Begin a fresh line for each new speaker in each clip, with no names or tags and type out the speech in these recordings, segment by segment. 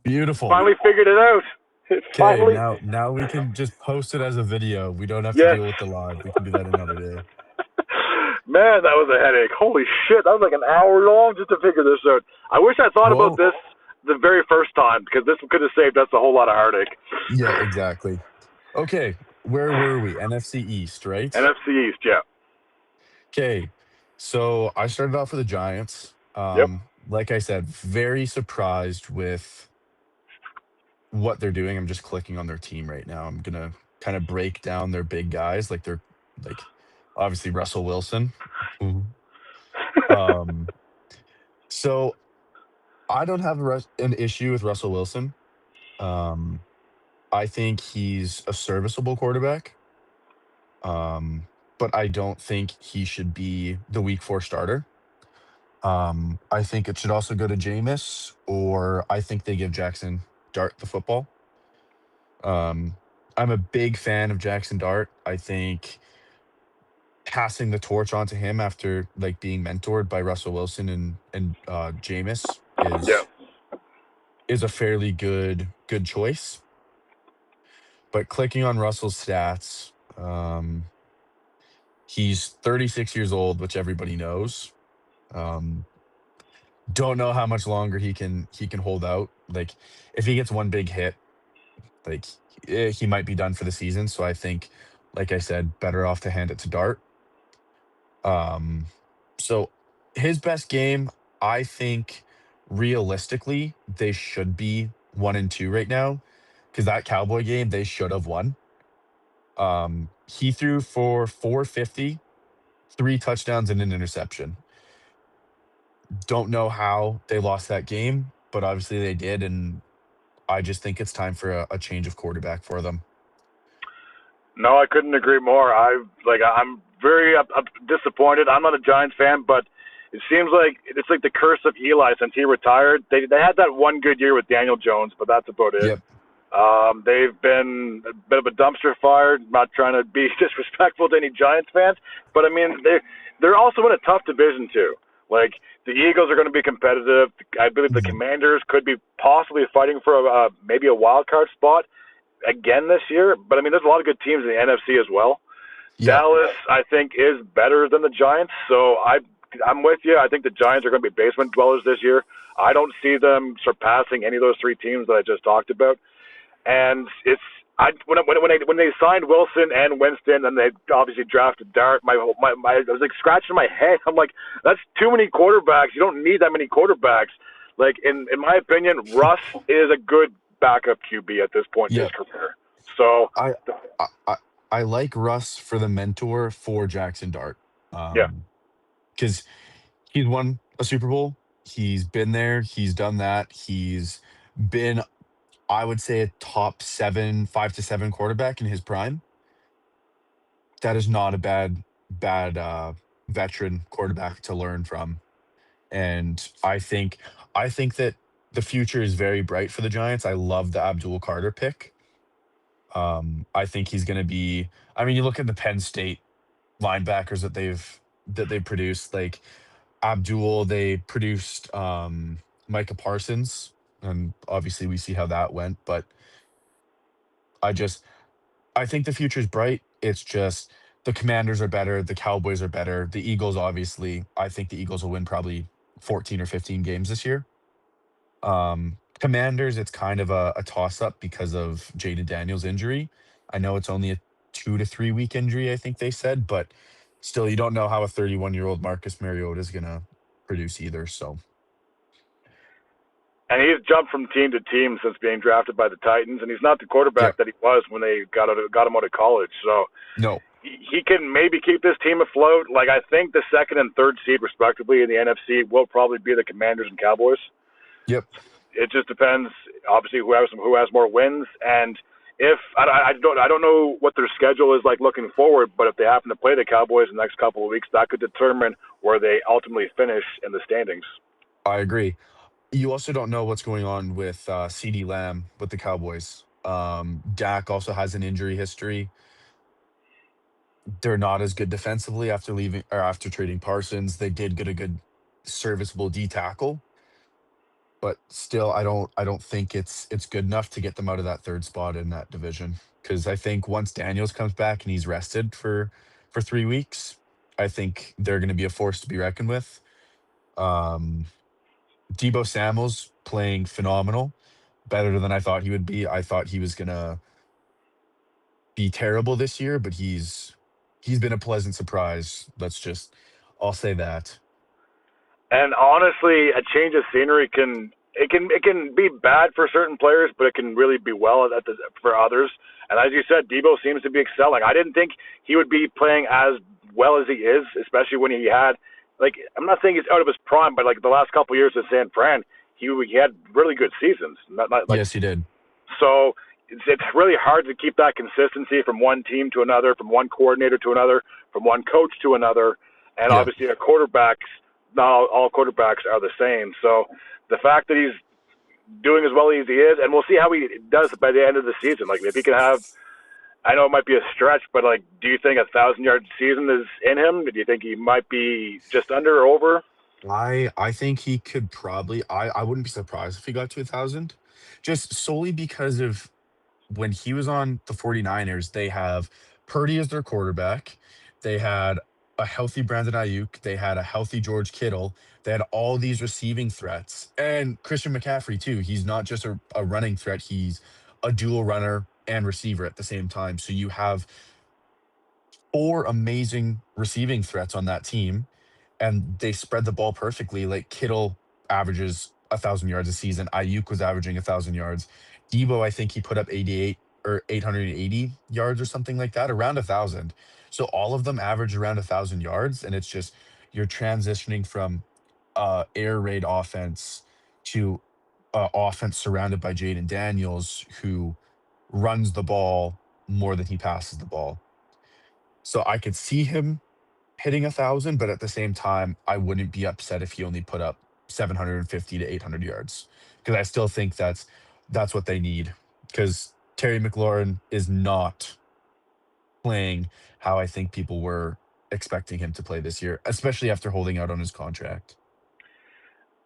Beautiful.
Finally figured it out. It
Okay,
finally,
now we can just post it as a video. We don't have to
yes.
deal with the live. We can do that another day.
Man, that was a headache. Holy shit, that was like an hour long just to figure this out. I wish I thought about
Well,
this the very first time because this could have saved us a whole lot of heartache.
yeah, exactly. Okay, where were we? NFC East, right?
NFC East, yeah.
Okay, so I started off with the Giants.
Yep.
Like I said, very surprised with what they're doing. I'm just clicking on their team right now. I'm gonna kind of break down their big guys, like they're like obviously Russell Wilson. Mhm. Um, so I don't have an issue with Russell Wilson. Um, I think he's a serviceable quarterback. Um, but I don't think he should be the week 4 starter. I think it should also go to Jameis, or I think they give Jackson Dart the football. Um, I'm a big fan of Jackson Dart. I think passing the torch onto him after like being mentored by Russell Wilson and Jameis
Yeah.
is a fairly good choice. But clicking on Russell's stats, he's 36 years old, which everybody knows. Um, don't know how much longer he can hold out. Like if he gets one big hit, like he might be done for the season. So I think, like I said, better off to hand it to Dart. Um, so his best game, I think, realistically, they should be 1-2 right now because that Cowboy game they should have won. He threw for 450, 3 touchdowns and an interception. Don't know how they lost that game, but obviously they did, and I just think it's time for a change of quarterback for them.
No, I couldn't agree more. I'm very disappointed. I'm not a Giants fan, but it seems like it's like the curse of Eli since he retired. They had that one good year with Daniel Jones, but that's about it.
Yep.
They've been a bit of a dumpster fire. Not trying to be disrespectful to any Giants fans, but I mean they're also in a tough division too. Like the Eagles are going to be competitive. I believe the
Mhm.
Commanders could be possibly fighting for maybe a wild card spot again this year. But I mean, there's a lot of good teams in the NFC as well.
Yep.
Dallas, I think, is better than the Giants. So I'm with you. I think the Giants are going to be basement dwellers this year. I don't see them surpassing any of those three teams that I just talked about. And it's when they signed Wilson and Winston, and they obviously drafted Dart, I was like scratching my head. I'm like, that's too many quarterbacks. You don't need that many quarterbacks. Like in my opinion, Russ is a good backup QB at this point in his
Yep.
career. So
I, I I like Russ for the mentor for Jackson Dart.
yeah,
Because he's won a Super Bowl. He's been there. He's done that. He's been, I would say, a top 7, 5 to 7 quarterback in his prime. That is not a bad veteran quarterback to learn from. And I think that the future is very bright for the Giants. I love the Abdul Carter pick. I think he's going to be. I mean, you look at the Penn State linebackers that they've produced. Like Abdul, they produced Micah Parsons, and obviously we see how that went. But I just I think the future is bright. It's just the Commanders are better, the Cowboys are better, the Eagles obviously. I think the Eagles will win probably 14 or 15 games this year. Commanders, it's kind of a toss up because of Jaden Daniels' injury. I know it's only a 2 to 3 week injury, I think they said, but still, you don't know how a 31-year-old Marcus Mariota is going to produce either. So,
and he's jumped from team to team since being drafted by the Titans, and he's not the quarterback
yep.
that he was when they got him out of college. So
No.
he can maybe keep this team afloat. Like I think the second and third seed, respectively, in the NFC will probably be the Commanders and Cowboys.
Yep.
It just depends, obviously, who has more wins, and if I don't know what their schedule is like looking forward, but if they happen to play the Cowboys in the next couple of weeks, that could determine where they ultimately finish in the standings.
I agree. You also don't know what's going on with CD Lamb with the Cowboys. Dak also has an injury history. They're not as good defensively after leaving or after trading Parsons. They did get a good serviceable D tackle. but still, I don't think it's good enough to get them out of that third spot in that division. Because I think once Daniels comes back and he's rested for 3 weeks, I think they're going to be a force to be reckoned with. Um, Debo Samuel's playing phenomenal, better than I thought he would be. I thought he was gonna be terrible this year, but he's been a pleasant surprise. I'll say that.
And honestly, a change of scenery can be bad for certain players, but it can really be well for others. And as you said, Debo seems to be excelling. I didn't think he would be playing as well as he is, especially when he had like I'm not saying he's out of his prime, but like the last couple of years in San Fran, he had really good seasons. Not like
Yes, he did.
so it's really hard to keep that consistency from one team to another, from one coordinator to another, from one coach to another, and
Yeah.
obviously a quarterbacks. Not all quarterbacks are the same. So the fact that he's doing as well as he is, and we'll see how he does by the end of the season. Like if he can have, I know it might be a stretch, but like, do you think 1,000 yard season is in him? Do you think he might be just under or over?
I think he could probably I wouldn't be surprised if he got to 1,000, just solely because of when he was on the 49ers, they have Purdy as their quarterback. They had a healthy Brandon Ayuk. They had a healthy George Kittle. They had all these receiving threats. And Christian McCaffrey, too. He's not just a running threat, he's a dual runner and receiver at the same time. So you have four amazing receiving threats on that team, and they spread the ball perfectly. Like Kittle averages 1,000 yards a season. Ayuk was averaging 1,000 yards. Debo, I think he put up 88 or 880 yards or something like that, around 1,000. So all of them average around 1,000 yards, and it's just you're transitioning from air raid offense to offense surrounded by Jaden Daniels, who runs the ball more than he passes the ball. So I could see him hitting 1,000, but at the same time, I wouldn't be upset if he only put up 750 to 800 yards because I still think that's what they need. Because Terry McLaurin is not playing how I think people were expecting him to play this year, especially after holding out on his contract.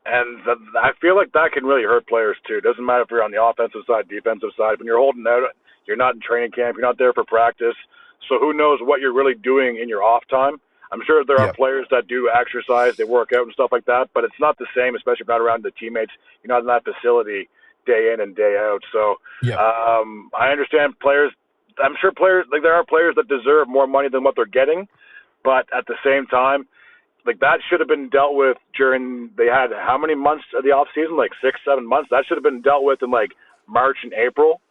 And I feel like that can really hurt players too. It doesn't matter if you're on the offensive side, defensive side. When you're holding out, you're not in training camp, you're not there for practice. So who knows what you're really doing in your off time? I'm sure there are
Yep.
players that do exercise, they work out and stuff like that, but it's not the same, especially if you're not around the teammates. You're not in that facility day in and day out. So
Yep.
I understand players. I'm sure players like there are players that deserve more money than what they're getting, but at the same time, like that should have been dealt with during they had how many months of the off season? Like 6, 7 months. That should have been dealt with in like March and April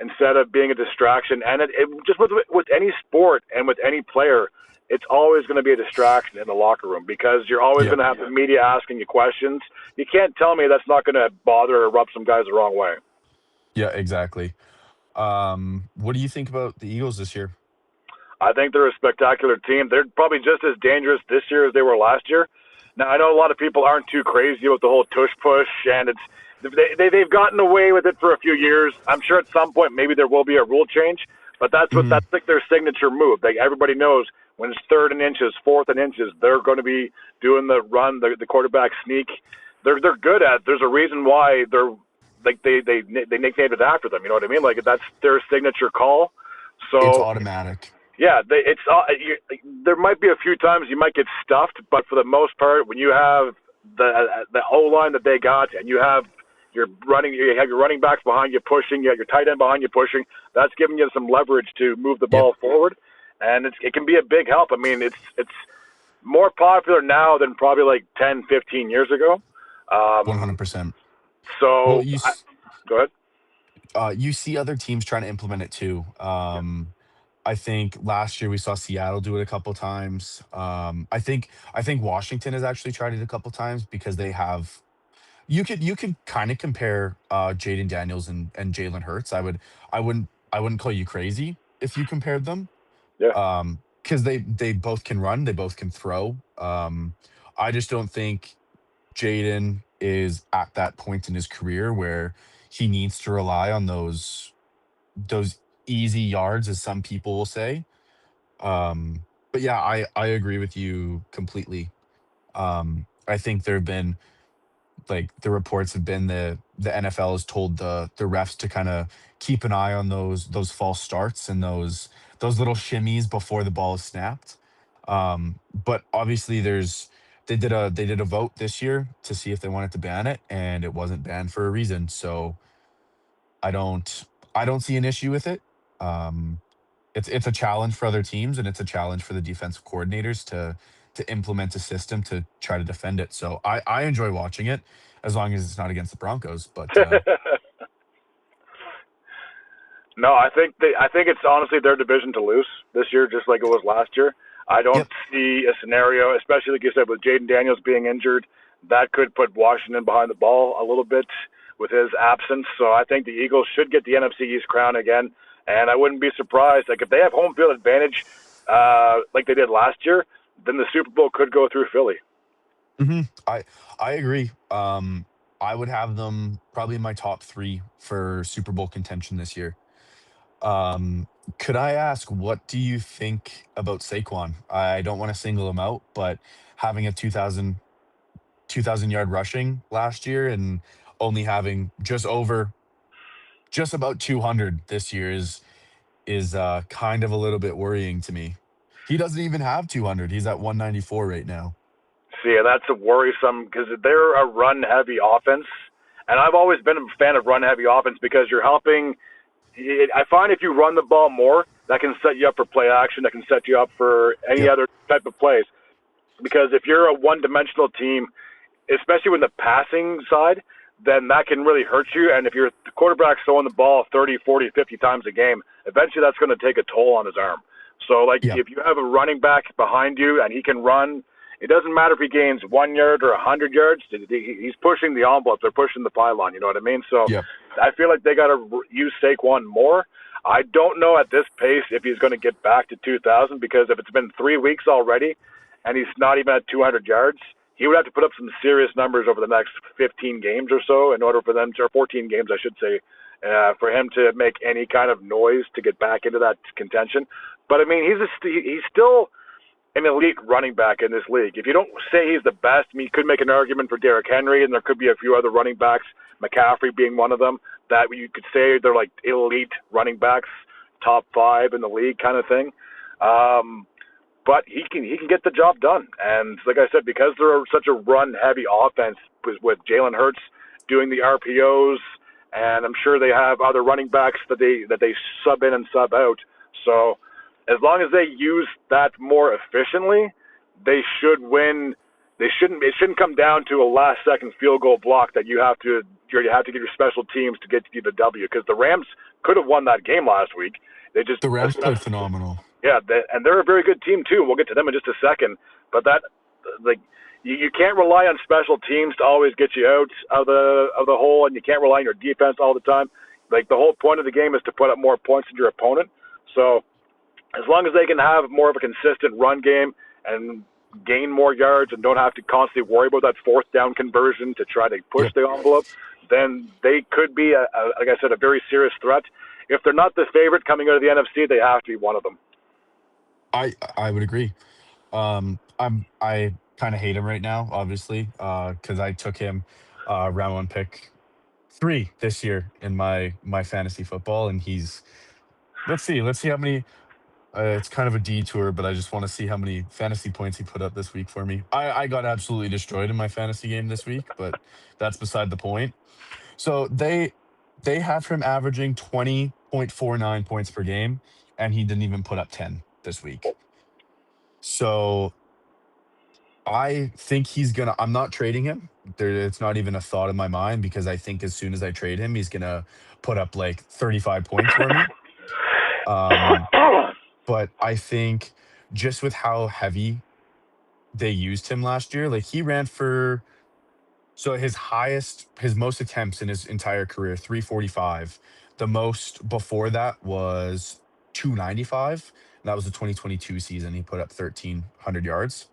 instead of being a distraction. And it just with any sport and with any player, it's always going to be a distraction in the locker room because you're always going
Yep.
to have the media asking you questions. You can't tell me that's not going to bother or rub some guys the wrong way.
Yeah, exactly. What do you think about the Eagles this year?
I think they're a spectacular team. They're probably just as dangerous this year as they were last year. Now I know a lot of people aren't too crazy with the whole tush push, and they've gotten away with it for a few years. I'm sure at some point maybe there will be a rule change, but
Mhm.
that's like their signature move. Everybody knows when it's third and inches, fourth and inches, they're going to be doing the run, the quarterback sneak. They're good at. There's a reason why they're like they nicknamed it after them. You know what I mean? Like that's their signature call.
It's
So
automatic.
yeah, there might be a few times you might get stuffed, but for the most part, when you have the O line that they got, and you have your running backs behind you pushing, you have your tight end behind you pushing, that's giving you some leverage to move the
Yep.
ball forward, and it can be a big help. I mean, it's more popular now than probably like 10, 15 years ago. Um,
100%. Well,
so go ahead.
you see other teams trying to implement it too.
Yeah,
I think last year we saw Seattle do it a couple times. I think Washington has actually tried it a couple times because they have. You could kind of compare Jaden Daniels and Jalen Hurts. I wouldn't call you crazy if you compared them.
yeah.
Because they both can run, they both can throw. I just don't think Jaden is at that point in his career where he needs to rely on those easy yards, as some people will say. But yeah, I agree with you completely. I think there have been like the reports have been the NFL has told the refs to kind of keep an eye on those false starts and those little shimmies before the ball is snapped. But obviously they did a vote this year to see if they wanted to ban it, and it wasn't banned for a reason. So I don't I don't see an issue with it. Um, it's a challenge for other teams, and it's a challenge for the defensive coordinators to implement a system to try to defend it. So I enjoy watching it as long as it's not against the Broncos. But
No, I think it's honestly their division to lose this year, just like it was last year. I don't
yep,
see a scenario, especially like you said, with Jaden Daniels being injured, that could put Washington behind the ball a little bit with his absence. So I think the Eagles should get the NFC East crown again, and I wouldn't be surprised. Like if they have home field advantage, like they did last year, then the Super Bowl could go through Philly.
hmm I agree. I would have them probably in my top three for Super Bowl contention this year. Um, could I ask, what do you think about Saquon? I don't want to single him out, but having a 2,000 yard rushing last year and only having just about 200 this year is kind of a little bit worrying to me. He doesn't even have 200. He's at 194 right now.
See, that's a worrisome because they're a run-heavy offense, and I've always been a fan of run-heavy offense because you're helping. I find if you run the ball more, that can set you up for play action. That can set you up for any
Yep.
other type of plays. Because if you're a one-dimensional team, especially with the passing side, then that can really hurt you. And if your quarterback's throwing the ball 30, 40, 50 times a game, eventually that's going to take a toll on his arm. So, like,
Yep.
if you have a running back behind you and he can run, it doesn't matter if he gains 1 yard or 100 yards. He's pushing the envelope. They're pushing the pylon. You know what I mean? So,
Yep.
I feel like they got to use Saquon more. I don't know at this pace if he's going to get back to 2,000 because if it's been 3 weeks already and he's not even at 200 yards, he would have to put up some serious numbers over the next 15 games or so in order for them to, or 14 games, I should say, for him to make any kind of noise to get back into that contention. But I mean, he's still an elite running back in this league. If you don't say he's the best, I mean, you could make an argument for Derrick Henry, and there could be a few other running backs, McCaffrey being one of them, that you could say they're like elite running backs, top five in the league kind of thing. But he can get the job done. And like I said, because they're such a run heavy offense with Jalen Hurts doing the RPOs, and I'm sure they have other running backs that they sub in and sub out. So as long as they use that more efficiently, they should win. They shouldn't. It shouldn't come down to a last second field goal block that you have to get your special teams to get you the W because the Rams could have won that game last week. They just
The Rams played phenomenal.
yeah, and they're a very good team too. We'll get to them in just a second. But that, like, you can't rely on special teams to always get you out of the hole, and you can't rely on your defense all the time. Like the whole point of the game is to put up more points than your opponent. So as long as they can have more of a consistent run game and gain more yards and don't have to constantly worry about that fourth down conversion to try to push
Yep.
the envelope, then they could be, like I said, a very serious threat. If they're not the favorite coming out of the NFC, they have to be one of them.
I would agree. I kind of hate him right now, obviously, because I took him round one pick three this year in my fantasy football, and he's let's see how many. It's kind of a detour, but I just want to see how many fantasy points he put up this week for me. I got absolutely destroyed in my fantasy game this week, but that's beside the point. So they have him averaging 20.49 points per game, and he didn't even put up 10 this week. So I think I'm not trading him. It's not even a thought in my mind because I think as soon as I trade him, he's gonna put up like 35 points for me. Um, but I think just with how heavy they used him last year, like he ran for so his most attempts in his entire career, 345. The most before that was 295. And that was the 2022 season. He put up 1,300 yards.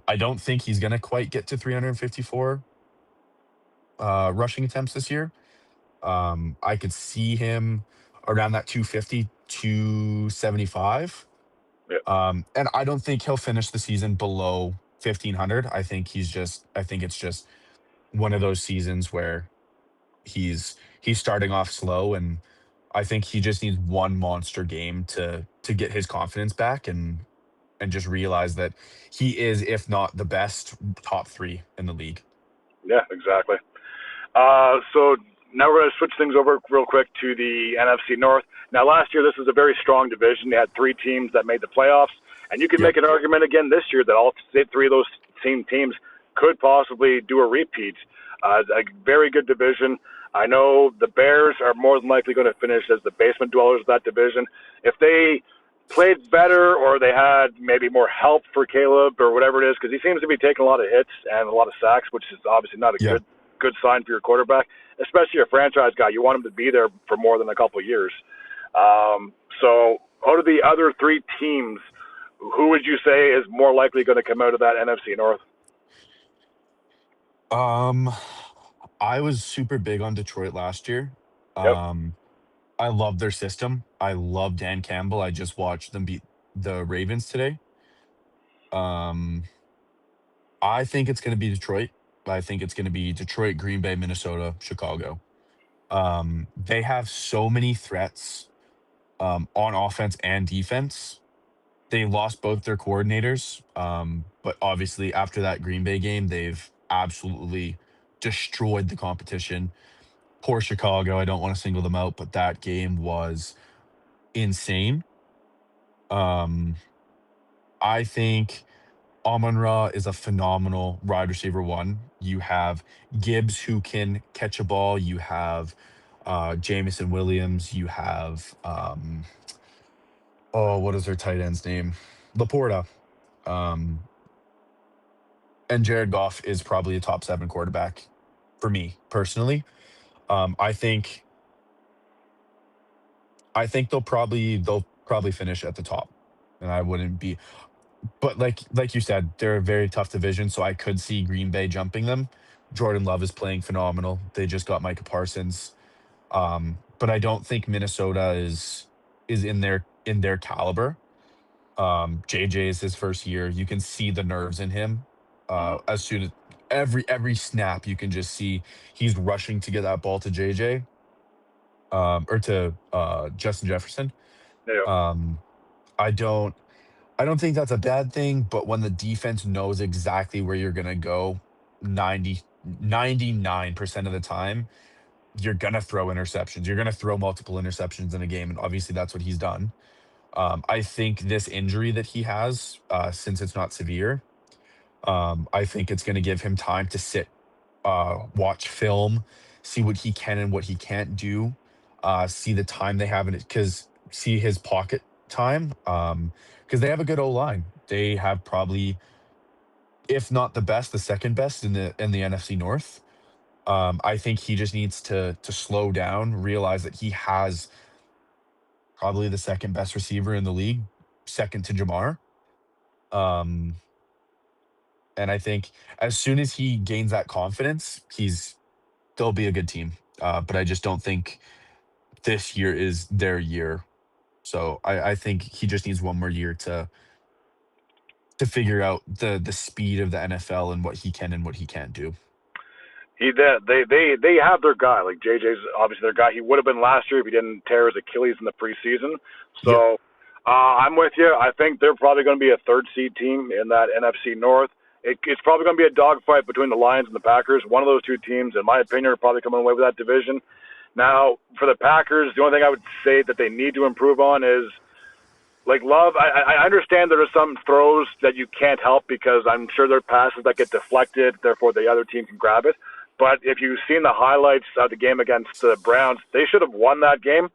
I don't think he's gonna quite get to 354 rushing attempts this year. I could see him around that 250, 275.
Yeah.
And I don't think he'll finish the season below 1,500. I think it's just one of those seasons where he's starting off slow, and I think he just needs one monster game to get his confidence back and just realize that he is, if not the best, top 3 in the league.
Yeah, exactly. So now we're going to switch things over real quick to the NFC North. Now, last year, this was a very strong division. They had 3 teams that made the playoffs, and you can
Yep.
make an argument again this year that all 3 of those same teams could possibly do a repeat. A very good division. I know the Bears are more than likely going to finish as the basement dwellers of that division. If they played better or they had maybe more help for Caleb or whatever it is, because he seems to be taking a lot of hits and a lot of sacks, which is obviously not a
Yeah.
good sign for your quarterback, especially a franchise guy. You want him to be there for more than a couple of years. So out of the other 3 teams, who would you say is more likely going to come out of that NFC North?
Um, I was super big on Detroit last year.
Yep.
Um, I love their system. I love Dan Campbell. I just watched them beat the Ravens today. Um, I think it's going to be Detroit. I think it's going to be Detroit, Green Bay, Minnesota, Chicago. They have so many threats on offense and defense. They lost both their coordinators, but obviously after that Green Bay game, they've absolutely destroyed the competition. Poor Chicago. I don't want to single them out, but that game was insane. Um, I think Amon Ra is a phenomenal wide receiver one. You have Gibbs who can catch a ball. You have Jamison Williams. You have oh, what is their tight end's name? Laporta. Um, and Jared Goff is probably a top 7 quarterback for me personally. I think they'll probably finish at the top, and I wouldn't be. But like you said, they're a very tough division, so I could see Green Bay jumping them. Jordan Love is playing phenomenal. They just got Micah Parsons. But I don't think Minnesota is in their caliber. JJ is his first year. You can see the nerves in him.
Mm-hmm.
As soon as every snap, you can just see he's rushing to get that ball to JJ, or to Justin Jefferson.
Yeah.
Um, I don't I don't think that's a bad thing, but when the defense knows exactly where you're gonna go 99% of the time, you're gonna throw interceptions. You're gonna throw multiple interceptions in a game, and obviously that's what he's done. I think this injury that he has, since it's not severe, I think it's gonna give him time to sit, watch film, see what he can and what he can't do, see the time they have in it, because see his pocket time, because they have a good O line. They have probably, if not the best, the second best in the NFC North. I think he just needs to slow down, realize that he has probably the second best receiver in the league, second to Jamar. Um, and I think as soon as he gains that confidence, they'll be a good team. But I just don't think this year is their year. So I think he just needs one more year to figure out the speed of the NFL and what he can and what he can't do.
They have their guy. Like JJ's obviously their guy. He would have been last year if he didn't tear his Achilles in the preseason.
Yep.
So I'm with you. I think they're probably going to be a 3rd seed team in that NFC North. It's probably going to be a dogfight between the Lions and the Packers. One of those 2 teams, in my opinion, are probably coming away with that division. Now, for the Packers, the only thing I would say that they need to improve on is, like, Love. I understand there are some throws that you can't help because I'm sure there are passes that get deflected, therefore the other team can grab it. But if you've seen the highlights of the game against the Browns, they should have won that game.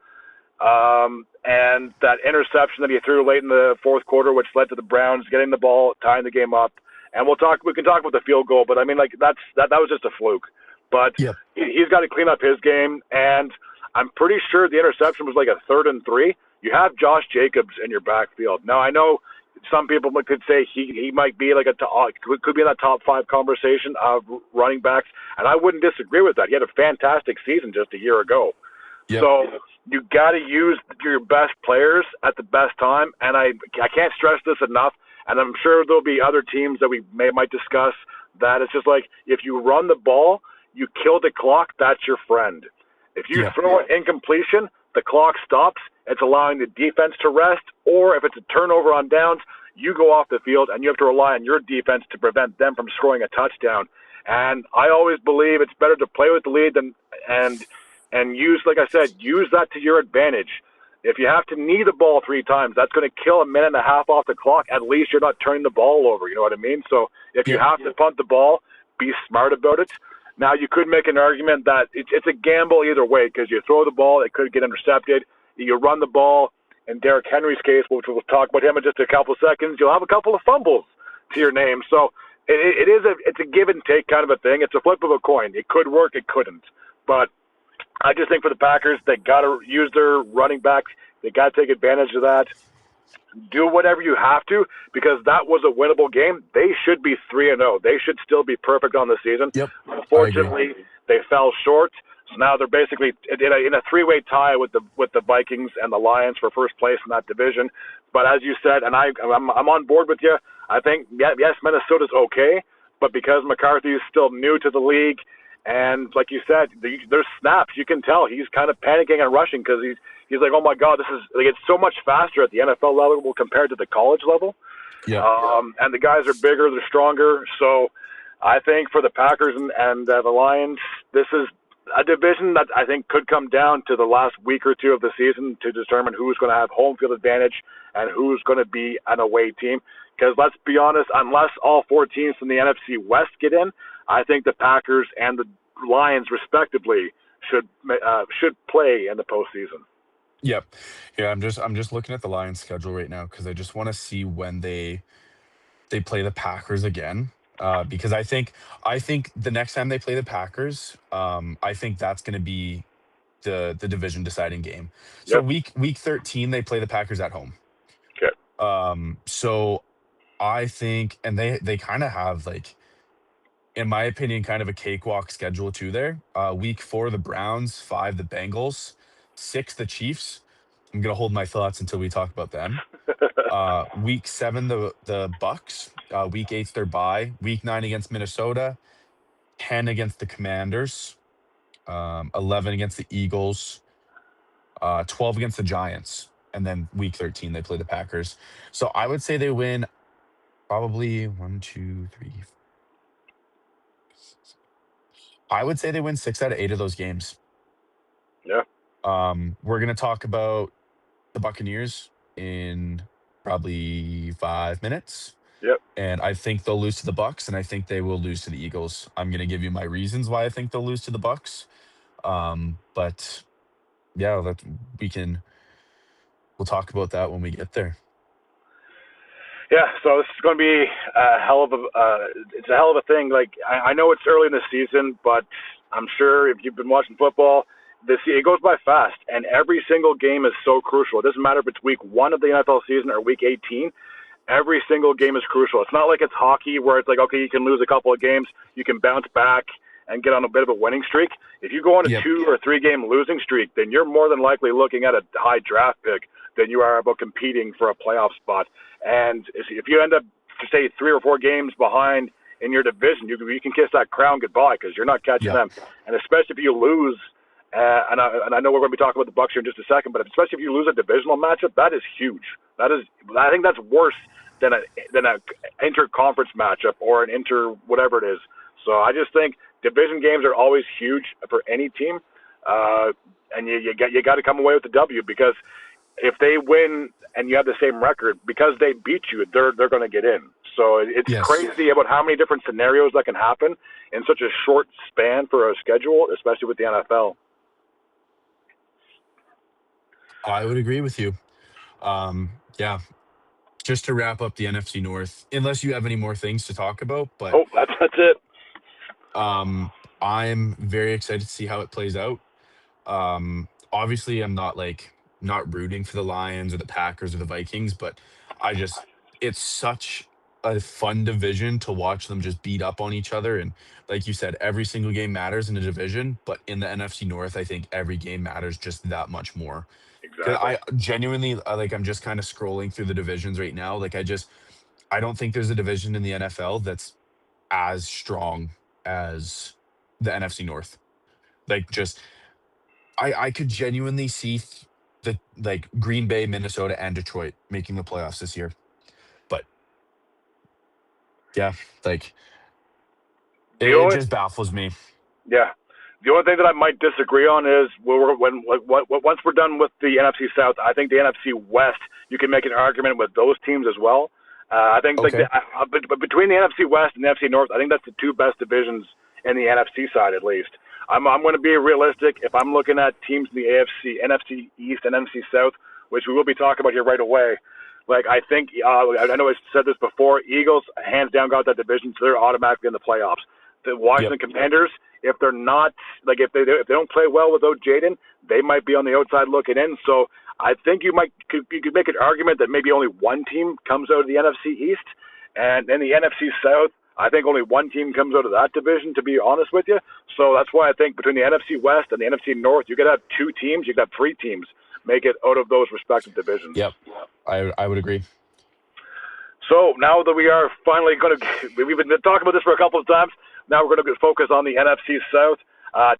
And that interception that he threw late in the 4th quarter, which led to the Browns getting the ball, tying the game up. And we can talk about the field goal, but I mean, like, that was just a fluke. But
Yep.
he's got to clean up his game, and I'm pretty sure the interception was like a 3rd and 3. You have Josh Jacobs in your backfield. Now, I know some people could say he might be like could be in that top 5 conversation of running backs, and I wouldn't disagree with that. He had a fantastic season just a year ago.
Yep.
So you got to use your best players at the best time, and I can't stress this enough. And I'm sure there'll be other teams that we might discuss that it's just like if you run the ball, you kill the clock, that's your friend. If you
Yep.
throw an incompletion, the clock stops. It's allowing the defense to rest. Or if it's a turnover on downs, you go off the field and you have to rely on your defense to prevent them from scoring a touchdown. And I always believe it's better to play with the lead than and use, like I said, use that to your advantage. If you have to knee the ball 3 times, that's going to kill a minute and a half off the clock. At least you're not turning the ball over. You know what I mean? So if you
Yep.
have to punt the ball, be smart about it. Now, you could make an argument that it's a gamble either way because you throw the ball, it could get intercepted. You run the ball. In Derrick Henry's case, which we'll talk about him in just a couple of seconds, you'll have a couple of fumbles to your name. So it's a give and take kind of a thing. It's a flip of a coin. It could work, it couldn't. But I just think for the Packers, they got to use their running backs. They got to take advantage of that. Do whatever you have to because that was a winnable game. They should be 3-0. They should still be perfect on the season.
Yep. I agree.
Unfortunately, they fell short. So now they're basically in a three-way tie with the Vikings and the Lions for first place in that division. But as you said, and I'm on board with you. I think yes, Minnesota's okay, but because McCarthy is still new to the league, and like you said, there's snaps you can tell he's kind of panicking and rushing because he's like, oh my God, this is like it's so much faster at the NFL level compared to the college level.
Yeah.
And the guys are bigger, they're stronger. So I think for the Packers and the Lions, this is a division that I think could come down to the last week or two of the season to determine who's going to have home field advantage and who's going to be an away team. Because let's be honest, unless all 4 teams from the NFC West get in, I think the Packers and the Lions, respectively, should play in the postseason.
Yep. Yeah, I'm just looking at the Lions schedule right now because I just want to see when they play the Packers again. Because I think the next time they play the Packers, I think that's going to be the division deciding game. So
Yep.
week 13 they play the Packers at home.
Okay.
So I think, and they kind of have like, in my opinion, kind of a cakewalk schedule too. There, week 4 the Browns, 5 the Bengals, 6 the Chiefs. I'm gonna hold my thoughts until we talk about them. Week 7 the Bucks. Week 8's their bye. Week 9 against Minnesota. 10 against the Commanders. 11 against the Eagles. 12 against the Giants. And then week 13 they play the Packers. So I would say they win probably 1, 2, 3. I would say they win 6 out of 8 of those games.
Yeah.
We're gonna talk about the Buccaneers in probably 5 minutes.
Yep.
And I think they'll lose to the Bucks, and I think they will lose to the Eagles. I'm gonna give you my reasons why I think they'll lose to the Bucks. But yeah, we'll talk about that when we get there.
Yeah, so it's going to be a hell of a thing. Like I know it's early in the season, but I'm sure if you've been watching football, it goes by fast, and every single game is so crucial. It doesn't matter if it's week 1 of the NFL season or week 18. Every single game is crucial. It's not like it's hockey where it's like, okay, you can lose a couple of games, you can bounce back and get on a bit of a winning streak. If you go on a
Yep.
2 or 3 game losing streak, then you're more than likely looking at a high draft pick than you are about competing for a playoff spot. And if you end up, say, 3 or 4 games behind in your division, you can kiss that crown goodbye because you're not catching
Yeah.
them. And especially if you lose, and I know we're going to be talking about the Bucks here in just a second, but especially if you lose a divisional matchup, that is huge. I think that's worse than a inter-conference matchup or an whatever it is. So I just think division games are always huge for any team, and you got to come away with the W because if they win and you have the same record, because they beat you, they're going to get in. So it's
Yes.
crazy about how many different scenarios that can happen in such a short span for a schedule, especially with the NFL.
I would agree with you. Yeah. Just to wrap up the NFC North, unless you have any more things to talk about, but
Oh, that's it.
I'm very excited to see how it plays out. Obviously, I'm not rooting for the Lions or the Packers or the Vikings, but it's such a fun division to watch them just beat up on each other. And like you said, every single game matters in a division, but in the NFC North, I think every game matters just that much more. Because
Exactly.
I genuinely I'm just kind of scrolling through the divisions right now. I don't think there's a division in the NFL that's as strong as the NFC North. Like, just I could genuinely see the like Green Bay, Minnesota, and Detroit making the playoffs this year. But yeah, like
The
it
only
just baffles me.
Yeah. The only thing that I might disagree on is once we're done with the NFC South, I think the NFC West, you can make an argument with those teams as well. I think
Okay.
but between the NFC West and the NFC North, I think that's the two best divisions in the NFC side at least. I'm going to be realistic. If I'm looking at teams in the AFC, NFC East, and NFC South, which we will be talking about here right away, like I think I know I said this before. Eagles hands down got that division, so they're automatically in the playoffs. The
Yep.
Washington Commanders, if they're not like if they don't play well without Jaden, they might be on the outside looking in. So I think you could make an argument that maybe only one team comes out of the NFC East, and in the NFC South, I think only one team comes out of that division. To be honest with you, so that's why I think between the NFC West and the NFC North, you could have two teams, you could have three teams make it out of those respective divisions.
Yep. I would agree.
So now that we are finally going to, we've been talking about this for a couple of times. Now we're going to focus on the NFC South.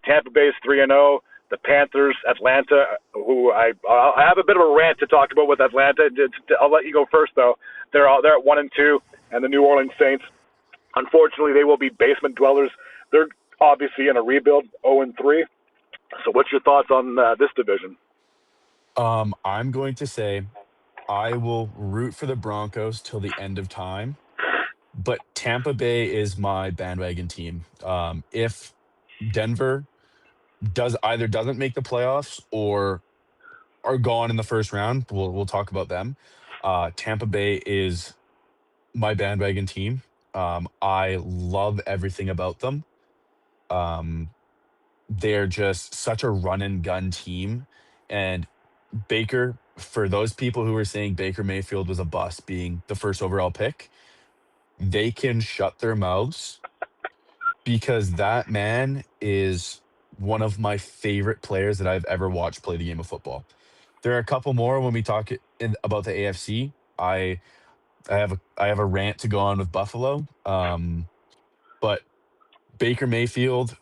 Tampa Bay is 3-0. The Panthers, Atlanta, who I have a bit of a rant to talk about with Atlanta. I'll let you go first though. They're at 1-2, and the New Orleans Saints. Unfortunately, they will be basement dwellers. They're obviously in a rebuild, 0-3. So what's your thoughts on this division?
I'm going to say I will root for the Broncos till the end of time, but Tampa Bay is my bandwagon team. If Denver doesn't make the playoffs or are gone in the first round, we'll talk about them. Tampa Bay is my bandwagon team. I love everything about them. Um, they're just such a run and gun team, and Baker. For those people who were saying Baker Mayfield was a bust, being the first overall pick, they can shut their mouths because that man is one of my favorite players that I've ever watched play the game of football. There are a couple more when we talk about the AFC. I have a rant to go on with Buffalo. But Baker Mayfield,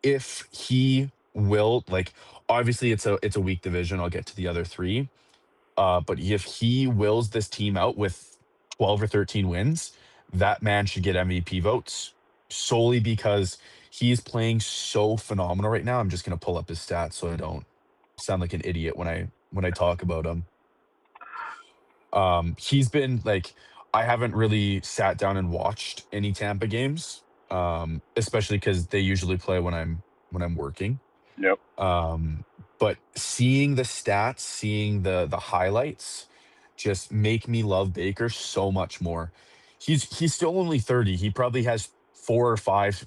if he will, like, obviously it's a weak division. I'll get to the other three. But if he wills this team out with 12 or 13 wins, that man should get MVP votes solely because he's playing so phenomenal right now. I'm just gonna pull up his stats so I don't sound like an idiot when I talk about him. He's been like, I haven't really sat down and watched any Tampa games, especially because they usually play when I'm working.
Yep.
Um, but seeing the stats, seeing the highlights, just make me love Baker so much more. He's still only 30. He probably has 4 or 5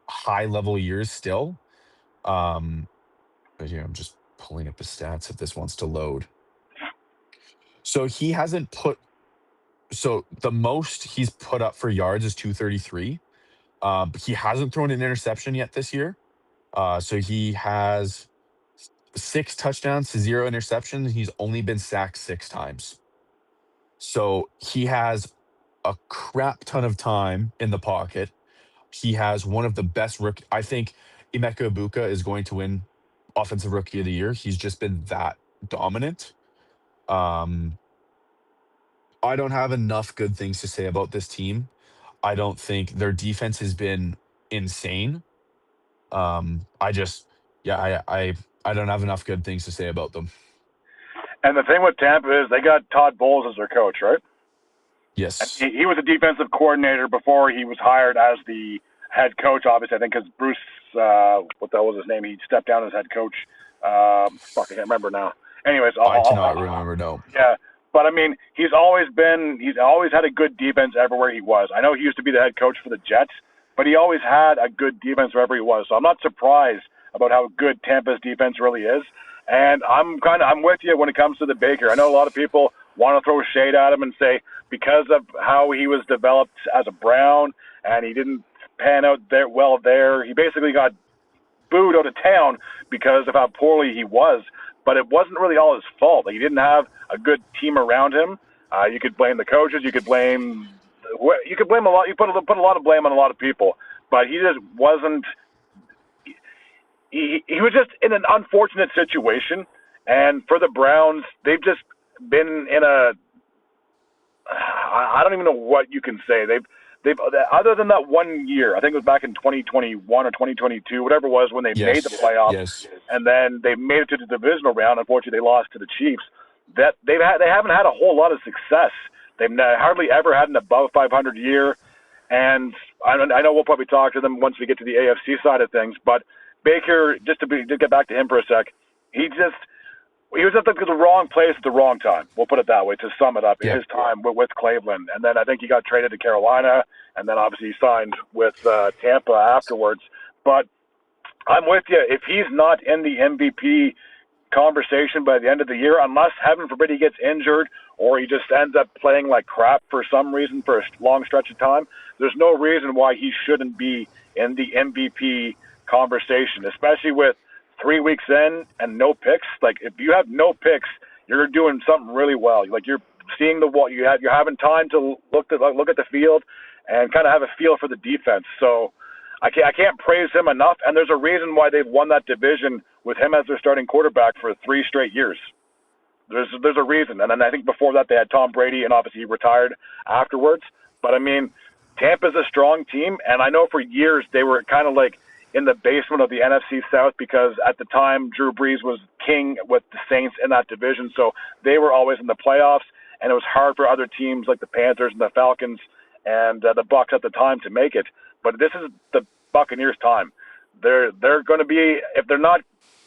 high level years still. Um, but yeah, I'm just pulling up the stats if this wants to load. So he hasn't put so the most he's put up for yards is 233. But he hasn't thrown an interception yet this year. So he has 6 touchdowns to 0 interceptions. He's only been sacked 6 times. So he has a crap ton of time in the pocket. He has one of the best rookie. I think Emeka Ibuka is going to win Offensive Rookie of the Year. He's just been that dominant. Um, I don't have enough good things to say about this team. I don't think their defense has been insane. I just, yeah, I don't have enough good things to say about them.
And the thing with Tampa is they got Todd Bowles as their coach, right? And
Yes,
he was a defensive coordinator before he was hired as the head coach. Obviously, I think because Bruce, what the hell was his name? He stepped down as head coach. I can't remember now. Anyways,
I cannot remember. No.
yeah. But I mean, he's always had a good defense everywhere he was. I know he used to be the head coach for the Jets, but he always had a good defense wherever he was. So I'm not surprised about how good Tampa's defense really is. And I'm with you when it comes to the Baker. I know a lot of people want to throw shade at him and say because of how he was developed as a Brown and he didn't pan out there, he basically got booed out of town because of how poorly he was. But it wasn't really all his fault. Like, he didn't have a good team around him. You could blame the coaches. You could blame a lot. You put a lot of blame on a lot of people. But he just wasn't he was just in an unfortunate situation, and for the Browns, they've just been in a I don't even know what you can say. They've other than that one year, I think it was back in 2021 or 2022, whatever it was, when they made the
Yes.
playoffs,
Yes.
and then they made it to the divisional round. Unfortunately, they lost to the Chiefs. That they haven't had a whole lot of success. They've hardly ever had an above 500 year, and I know we'll probably talk to them once we get to the AFC side of things. But Baker, to get back to him for a sec, he was at the wrong place at the wrong time. We'll put it that way to sum it up.
Yep.
His time with Cleveland, and then I think he got traded to Carolina, and then obviously he signed with Tampa afterwards. But I'm with you. If he's not in the MVP conversation by the end of the year, unless heaven forbid he gets injured or he just ends up playing like crap for some reason for a long stretch of time, there's no reason why he shouldn't be in the MVP conversation, especially with 3 weeks in and no picks. Like, if you have no picks, you're doing something really well. Like, you're seeing the what you have. You're having time to look at the field and kind of have a feel for the defense. So I can't praise him enough. And there's a reason why they've won that division with him as their starting quarterback for 3 straight years. There's a reason. And then I think before that they had Tom Brady, and obviously he retired afterwards. But I mean, Tampa's a strong team, and I know for years they were kind of like in the basement of the NFC South because at the time Drew Brees was king with the Saints in that division, so they were always in the playoffs, and it was hard for other teams like the Panthers and the Falcons and the Bucks at the time to make it. But this is the Buccaneers' time. They're going to be, if they're not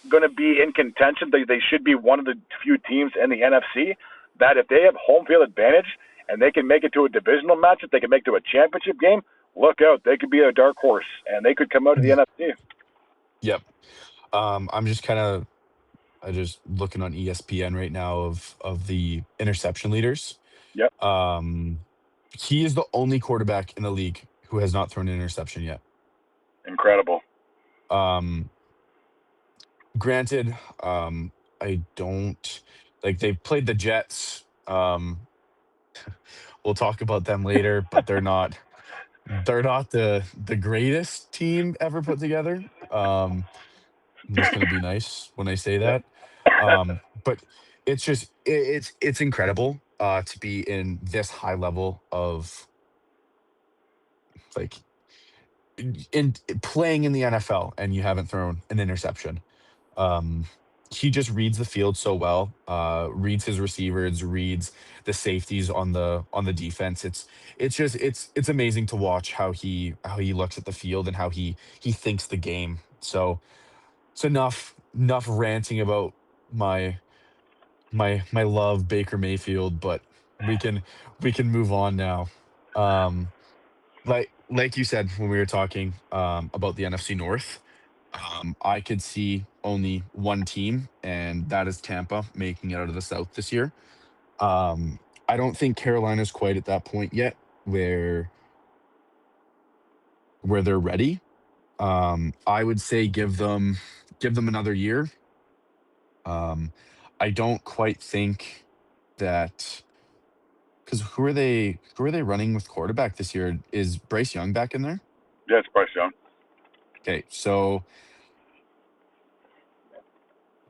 going to be in contention, they should be one of the few teams in the NFC that if they have home field advantage and they can make it to a divisional matchup, they can make it to a championship game, look out. They could be a dark horse, and they could come out of the NFC.
Yep. I'm just kind of I just looking on ESPN right now of the interception leaders.
Yep,
Um, he is the only quarterback in the league who has not thrown an interception yet.
incredible.
Um, Granted, I don't like they've played the Jets. We'll talk about them later, but they're not the greatest team ever put together. I'm just gonna be nice when I say
Yep.
that. But it's just it's incredible to be in this high level of like in playing in the NFL and you haven't thrown an interception. Um, he just reads the field so well, reads his receivers, reads the safeties on the defense. It's just it's amazing to watch how he looks at the field and how he thinks the game. So it's enough ranting about my my love Baker Mayfield, but we can we can move on now. Um, like you said when we were talking about the NFC North, I could see only one team, and that is Tampa making it out of the South this year. I don't think Carolina's quite at that point yet where they're ready. I would say give them another year. Um, I don't quite think that because who are they running with quarterback this year? Is Bryce Young back in there?
Yeah, it's Bryce Young.
Okay, so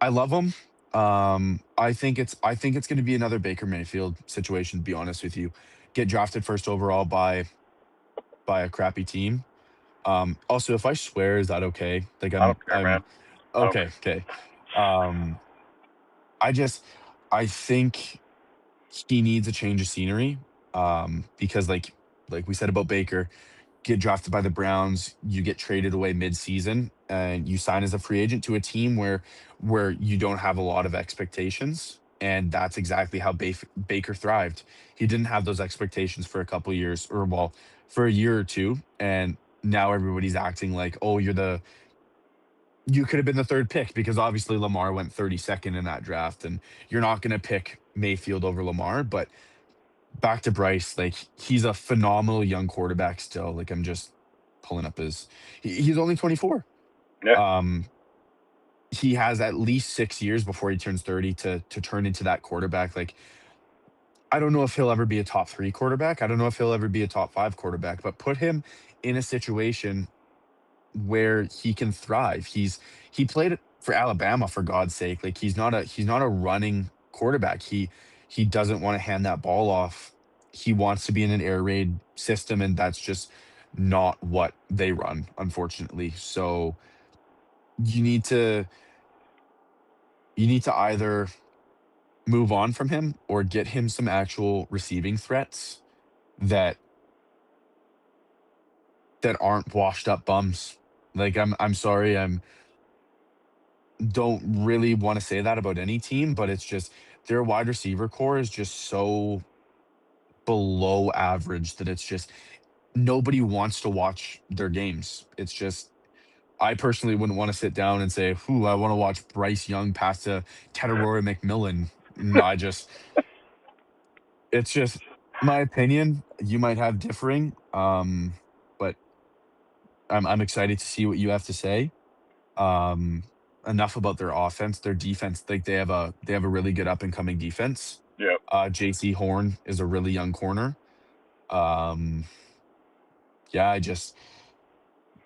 I love him. I think it's going to be another Baker Mayfield situation. To be honest with you, get drafted first overall by a crappy team. Also, if I swear, is that okay? Like
I don't care, man.
I'm
I don't
okay.
care.
Okay. Um, I just I think he needs a change of scenery. Because like we said about Baker, get drafted by the Browns, you get traded away mid-season, and you sign as a free agent to a team where you don't have a lot of expectations, and that's exactly how Baker thrived. He didn't have those expectations for a couple years, or well, for a year or two, and now everybody's acting like, oh, you could have been the third pick because obviously Lamar went 32nd in that draft, and you're not going to pick Mayfield over Lamar, but back to Bryce, like he's a phenomenal young quarterback still. Like I'm just pulling up he's only 24.
Yeah,
Um he has at least 6 years before he turns 30 to turn into that quarterback. Like I don't know if he'll ever be a top 3 quarterback. I don't know if he'll ever be a top 5 quarterback, but put him in a situation where he can thrive. He played for Alabama, for God's sake. Like, he's not a running quarterback. He doesn't want to hand that ball off. He wants to be in an air raid system, and that's just not what they run, unfortunately. So you need to either move on from him or get him some actual receiving threats that aren't washed up bums. Like, I'm sorry, I'm don't really want to say that about any team, but it's just their wide receiver core is just so below average that it's just nobody wants to watch their games. It's just I personally wouldn't want to sit down and say, "Who I want to watch Bryce Young pass to Tedoroy McMillan." No, it's just my opinion. You might have differing, but I'm excited to see what you have to say. Um, Enough about their offense. Their defense, like, they have a really good up and coming defense.
Yeah.
JC Horn is a really young corner. Um, yeah, I just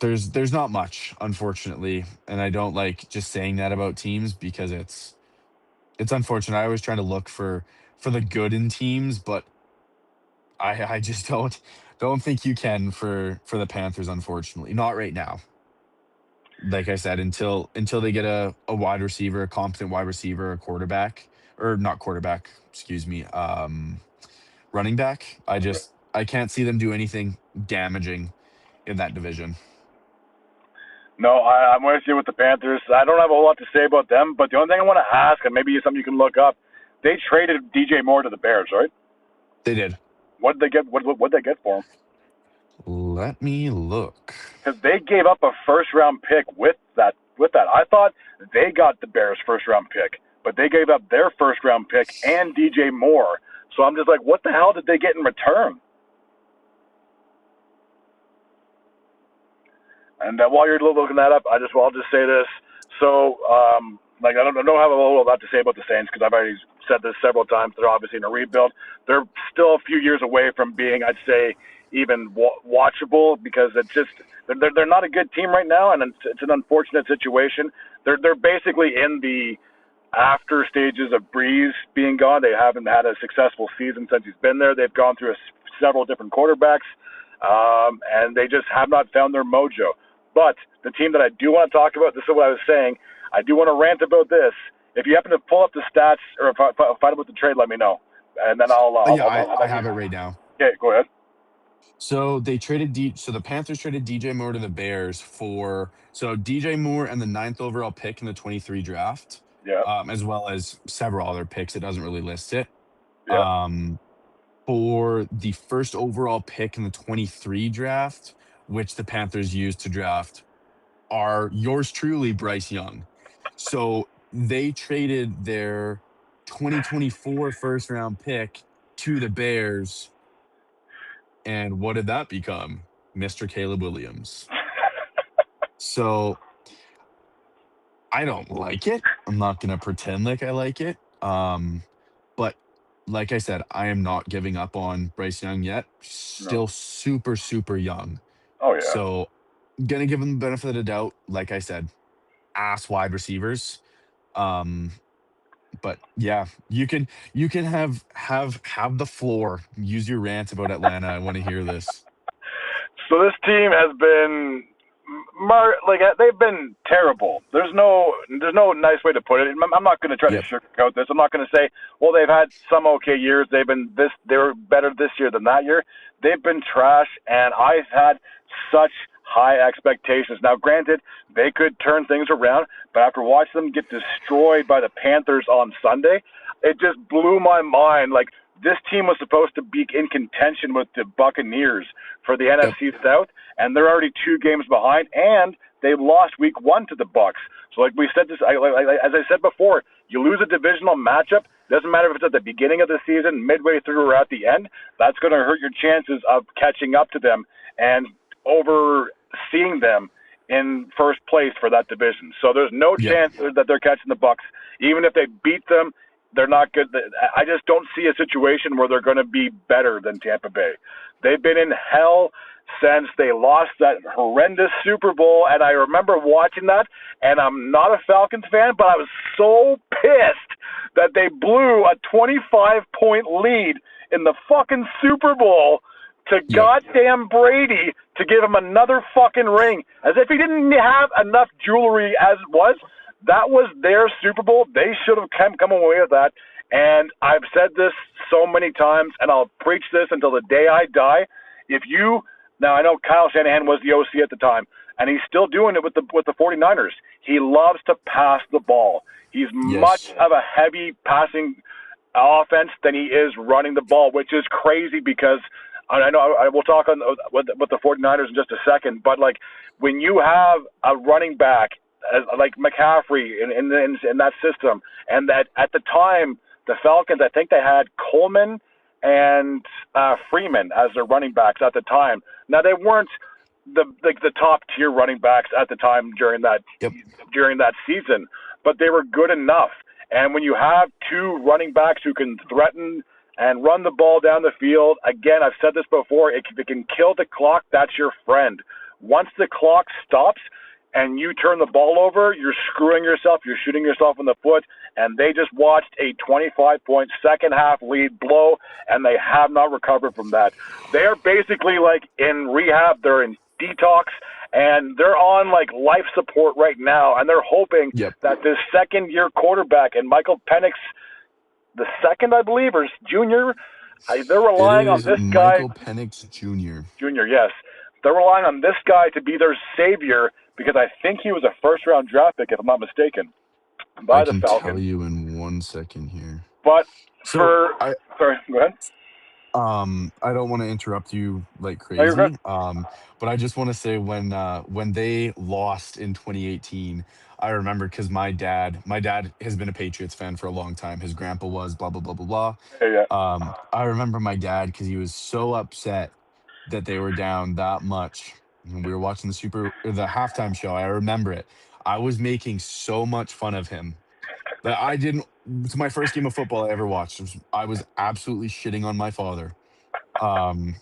there's not much, unfortunately, and I don't like just saying that about teams because it's unfortunate. I always try to look for the good in teams, but I just don't think you can for the Panthers, unfortunately. Not right now. Like I said, until they get a wide receiver, a competent wide receiver, a quarterback, or not quarterback, excuse me, running back. I can't see them do anything damaging in that division.
No, I'm with you with the Panthers. I don't have a whole lot to say about them, but the only thing I want to ask, and maybe it's something you can look up, they traded DJ Moore to the Bears, right?
They did.
What did they get? What did they get for him?
Let me look.
Because they gave up a first round pick with that. I thought they got the Bears' first round pick, but they gave up their first round pick and DJ Moore. So I'm just like, what the hell did they get in return? And while you're looking that up, I'll just say this. So, I don't have a whole lot to say about the Saints because I've already said this several times. They're obviously in a rebuild. They're still a few years away from being, I'd say, even watchable because it's just they're not a good team right now, and it's an unfortunate situation. They're basically in the after stages of Breeze being gone. They haven't had a successful season since he's been there. They've gone through several different quarterbacks, and they just have not found their mojo. But the team that I do want to talk about, this is what I was saying, I do want to rant about this. If you happen to pull up the stats or find out about the trade, let me know. And then
Yeah, I
I'll
have it right now.
okay, go ahead.
So so the Panthers traded DJ Moore to the Bears for so DJ Moore and the ninth overall pick in the 23 draft,
Yeah,
as well as several other picks. It doesn't really list it.
yeah.
Um, for the first overall pick in the 23 draft, which the Panthers used to draft are yours truly, Bryce Young. So they traded their 2024 first round pick to the Bears. And what did that become? Mr. Caleb Williams. So I don't like it. I'm not going to pretend like I like it. But like I said, I am not giving up on Bryce Young yet.
No.
Still super, super young.
Oh yeah.
So gonna give him the benefit of the doubt. Like I said, ass wide receivers. Um, but yeah, you can have the floor. Use your rant about Atlanta. I want to hear this.
So this team has been they've been terrible. There's no nice way to put it. I'm not going to try to
Yep.
sugarcoat this. I'm not going to say, well, they've had some okay years. They were better this year than that year. They've been trash, and I've had such high expectations. Now, granted, they could turn things around, but after watching them get destroyed by the Panthers on Sunday, it just blew my mind. Like, this team was supposed to be in contention with the Buccaneers for the
Yep.
NFC South, and they're already 2 games behind, and they lost Week 1 to the Bucs. So, like we said, as I said before, you lose a divisional matchup. Doesn't matter if it's at the beginning of the season, midway through, or at the end. That's going to hurt your chances of catching up to them and overseeing them in first place for that division. So there's no
Yep.
chance that they're catching the Bucs, even if they beat them. They're not good. I just don't see a situation where they're going to be better than Tampa Bay. They've been in hell since they lost that horrendous Super Bowl. And I remember watching that, and I'm not a Falcons fan, but I was so pissed that they blew a 25-point lead in the fucking Super Bowl to
Yep.
goddamn Brady to give him another fucking ring. As if he didn't have enough jewelry as it was. That was their Super Bowl. They should have come away with that. And I've said this so many times, and I'll preach this until the day I die. Now I know Kyle Shanahan was the OC at the time, and he's still doing it with the 49ers. He loves to pass the ball. He's much
Yes.
of a heavy passing offense than he is running the ball, which is crazy because I know I will talk on with the 49ers in just a second, but like when you have a running back like McCaffrey in that system, and that at the time the Falcons, I think they had Coleman and Freeman as their running backs at the time. Now they weren't the top tier running backs at the time during that
Yep.
season, but they were good enough. And when you have two running backs who can threaten and run the ball down the field, again, I've said this before, if it can kill the clock, that's your friend. Once the clock stops and you turn the ball over, you're screwing yourself, you're shooting yourself in the foot, and they just watched a 25-point second-half lead blow, and they have not recovered from that. They're basically like in rehab, they're in detox, and they're on like life support right now, and they're hoping
Yep.
that this second-year quarterback, and Michael Penix, the second, I believe, or junior, they're relying
It
on
is
this guy.
Michael Penix Jr.
Junior, yes. They're relying on this guy to be their savior because I think he was a first-round draft pick, if I'm not mistaken, by
I
the
can
Falcons.
tell you in 1 second here.
But
So
sorry, go ahead.
I don't want to interrupt you like
No, you're good.
crazy. But I just want to say when they lost in 2018, I remember because my dad has been a Patriots fan for a long time. His grandpa was blah blah blah blah blah.
Yeah.
I remember my dad because he was so upset that they were down that much. When we were watching the halftime show, I remember it. I was making so much fun of him that I didn't. It's my first game of football I ever watched. I was absolutely shitting on my father, um,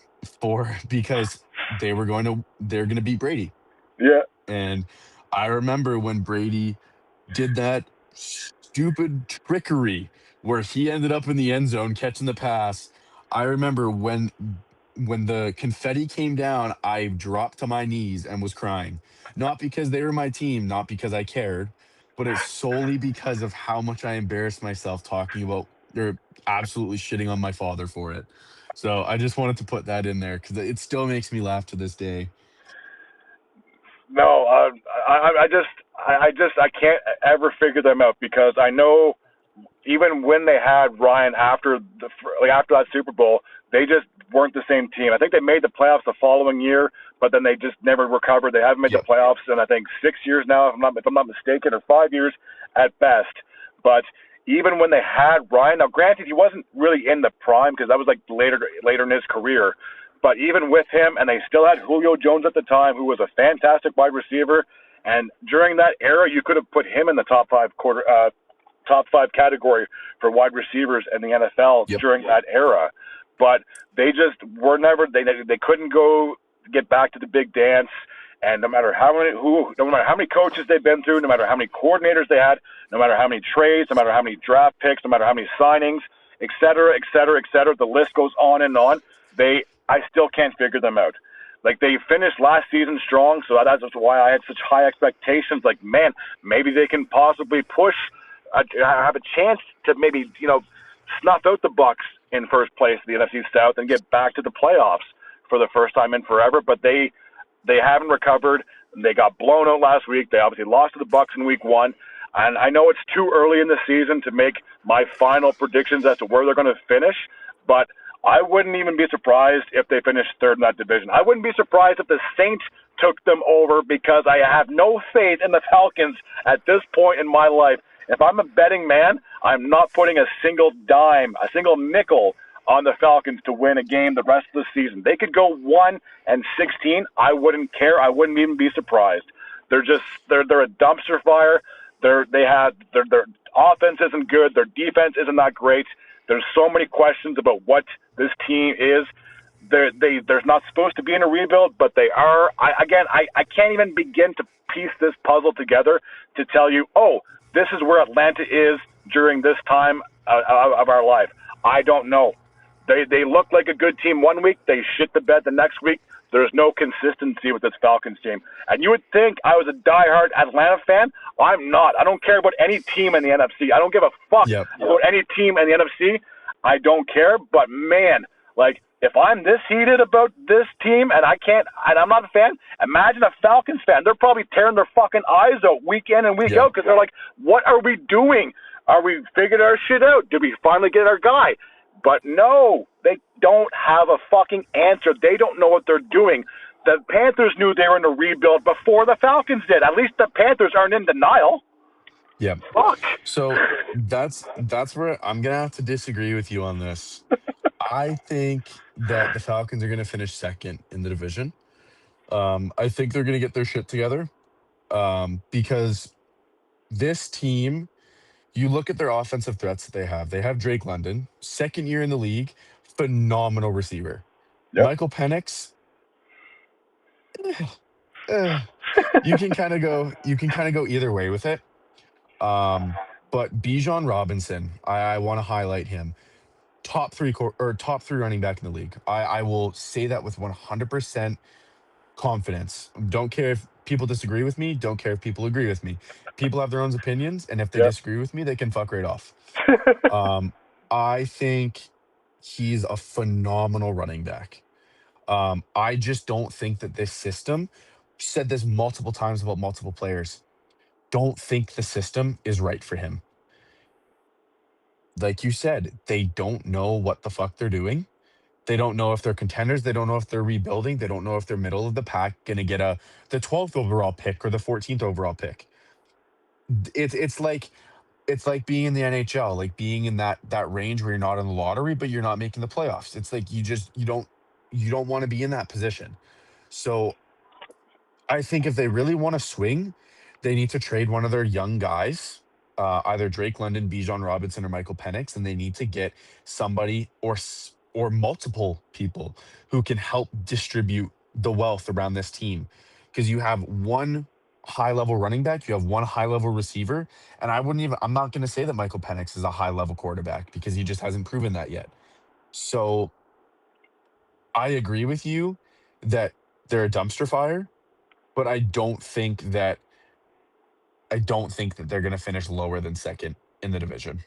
because they're gonna beat Brady.
Yeah.
And I remember when Brady did that stupid trickery where he ended up in the end zone catching the pass. I remember when the confetti came down, I dropped to my knees and was crying. Not because they were my team, not because I cared, but it's solely because of how much I embarrassed myself talking about or absolutely shitting on my father for it. So I just wanted to put that in there because it still makes me laugh to this day.
No, I can't ever figure them out because I know even when they had Ryan after that Super Bowl, they just weren't the same team. I think they made the playoffs the following year, but then they just never recovered. They haven't made the
Yep.
playoffs in I think 6 years now, if I'm not mistaken, or 5 years at best. But even when they had Ryan, now granted he wasn't really in the prime because that was like later in his career. But even with him, and they still had Julio Jones at the time, who was a fantastic wide receiver. And during that era, you could have put him in the top five category for wide receivers in the NFL
Yep.
during that era. But they just were never they couldn't go get back to the big dance. And no matter how many coaches they've been through, no matter how many coordinators they had, no matter how many trades, no matter how many draft picks, no matter how many signings, et cetera, et cetera, et cetera, the list goes on and on. I still can't figure them out. Like they finished last season strong, so that's why I had such high expectations. Like, man, maybe they can possibly have a chance to maybe snuff out the Bucks in first place in the NFC South and get back to the playoffs for the first time in forever. But they haven't recovered. They got blown out last week. They obviously lost to the Bucks in Week 1. And I know it's too early in the season to make my final predictions as to where they're going to finish, but I wouldn't even be surprised if they finished third in that division. I wouldn't be surprised if the Saints took them over because I have no faith in the Falcons at this point in my life. If I'm a betting man, I'm not putting a single dime, a single nickel on the Falcons to win a game the rest of the season. They could go 1-16. I wouldn't care. I wouldn't even be surprised. They're a dumpster fire. Their offense isn't good. Their defense isn't that great. There's so many questions about what this team is. There's not supposed to be in a rebuild, but they are. I can't even begin to piece this puzzle together to tell you, oh, this is where Atlanta is during this time of our life. I don't know. They look like a good team one week, they shit the bed the next week. There's no consistency with this Falcons team. And you would think I was a diehard Atlanta fan. I'm not. I don't care about any team in the NFC. I don't give a fuck
Yep.
about any team in the NFC. I don't care. But man, like if I'm this heated about this team and I'm not a fan, imagine a Falcons fan. They're probably tearing their fucking eyes out week in and week
Yep.
out because they're like, what are we doing? Are we figuring our shit out? Did we finally get our guy? But no, they don't have a fucking answer. They don't know what they're doing. The Panthers knew they were in a rebuild before the Falcons did. At least the Panthers aren't in denial.
Yep.
Fuck.
So that's where I'm gonna have to disagree with you on this. I think that the Falcons are gonna finish second in the division. I think they're gonna get their shit together. Because this team, you look at their offensive threats that they have. They have Drake London, second year in the league, phenomenal receiver.
Yep.
Michael Penix, eh, you can kind of go either way with it. But Bijan Robinson, I want to highlight him. Top three running back in the league. I will say that with 100% confidence. Don't care if people disagree with me. Don't care if people agree with me. People have their own opinions, and if they
Yep.
disagree with me, they can fuck right off. Um, I think he's a phenomenal running back. I just don't think that this system, said this multiple times about multiple players, don't think the system is right for him. Like you said, they don't know what the fuck they're doing. They don't know if they're contenders. They don't know if they're rebuilding. They don't know if they're middle of the pack, going to get the 12th overall pick or the 14th overall pick. It's like being in the NHL, like being in that range where you're not in the lottery, but you're not making the playoffs. It's like you don't want to be in that position. So I think if they really want to swing, they need to trade one of their young guys, either Drake London, Bijan Robinson, or Michael Penix, and they need to get somebody or multiple people who can help distribute the wealth around this team. Because you have one high level running back, you have one high level receiver, and I'm not going to say that Michael Penix is a high level quarterback because he just hasn't proven that yet. So I agree with you that they're a dumpster fire, but I don't think that they're going to finish lower than second in the division.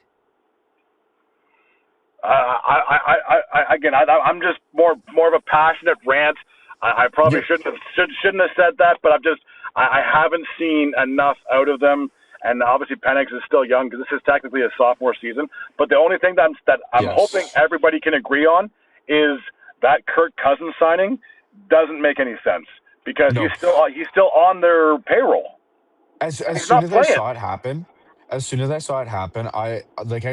I'm just more of a passionate rant. I probably
Yep.
shouldn't have said that, but I haven't seen enough out of them. And obviously, Penix is still young because this is technically a sophomore season. But the only thing that I'm hoping
Yes.
everybody can agree on is that Kirk Cousins signing doesn't make any sense because
No.
he's still on their payroll and
As
he's
soon
not
as I
playing.
saw it happen, I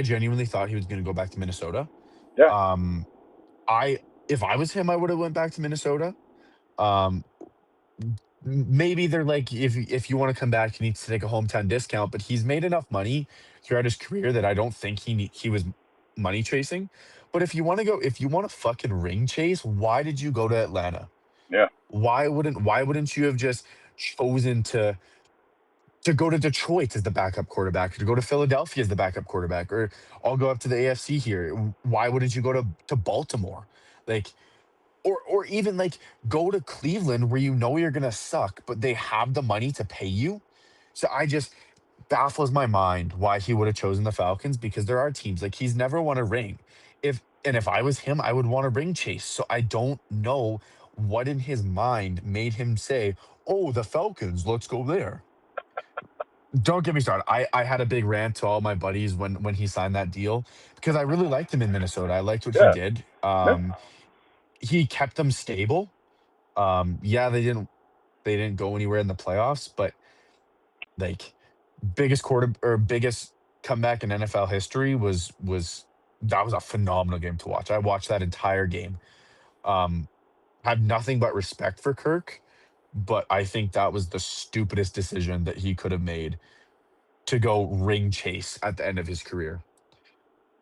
genuinely thought he was going to go back to Minnesota.
Yeah,
Um, I if I was him, I would have went back to Minnesota. Um, Maybe they're like, if you want to come back, you need to take a hometown discount. But he's made enough money throughout his career that I don't think he was money chasing. But if you want to fucking ring chase, why did you go to Atlanta?
yeah,
Why wouldn't you have just chosen to go to Detroit as the backup quarterback, to go to Philadelphia as the backup quarterback, or I'll go up to the AFC here. Why wouldn't you go to Baltimore? Like, or even like go to Cleveland where you know you're gonna suck, but they have the money to pay you. So I just baffles my mind why he would have chosen the Falcons because there are teams like he's never won a ring. If I was him, I would want a ring chase. So I don't know what in his mind made him say, "Oh, the Falcons, let's go there." Don't get me started. I had a big rant to all my buddies when he signed that deal because I really liked him in Minnesota. I liked what he
yeah,
did.
yeah.
He kept them stable. Yeah, they didn't go anywhere in the playoffs, but like biggest comeback in NFL history was that was a phenomenal game to watch. I watched that entire game. Um, have nothing but respect for Kirk, but I think that was the stupidest decision that he could have made to go ring chase at the end of his career.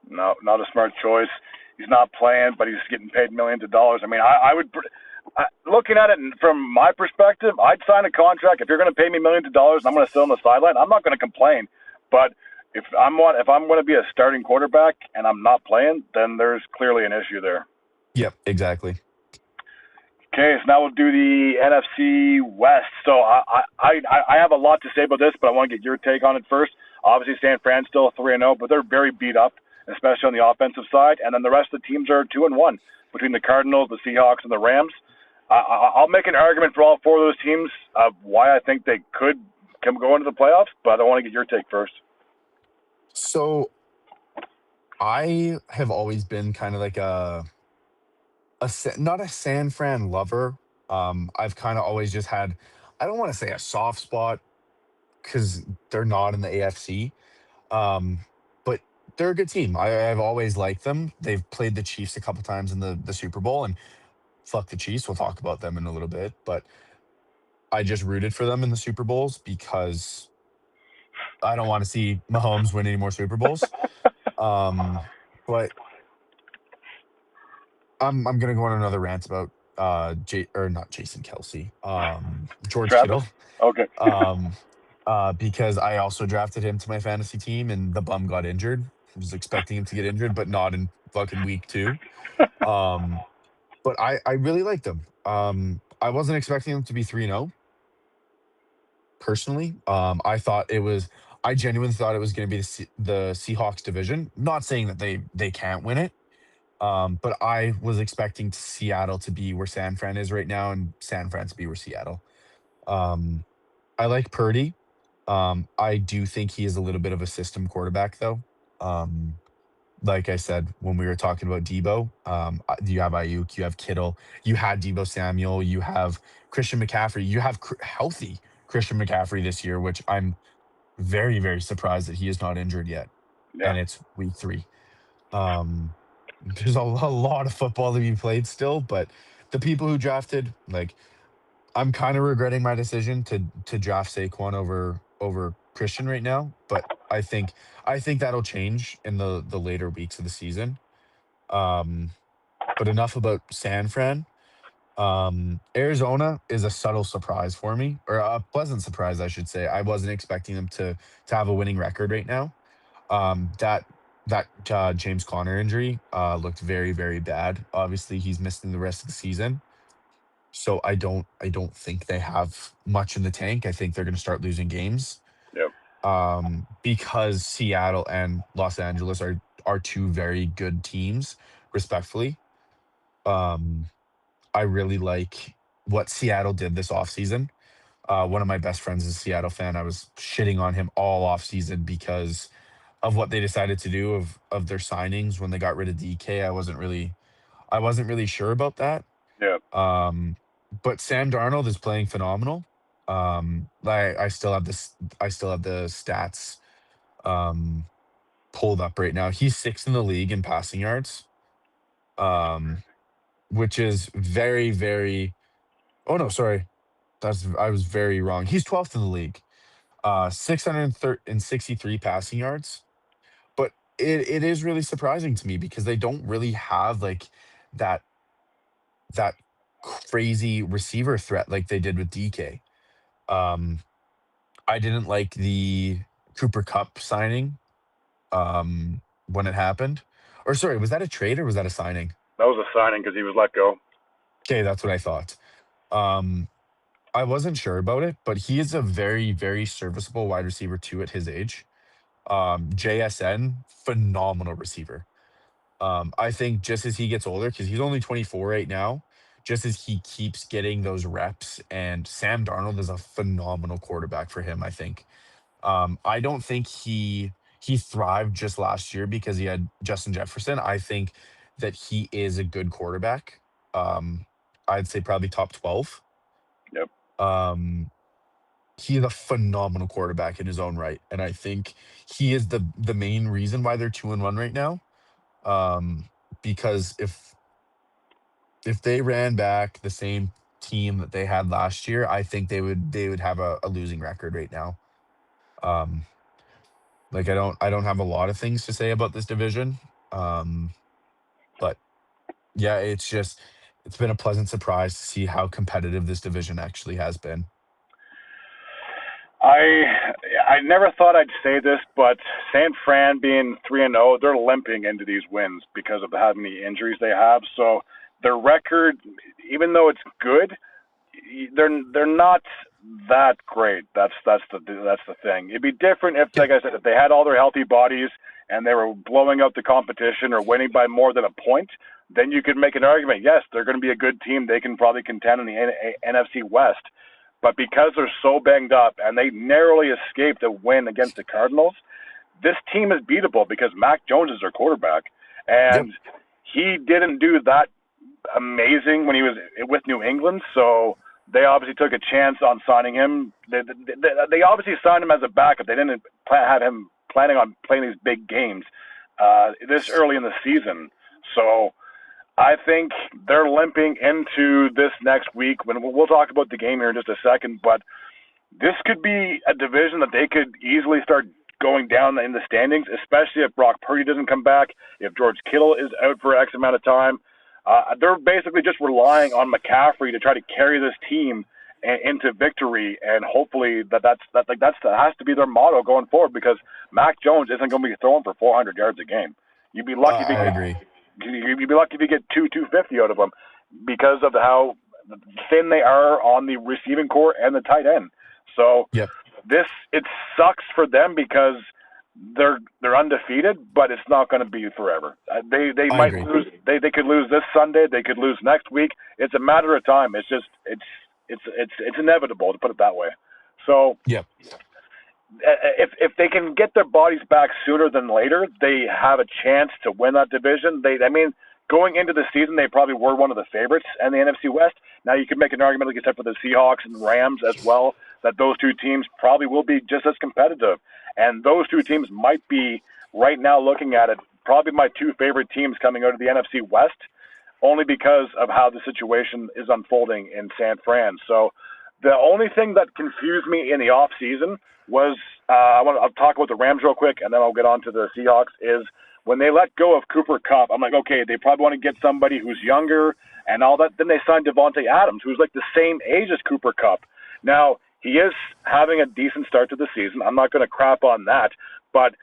No, not a smart choice. He's not playing, but he's getting paid millions of dollars. I mean, I would. Looking at it from my perspective, I'd sign a contract. If you're going to pay me millions of dollars and I'm going to sit on the sideline, I'm not going to complain. But if I'm going to be a starting quarterback and I'm not playing, then there's clearly an issue there.
Yep, exactly.
Okay, so now we'll do the NFC West. So I have a lot to say about this, but I want to get your take on it first. Obviously, San Fran's still 3-0, but they're very beat up, especially on the offensive side. And then the rest of the teams are 2-1 between the Cardinals, the Seahawks, and the Rams. I'll make an argument for all four of those teams of why I think they could go into the playoffs, but I want to get your take first.
So I have always been kind of like not a San Fran lover. I've kind of always just had, I don't want to say a soft spot because they're not in the AFC. Um, but they're a good team. I've always liked them. They've played the Chiefs a couple times in the Super Bowl, and fuck the Chiefs. We'll talk about them in a little bit. But I just rooted for them in the Super Bowls because I don't want to see Mahomes win any more Super Bowls. But I'm gonna go on another rant about or not Jason Kelsey, George
Travis?
Kittle.
Okay.
Um because I also drafted him to my fantasy team and the bum got injured. I was expecting him to get injured, but not in fucking week two. Um but I really liked him. I wasn't expecting him to be 3-0 personally. I genuinely thought it was going to be the Seahawks division. Not saying that they can't win it. But I was expecting Seattle to be where San Fran is right now and San Fran to be where Seattle. Um, I like Purdy. I do think he is a little bit of a system quarterback, though. Um, like I said when we were talking about Debo, you have Ayuk, you have Kittle, you had Debo Samuel, you have Christian McCaffrey, you have healthy Christian McCaffrey this year, which I'm very, very surprised that he is not injured yet,
Yeah.
and it's week 3. Um, there's a lot of football to be played still, but the people who drafted, like, I'm kind of regretting my decision to draft Saquon over Christian right now, but I think that'll change in the later weeks of the season. Um, but enough about San Fran. Arizona is a subtle surprise for me, or a pleasant surprise, I should say. I wasn't expecting them to have a winning record right now. That James Conner injury looked very, very bad. Obviously, he's missing the rest of the season. So I don't think they have much in the tank. I think they're going to start losing games.
Yep.
Because Seattle and Los Angeles are two very good teams, respectfully. Um, I really like what Seattle did this offseason. One of my best friends is a Seattle fan. I was shitting on him all offseason because of what they decided to do of their signings when they got rid of DK. I wasn't really sure about that.
Yeah.
Um, but Sam Darnold is playing phenomenal. I still have the stats um pulled up right now. He's sixth in the league in passing yards. Um, which is very, very, oh no, sorry. I was very wrong. He's 12th in the league. 663 passing yards. But it is really surprising to me because they don't really have like that that crazy receiver threat like they did with DK. Um, I didn't like the Cooper Cup signing when it happened. Or sorry, was that a trade or was that a signing?
That was a signing because he was let go.
Okay, that's what I thought. Um, I wasn't sure about it, but he is a very, very serviceable wide receiver too at his age. JSN, phenomenal receiver. I think just as he gets older, because he's only 24 right now, just as he keeps getting those reps, and Sam Darnold is a phenomenal quarterback for him, I think. I don't think he thrived just last year because he had Justin Jefferson. I think that he is a good quarterback. Um, I'd say probably top 12.
Yep.
Um, he's a phenomenal quarterback in his own right, and I think he is the main reason why they're 2-1 right now. Um, because if they ran back the same team that they had last year, I think they would have a losing record right now. Um, like I don't have a lot of things to say about this division. Um, But yeah, it's been a pleasant surprise to see how competitive this division actually has been.
I I never thought I'd say this, but San Fran being 3-0, they're limping into these wins because of how many injuries they have. So their record, even though it's good, they're not that great. That's the thing. It'd be different if, like
Yep.
I said, if they had all their healthy bodies and they were blowing out the competition or winning by more than a point. Then you could make an argument. Yes, they're going to be a good team. They can probably contend in the NFC West. But because they're so banged up and they narrowly escaped a win against the Cardinals, this team is beatable because Mac Jones is their quarterback,
Yep.
and he didn't do that amazing when he was with New England. So they obviously took a chance on signing him. They obviously signed him as a backup. They didn't have him planning on playing these big games this early in the season. So I think they're limping into this next week. When we'll talk about the game here in just a second, but this could be a division that they could easily start going down in the standings, especially if Brock Purdy doesn't come back, if George Kittle is out for X amount of time. They're basically just relying on McCaffrey to try to carry this team into victory, and hopefully that has to be their motto going forward because Mac Jones isn't going to be throwing for 400 yards a game. You'd be lucky if you
I agree.
you'd be lucky if you get 250 out of them because of how thin they are on the receiving core and the tight end. So
Yep.
it sucks for them because they're undefeated, but it's not going to be forever. They
I
might
agree.
lose. They could lose this Sunday. They could lose next week. It's a matter of time. It's inevitable to put it that way. So
Yep.
if they can get their bodies back sooner than later, they have a chance to win that division. I mean, going into the season, they probably were one of the favorites in the NFC West. Now you could make an argument, like you said, for the Seahawks and Rams as well, that those two teams probably will be just as competitive. And those two teams might be, right now looking at it, probably my two favorite teams coming out of the NFC West, only because of how the situation is unfolding in San Fran. So the only thing that confused me in the off season was I'll talk about the Rams real quick, and then I'll get on to the Seahawks. Is when they let go of Cooper Kupp, I'm like, okay, they probably want to get somebody who's younger and all that. Then they signed Devontae Adams, who's like the same age as Cooper Kupp. Now he is having a decent start to the season. I'm not going to crap on that, but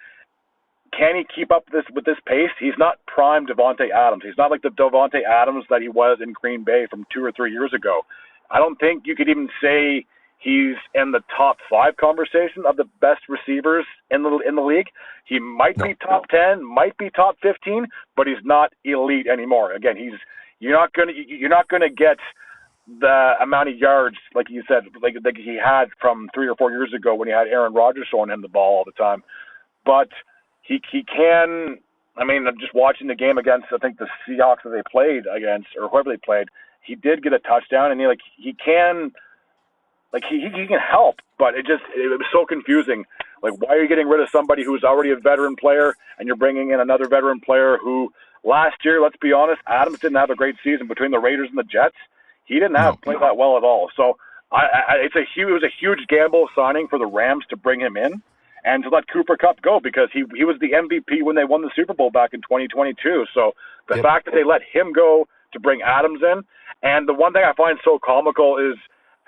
can he keep up with this pace? He's not prime Devontae Adams. He's not like the Devontae Adams that he was in Green Bay from 2 or 3 years ago. I don't think you could even say he's in the top 5 conversation of the best receivers in the league. He might be
No.
top 10, might be top 15, but he's not elite anymore. Again, you're not gonna get the amount of yards like you said, like he had from 3 or 4 years ago when he had Aaron Rodgers throwing him the ball all the time. But he can. I mean, I'm just watching the game against I think the Seahawks that they played against or whoever they played. He did get a touchdown, and he can. Like he can help, but it was so confusing. Like, why are you getting rid of somebody who's already a veteran player and you're bringing in another veteran player who last year, let's be honest, Adams didn't have a great season between the Raiders and the Jets. He didn't
No.
play that well at all. So it was a huge gamble signing for the Rams to bring him in and to let Cooper Kupp go because he was the MVP when they won the Super Bowl back in 2022. So the
Yep.
fact that they let him go to bring Adams in, and the one thing I find so comical is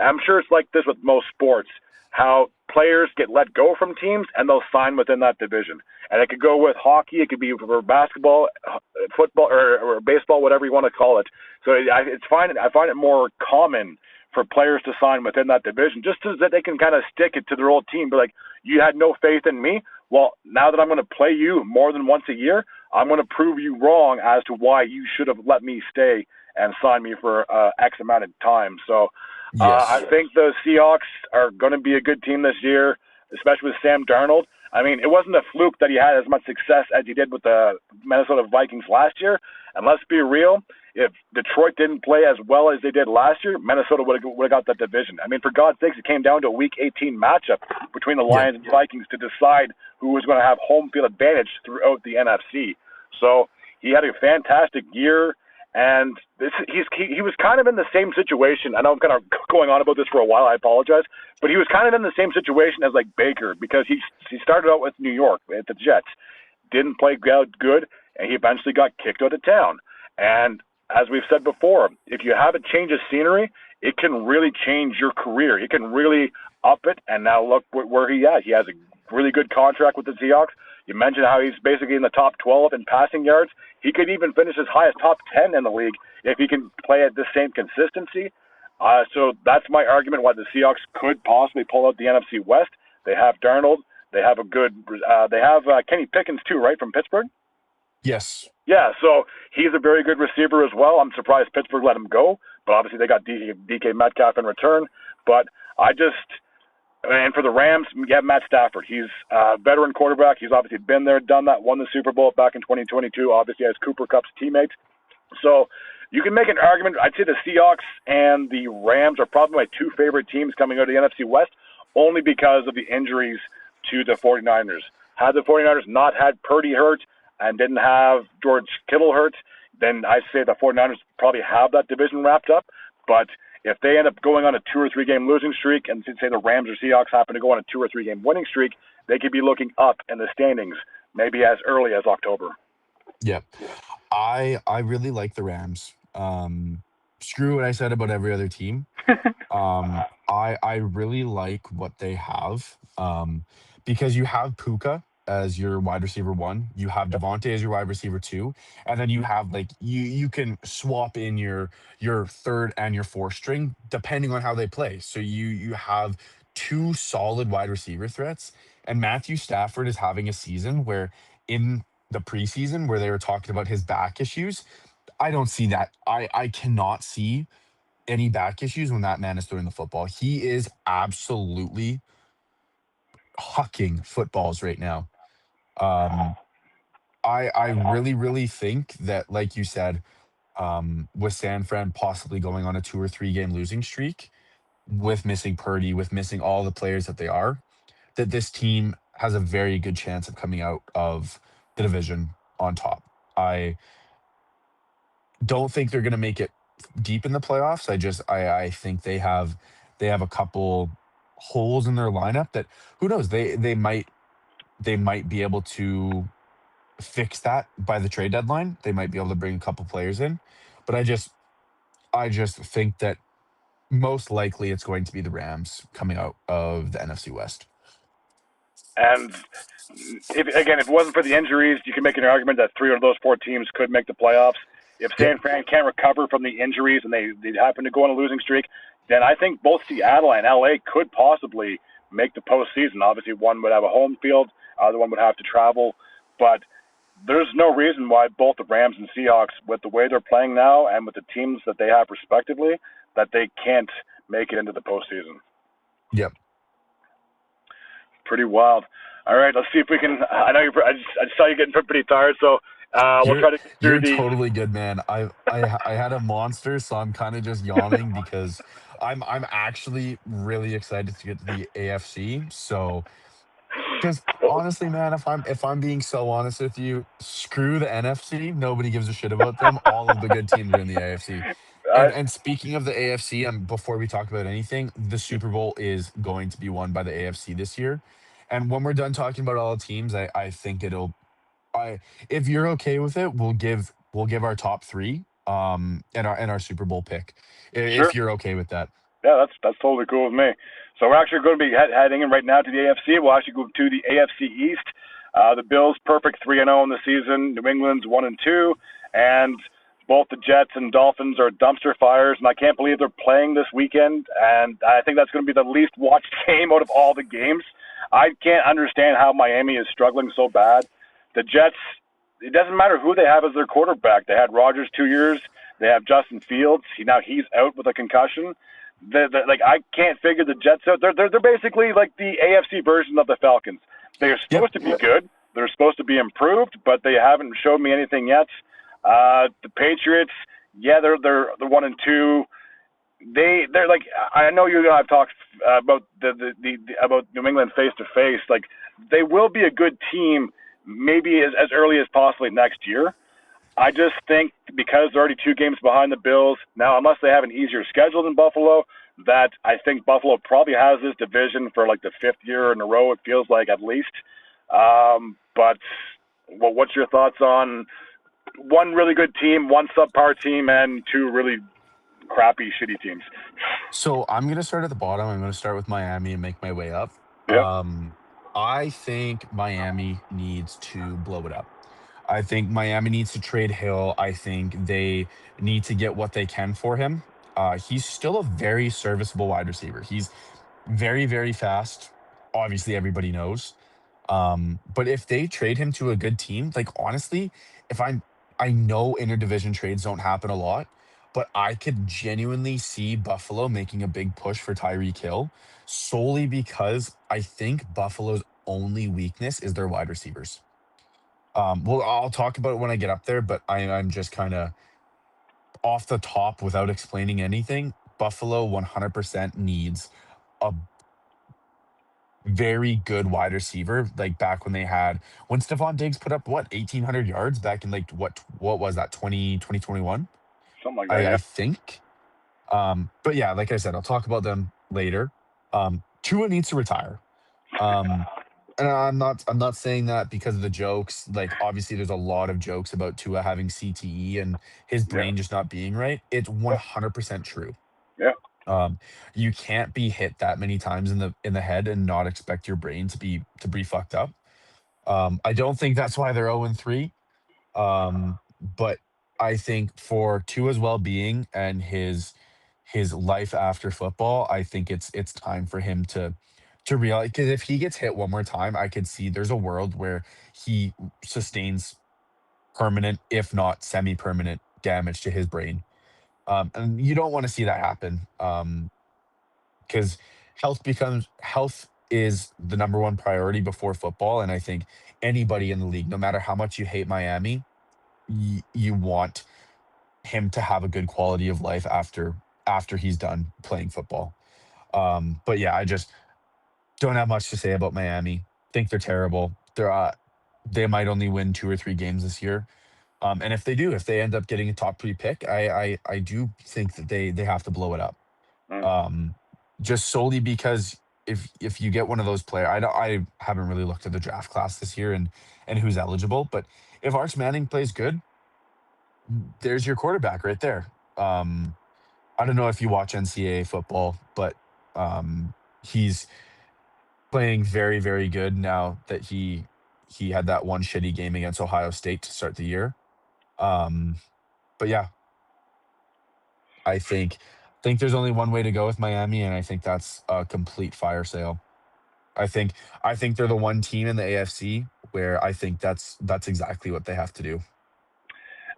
I'm sure it's like this with most sports, how players get let go from teams and they'll sign within that division. And it could go with hockey, it could be for basketball, football, or baseball, whatever you want to call it. So I find it more common for players to sign within that division, just so that they can kind of stick it to their old team. Be like, you had no faith in me. Well, now that I'm going to play you more than once a year, I'm going to prove you wrong as to why you should have let me stay and sign me for X amount of time. So I
Yes.
think the Seahawks are going to be a good team this year, especially with Sam Darnold. I mean, it wasn't a fluke that he had as much success as he did with the Minnesota Vikings last year. And let's be real, if Detroit didn't play as well as they did last year, Minnesota would have got that division. I mean, for God's sakes, it came down to a Week 18 matchup between the
Yep.
Lions and Vikings to decide who was going to have home field advantage throughout the NFC. So he had a fantastic year. And he was kind of in the same situation. I know I'm kind of going on about this for a while. I apologize, but he was kind of in the same situation as like Baker because he started out with New York at the Jets, didn't play good, and he eventually got kicked out of town. And as we've said before, if you have a change of scenery, it can really change your career. It can really up it. And now look where he at. He has a really good contract with the Seahawks. You mentioned how he's basically in the top 12 in passing yards. He could even finish as high as top 10 in the league if he can play at the same consistency. So that's my argument why the Seahawks could possibly pull out the NFC West. They have Darnold. They have a good. They have Kenny Pickens too, right, from Pittsburgh.
Yes.
Yeah, so he's a very good receiver as well. I'm surprised Pittsburgh let him go, but obviously they got DK Metcalf in return. But and for the Rams, you have Matt Stafford. He's a veteran quarterback. He's obviously been there, done that, won the Super Bowl back in 2022, obviously as Cooper Kupp's teammate. So you can make an argument. I'd say the Seahawks and the Rams are probably my two favorite teams coming out of the NFC West, only because of the injuries to the 49ers. Had the 49ers not had Purdy hurt and didn't have George Kittle hurt, then I say the 49ers probably have that division wrapped up. But if they end up going on a 2 or 3 game losing streak, and say the Rams or Seahawks happen to go on a 2 or 3 game winning streak, they could be looking up in the standings maybe as early as October.
Yep. I really like the Rams. Screw what I said about every other team. I really like what they have. Because you have Puka as your wide receiver one, you have Devontae as your wide receiver two, and then you have like you can swap in your third and your fourth string depending on how they play. So you have two solid wide receiver threats, and Matthew Stafford is having a season where in the preseason where they were talking about his back issues, I don't see that. I cannot see any back issues when that man is throwing the football. He is absolutely hucking footballs right now. Um, I really think that, like you said, with San Fran possibly going on a 2 or 3 game losing streak, with missing Purdy, with missing all the players that they are, that this team has a very good chance of coming out of the division on top. I don't think they're going to make it deep in the playoffs. I think they have a couple holes in their lineup that who knows they might be able to fix that by the trade deadline. They might be able to bring a couple players in, but I just think that most likely it's going to be the Rams coming out of the NFC West.
And if it wasn't for the injuries, you can make an argument that 3 of those 4 teams could make the playoffs. If
Yep.
San Fran can't recover from the injuries and they happen to go on a losing streak, then I think both Seattle and LA could possibly make the postseason. Obviously, one would have a home field, the other one would have to travel. But there's no reason why both the Rams and Seahawks, with the way they're playing now and with the teams that they have respectively, that they can't make it into the postseason.
Yep.
Pretty wild. All right, let's see if we can. I know I just saw you getting pretty tired, so we'll
You're
try to get through
you're
the.
totally good, man. I had a monster, so I'm kind of just yawning because I'm actually really excited to get to the AFC. So because honestly, man, if I'm being so honest with you, screw the NFC. Nobody gives a shit about them. All of the good teams are in the AFC.
Uh,
And speaking of the AFC, before we talk about anything, the Super Bowl is going to be won by the AFC this year. And when we're done talking about all the teams, I think it'll I if you're okay with it, we'll give our top three and our Super Bowl pick.
sure.
If you're okay with that.
Yeah, that's totally cool with me. So we're actually going to be heading in right now to the AFC. We'll actually go to the AFC East. The Bills perfect 3-0 in the season. New England's 1-2, and both the Jets and Dolphins are dumpster fires. And I can't believe they're playing this weekend. And I think that's going to be the least watched game out of all the games. I can't understand how Miami is struggling so bad. The Jets, it doesn't matter who they have as their quarterback. They had Rodgers 2 years. They have Justin Fields. Now he's out with a concussion. I can't figure the Jets out. They're basically like the AFC version of the Falcons. They are
Yep.
supposed to be good. They're supposed to be improved, but they haven't showed me anything yet. The Patriots, yeah, they're 1-2. They're like, I know you and I have talked about the about New England face to face. Like, they will be a good team maybe as early as possibly next year. I just think because they're already 2 games behind the Bills now, unless they have an easier schedule than Buffalo, that I think Buffalo probably has this division for like the 5th year in a row. It feels like at least. But what's your thoughts on one really good team, one subpar team, and two really crappy, shitty teams.
So I'm gonna start at the bottom. I'm gonna start with Miami and make my way up.
Yeah.
I think Miami needs to blow it up. I think Miami needs to trade Hill. I think they need to get what they can for him. He's still a very serviceable wide receiver. He's very, very fast. Obviously, everybody knows. But if they trade him to a good team, like honestly, if I'm I know interdivision trades don't happen a lot, but I could genuinely see Buffalo making a big push for Tyreek Hill solely because I think Buffalo's only weakness is their wide receivers. Well, I'll talk about it when I get up there, but I'm just kind of off the top without explaining anything. Buffalo 100% needs a very good wide receiver, like back when they had when Stephon Diggs put up what 1,800 yards back in like what was that 2021?
Something like that.
I
Yeah.
think. But yeah, like I said, I'll talk about them later. Tua needs to retire. Um, and I'm not saying that because of the jokes. Like obviously, there's a lot of jokes about Tua having CTE and his
Yeah.
brain just not being right. It's 100% true.
Yeah.
You can't be hit that many times in the head and not expect your brain to be fucked up. I don't think that's why they're 0-3. But I think for Tua's well-being and his life after football, I think it's time for him to realize because if he gets hit one more time, I could see there's a world where he sustains permanent, if not semi-permanent, damage to his brain. And you don't want to see that happen. Because health is the number one priority before football. And I think anybody in the league, no matter how much you hate Miami, you want him to have a good quality of life after he's done playing football. But yeah, I just don't have much to say about Miami. Think they're terrible. They might only win 2 or 3 games this year. And if they do, if they end up getting a top 3 pick, I do think that they have to blow it up.
Mm.
Um, just solely because if you get one of those players, I haven't really looked at the draft class this year and who's eligible, but if Arch Manning plays good, there's your quarterback right there. I don't know if you watch NCAA football, but he's playing very, very good now that he had that one shitty game against Ohio State to start the year. Um, but yeah, I think there's only one way to go with Miami, and I think that's a complete fire sale. I think I think they're the one team in the AFC where I think that's exactly what they have to do.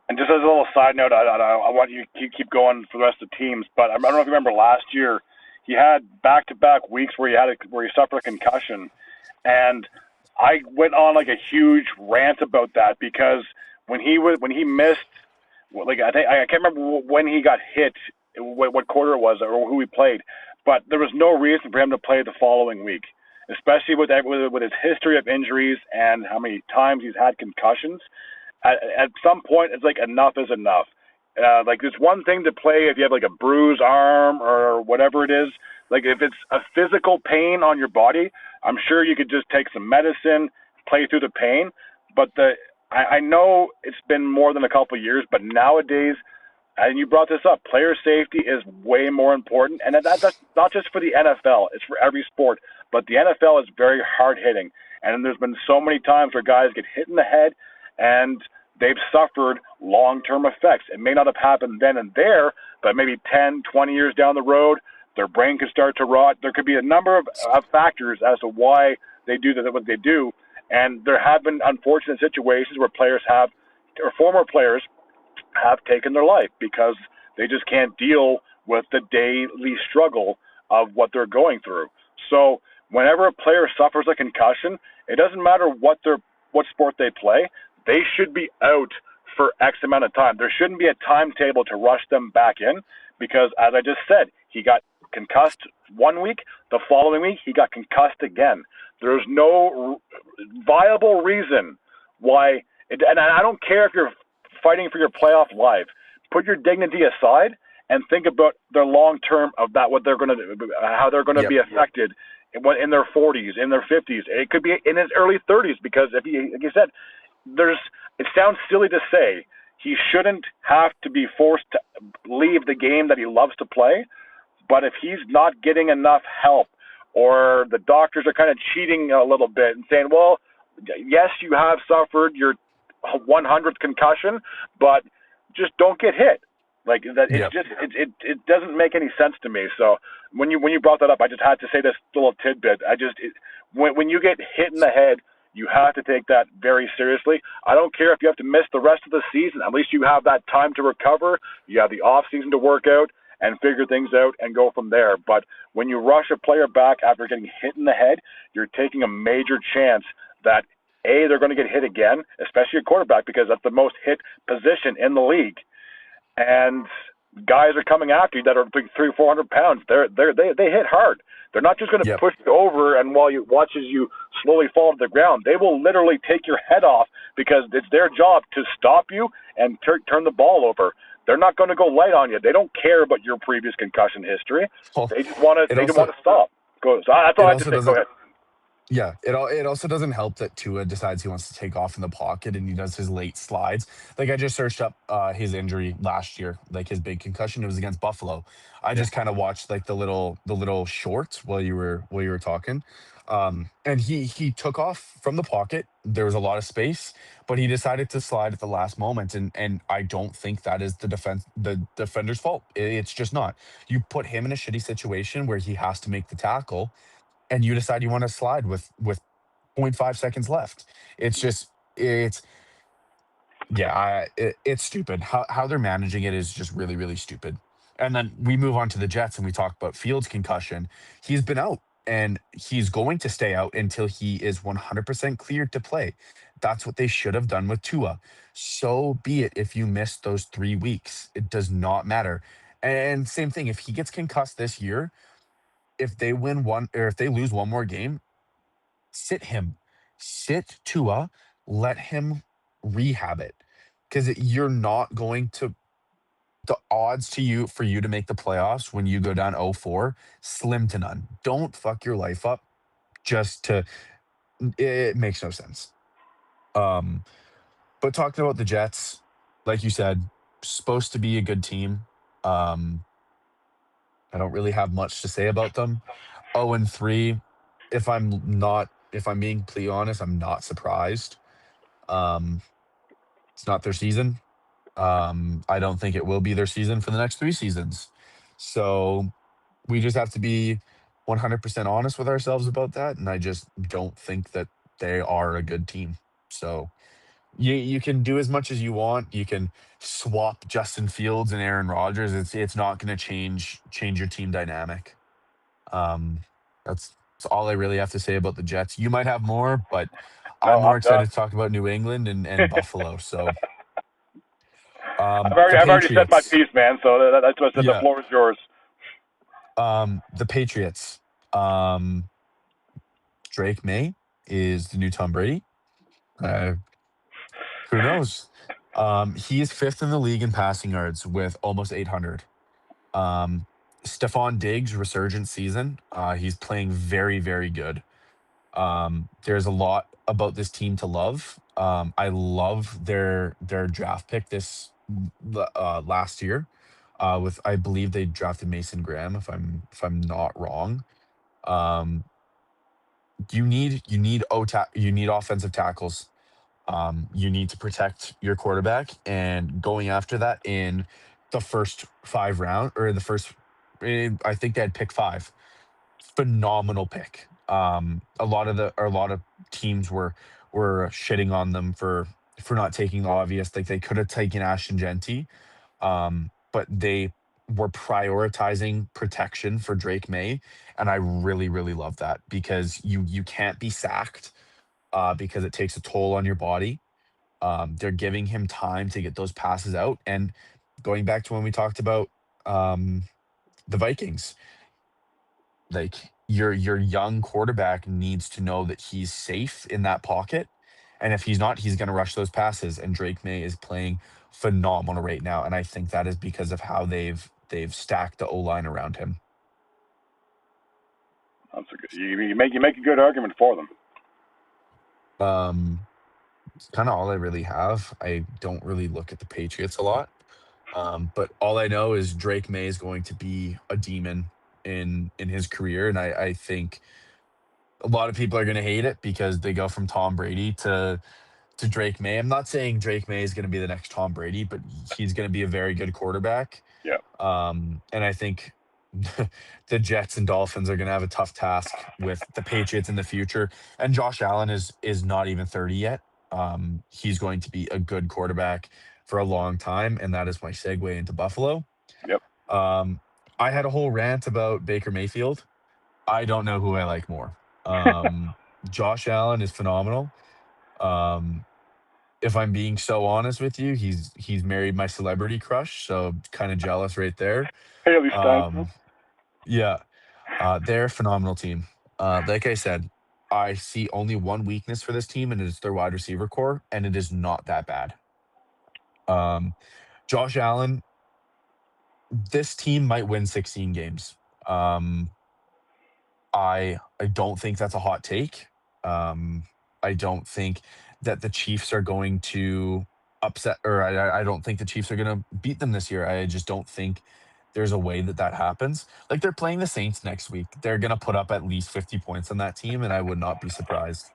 And just as a little side note, I want you to keep going for the rest of the teams. But I don't know if you remember last year, he had back-to-back weeks where he suffered a concussion, and I went on like a huge rant about that because when he missed, like I can't remember when he got hit, what quarter it was or who he played, but there was no reason for him to play the following week, especially with his history of injuries and how many times he's had concussions. At some point, it's like enough is enough. Like it's one thing to play if you have like a bruised arm or whatever it is. Like if it's a physical pain on your body, I'm sure you could just take some medicine, play through the pain. But I know it's been more than a couple of years, but nowadays, and you brought this up, player safety is way more important, and that's not just for the NFL; it's for every sport. But the NFL is very hard hitting, and there's been so many times where guys get hit in the head, and they've suffered long-term effects. It may not have happened then and there, but maybe 10, 20 years down the road, their brain could start to rot. There could be a number of factors as to why they do what they do. And there have been unfortunate situations where players have, or former players have taken their life because they just can't deal with the daily struggle of what they're going through. So whenever a player suffers a concussion, it doesn't matter what sport they play, they should be out for X amount of time. There shouldn't be a timetable to rush them back in because, as I just said, he got concussed one week. The following week, he got concussed again. There's no viable reason why. And I don't care if you're fighting for your playoff life. Put your dignity aside and think about their long term of that, what they're going to, how they're going to be affected in their 40s, in their 50s. It could be in his early 30s because if he, like you said, it sounds silly to say he shouldn't have to be forced to leave the game that he loves to play. But if he's not getting enough help, or the doctors are kind of cheating a little bit and saying, well, yes, you have suffered your 100th concussion, but just don't get hit. Like that, it's
Yep.
just it doesn't make any sense to me. So when you brought that up, I just had to say this little tidbit. When you get hit in the head, you have to take that very seriously. I don't care if you have to miss the rest of the season. At least you have that time to recover. You have the off season to work out and figure things out and go from there. But when you rush a player back after getting hit in the head, you're taking a major chance that they're going to get hit again, especially a quarterback, because that's the most hit position in the league. And guys are coming after you that are like 300-400 pounds. They hit hard. They're not just going to
Yep.
push you over and while you watch as you slowly fall to the ground. They will literally take your head off because it's their job to stop you and turn the ball over. They're not going to go light on you. They don't care about your previous concussion history.
Well,
They just want to.
it
They just want
also
to stop. Go. So that's all
it
I have to
also
say. Go
doesn't.
ahead.
Yeah, it also doesn't help that Tua decides he wants to take off in the pocket and he does his late slides. Like I just searched up his injury last year, like his big concussion. It was against Buffalo. I
Yeah.
just kind of watched like the little shorts while you were talking. And he took off from the pocket. There was a lot of space, but he decided to slide at the last moment. And I don't think that is the defender's fault. It's just not. You put him in a shitty situation where he has to make the tackle and you decide you want to slide with point 0.5 seconds left. It's just it's yeah, it's stupid. How they're managing it is just really really stupid. And then we move on to the Jets and we talk about Fields' concussion. He's been out and he's going to stay out until he is 100% cleared to play. That's what they should have done with Tua. So be it if you miss those 3 weeks. It does not matter. And same thing if he gets concussed this year, if they win one or if they lose one more game, sit him, sit Tua, let him rehab it because you're not going to. The odds to you for you to make the playoffs when you go down 0-4, slim to none. Don't fuck your life up just to. It makes no sense. Um, but talking about the Jets, like you said, supposed to be a good team. Um, I don't really have much to say about them. 0-3. If I'm being completely honest, I'm not surprised. Um, it's not their season. I don't think it will be their season for the next 3 seasons. So we just have to be 100% honest with ourselves about that. And I just don't think that they are a good team. So you can do as much as you want. You can swap Justin Fields and Aaron Rodgers. It's not going to change your team dynamic. Um, that's all I really have to say about the Jets. You might have more, but I'm
No,
more
I'm done.
excited to talk about New England and Buffalo. So the
I've already said my
Patriots.
piece, man. So that's what I said. The
Yeah.
floor is yours.
The Patriots. Um, Drake May is the new Tom Brady. Uh, who knows? He is fifth in the league in passing yards with almost 800. Um, Stephon Diggs resurgent season. He's playing very, very good. There's a lot about this team to love. I love their draft pick this last year. With I believe they drafted Mason Graham, if I'm not wrong. Um, you need offensive tackles. You need to protect your quarterback, and going after that in the first 5 round or the first, I think they had pick 5. Phenomenal pick. A lot of teams were shitting on them for not taking the obvious. Like they could have taken Ashton Genty, but they were prioritizing protection for Drake May, and I really really love that because you can't be sacked because it takes a toll on your body. They're giving him time to get those passes out, and going back to when we talked about um, the Vikings, like your young quarterback needs to know that he's safe in that pocket. And if he's not, he's going to rush those passes. And Drake May is playing phenomenal right now. And I think that is because of how they've stacked the O line around him.
That's a good, you make a good argument for them.
Um, kind of all I really have. I don't really look at the Patriots a lot. But all I know is Drake May is going to be a demon in his career, and I think a lot of people are going to hate it because they go from Tom Brady to Drake May. I'm not saying Drake May is going to be the next Tom Brady, but he's going to be a very good quarterback.
Yeah.
And I think the Jets and Dolphins are going to have a tough task with the Patriots in the future. And Josh Allen is not even 30 yet. He's going to be a good quarterback for a long time, and that is my segue into Buffalo.
Yep.
Um, I had a whole rant about Baker Mayfield. I don't know who I like more. Um, Josh Allen is phenomenal. Um, if I'm being so honest with you, he's married my celebrity crush, so kind of jealous right there.
Haley Steinfeld.
Um, yeah, they're a phenomenal team. Like I said, I see only one weakness for this team, and it's their wide receiver core, and it is not that bad. Um, Josh Allen, this team might win 16 games. Um, I don't think that's a hot take. I don't think that the Chiefs are going to upset, or I don't think the Chiefs are going to beat them this year. I just don't think there's a way that that happens. Like they're playing the Saints next week. They're going to put up at least 50 points on that team, and I would not be surprised.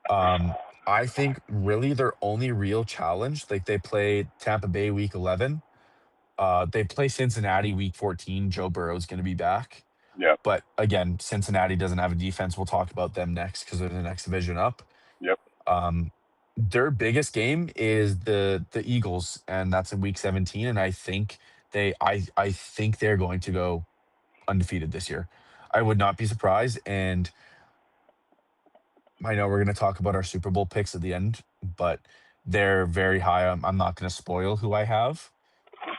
Um, I think really their only real challenge, like they play Tampa Bay week 11. They play Cincinnati week 14. Joe Burrow's going to be back.
Yep.
But again, Cincinnati doesn't have a defense. We'll talk about them next because they're the next division up.
Yep.
Um, their biggest game is the Eagles, and that's in week 17. And I think they're going to go undefeated this year. I would not be surprised. And I know we're going to talk about our Super Bowl picks at the end, but they're very high. I'm not going to spoil who I have,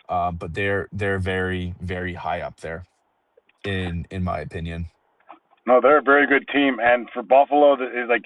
but they're very very high up there in my opinion.
No, they're a very good team, and for Buffalo, like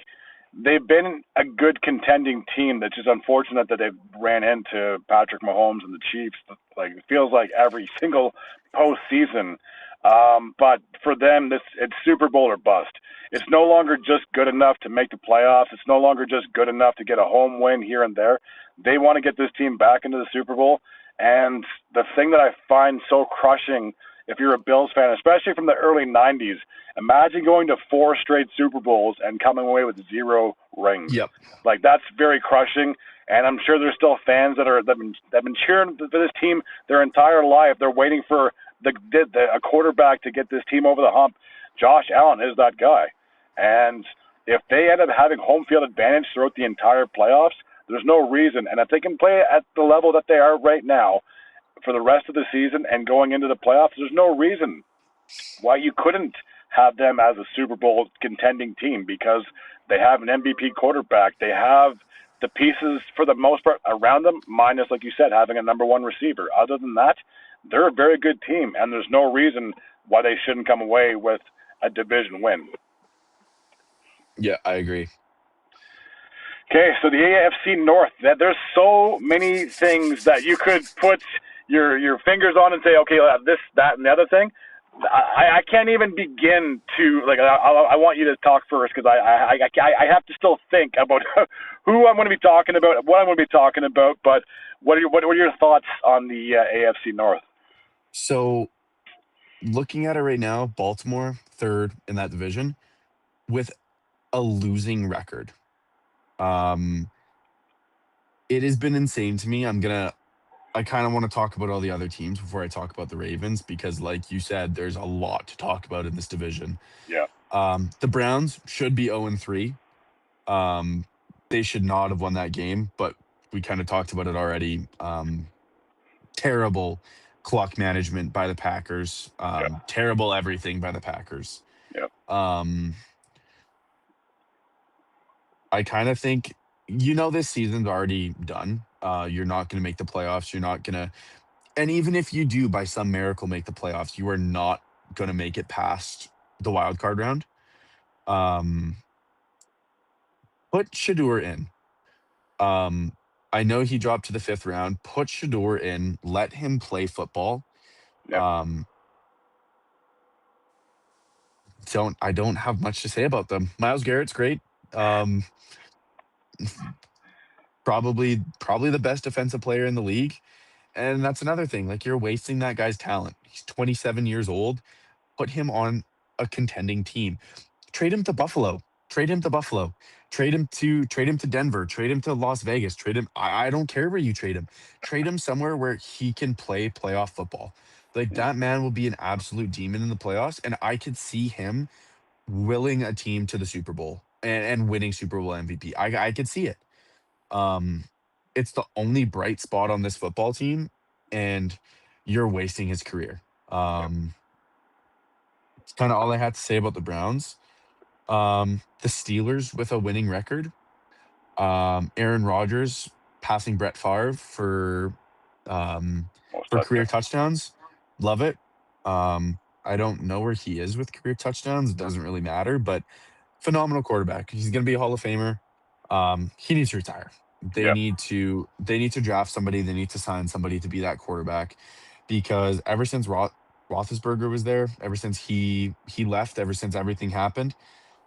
they've been a good contending team. That's just unfortunate that they've ran into Patrick Mahomes and the Chiefs. Like it feels like every single postseason. But for them, this it's Super Bowl or bust. It's no longer just good enough to make the playoffs. It's no longer just good enough to get a home win here and there. They want to get this team back into the Super Bowl. And the thing that I find so crushing, if you're a Bills fan, especially from the early '90s, imagine going to four straight Super Bowls and coming away with zero rings.
Yep.
Like that's very crushing. And I'm sure there's still fans that have been cheering for this team their entire life. They're waiting for a quarterback to get this team over the hump. Josh Allen is that guy. And if they end up having home field advantage throughout the entire playoffs, there's no reason. And if they can play at the level that they are right now for the rest of the season and going into the playoffs, there's no reason why you couldn't have them as a Super Bowl contending team because they have an MVP quarterback. They have the pieces for the most part around them, minus, like you said, having a number one receiver. Other than that, they're a very good team, and there's no reason why they shouldn't come away with a division win.
Yeah, I agree.
Okay, so the AFC North. There's so many things that you could put your fingers on and say, okay, this, that, and the other thing. I can't even begin to like. I want you to talk first because I have to still think about who I'm going to be talking about, what I'm going to be talking about. But what are your thoughts on the AFC North?
So looking at it right now, Baltimore third in that division with a losing record. Um, it has been insane to me. I kind of want to talk about all the other teams before I talk about the Ravens because, like you said, there's a lot to talk about in this division.
Yeah,
The Browns should be 0-3. Um, they should not have won that game, but we kind of talked about it already. Terrible clock management by the Packers.
yeah,
Terrible everything by the Packers.
yeah.
Um, I kind of think, this season's already done. You're not going to make the playoffs. You're not going to, and even if you do by some miracle make the playoffs, you are not going to make it past the wild card round. Um, put Shador in. Um, I know he dropped to the fifth round. Put Shador in. Let him play football.
Yeah.
Um, I don't have much to say about them. Miles Garrett's great. Um, probably the best defensive player in the league. And that's another thing. Like you're wasting that guy's talent. He's 27 years old. Put him on a contending team. Trade him to Buffalo. Trade him to Buffalo. Trade him to Denver. Trade him to Las Vegas. Trade him. I don't care where you trade him. Trade him somewhere where he can play playoff football. Like
Yeah.
that man will be an absolute demon in the playoffs, and I could see him willing a team to the Super Bowl and winning Super Bowl MVP. I could see it. Um, it's the only bright spot on this football team, and you're wasting his career.
Yeah.
It's kind of all I had to say about the Browns. The Steelers with a winning record. Aaron Rodgers passing Brett Favre um,
Most
for career
touchdowns.
touchdowns. Love it. I don't know where he is with career touchdowns. It doesn't really matter, but phenomenal quarterback. He's going to be a Hall of Famer. He needs to retire. They
Yeah.
need to they need to draft somebody. They need to sign somebody to be that quarterback because ever since Roethlisberger was there, ever since he left, ever since everything happened,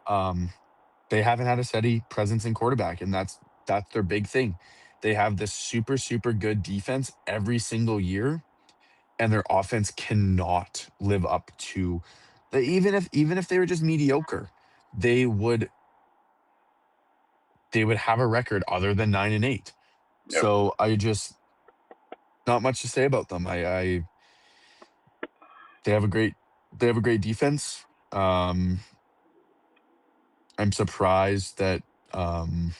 um, they haven't had a steady presence in quarterback, and that's their big thing. They have this super good defense every single year, and their offense cannot live up to even if they were just mediocre, they would they would have a record other than 9-8.
Yeah.
So I just not much to say about them. I they have a great they have a great defense. I'm surprised that um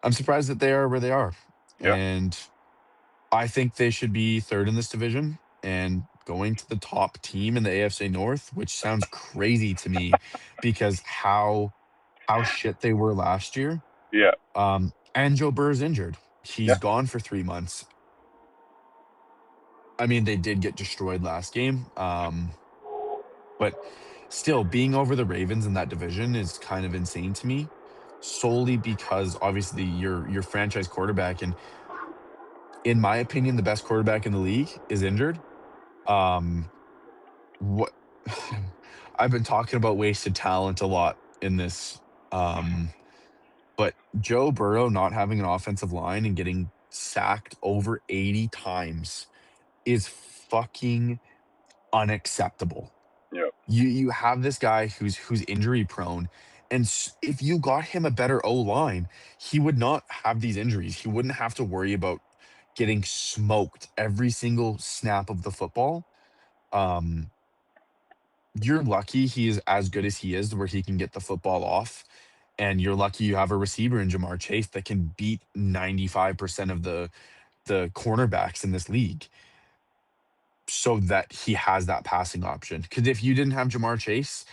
I'm surprised that they are where they are.
Yeah.
And I think they should be third in this division and going to the top team in the AFC North, which sounds crazy to me because how shit they were last year.
Yeah.
And Joe Burrow's injured.
Yeah.
He's gone for 3 months. I mean, they did get destroyed last game. But still being over the Ravens in that division is kind of insane to me. Solely because obviously your franchise quarterback, and in my opinion, the best quarterback in the league is injured. Um, what I've been talking about wasted talent a lot in this. Um, but Joe Burrow not having an offensive line and getting sacked over 80 times is fucking unacceptable.
Yeah.
You have this guy who's injury prone, and if you got him a better O line, he would not have these injuries. He wouldn't have to worry about getting smoked every single snap of the football. Um, you're lucky he is as good as he is, where he can get the football off, and you're lucky you have a receiver in Jamar Chase that can beat 95% of the cornerbacks in this league, so that he has that passing option. Because if you didn't have Jamar Chase,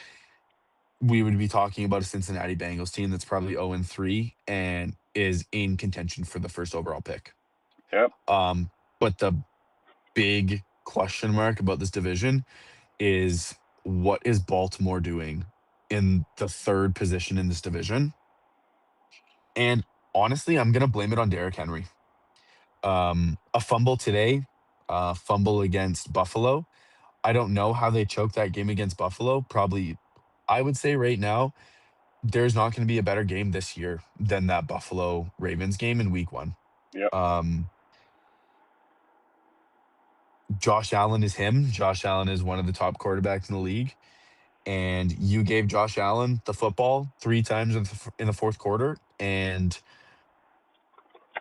we would be talking about a Cincinnati Bengals team that's probably 0-3 and is in contention for the first overall pick.
Yeah.
But the big question mark about this division is what is Baltimore doing in the third position in this division? And honestly, I'm gonna blame it on Derrick Henry. A fumble today, fumble against Buffalo. I don't know how they choked that game against Buffalo. Probably, I would say right now, there's not going to be a better game this year than that Buffalo Ravens game in week 1.
Yeah.
Um, Josh Allen is him. Josh Allen is one of the top quarterbacks in the league. And you gave Josh Allen the football 3 times in the fourth quarter. And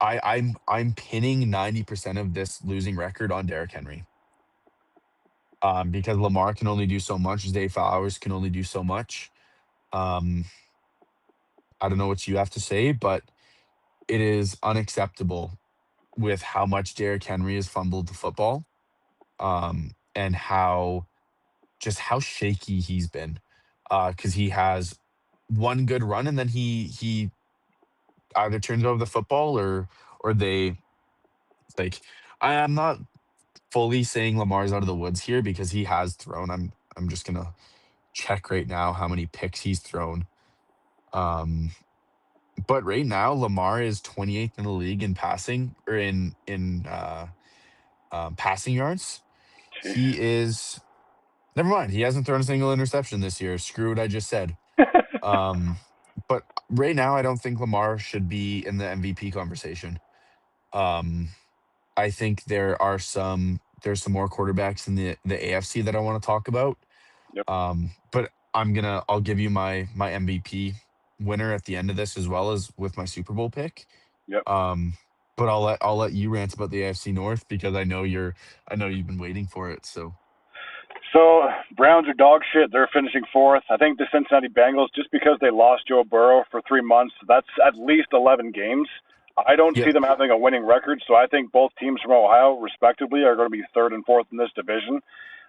I'm pinning 90% of this losing record on Derrick Henry. Because Lamar can only do so much. Zay Flowers can only do so much. Um, I don't know what you have to say, but it is unacceptable with how much Derrick Henry has fumbled the football, and how shaky he's been. Because he has one good run and then he either turns over the football or they like. I'm not fully saying Lamar's out of the woods here because he has thrown. I'm just gonna check right now how many picks he's thrown. Um, but right now Lamar is 28th in the league in passing or in passing yards.
Jeez.
He is never mind. He hasn't thrown a single interception this year. Screw what I just said. Um, but Right now, I don't think Lamar should be in the MVP conversation. Um, I think there's some more quarterbacks in the AFC that I want to talk about.
Yep.
But I'll give you my MVP winner at the end of this as well as with my Super Bowl pick.
Yep.
Um, but I'll let you rant about the AFC North because I know you've been waiting for it. So
So Browns are dog shit. They're finishing fourth. I think the Cincinnati Bengals, just because they lost Joe Burrow for 3 months, that's at least 11 games. I don't see
yep,
them having a winning record. So I think both teams from Ohio, respectively, are going to be third and fourth in this division.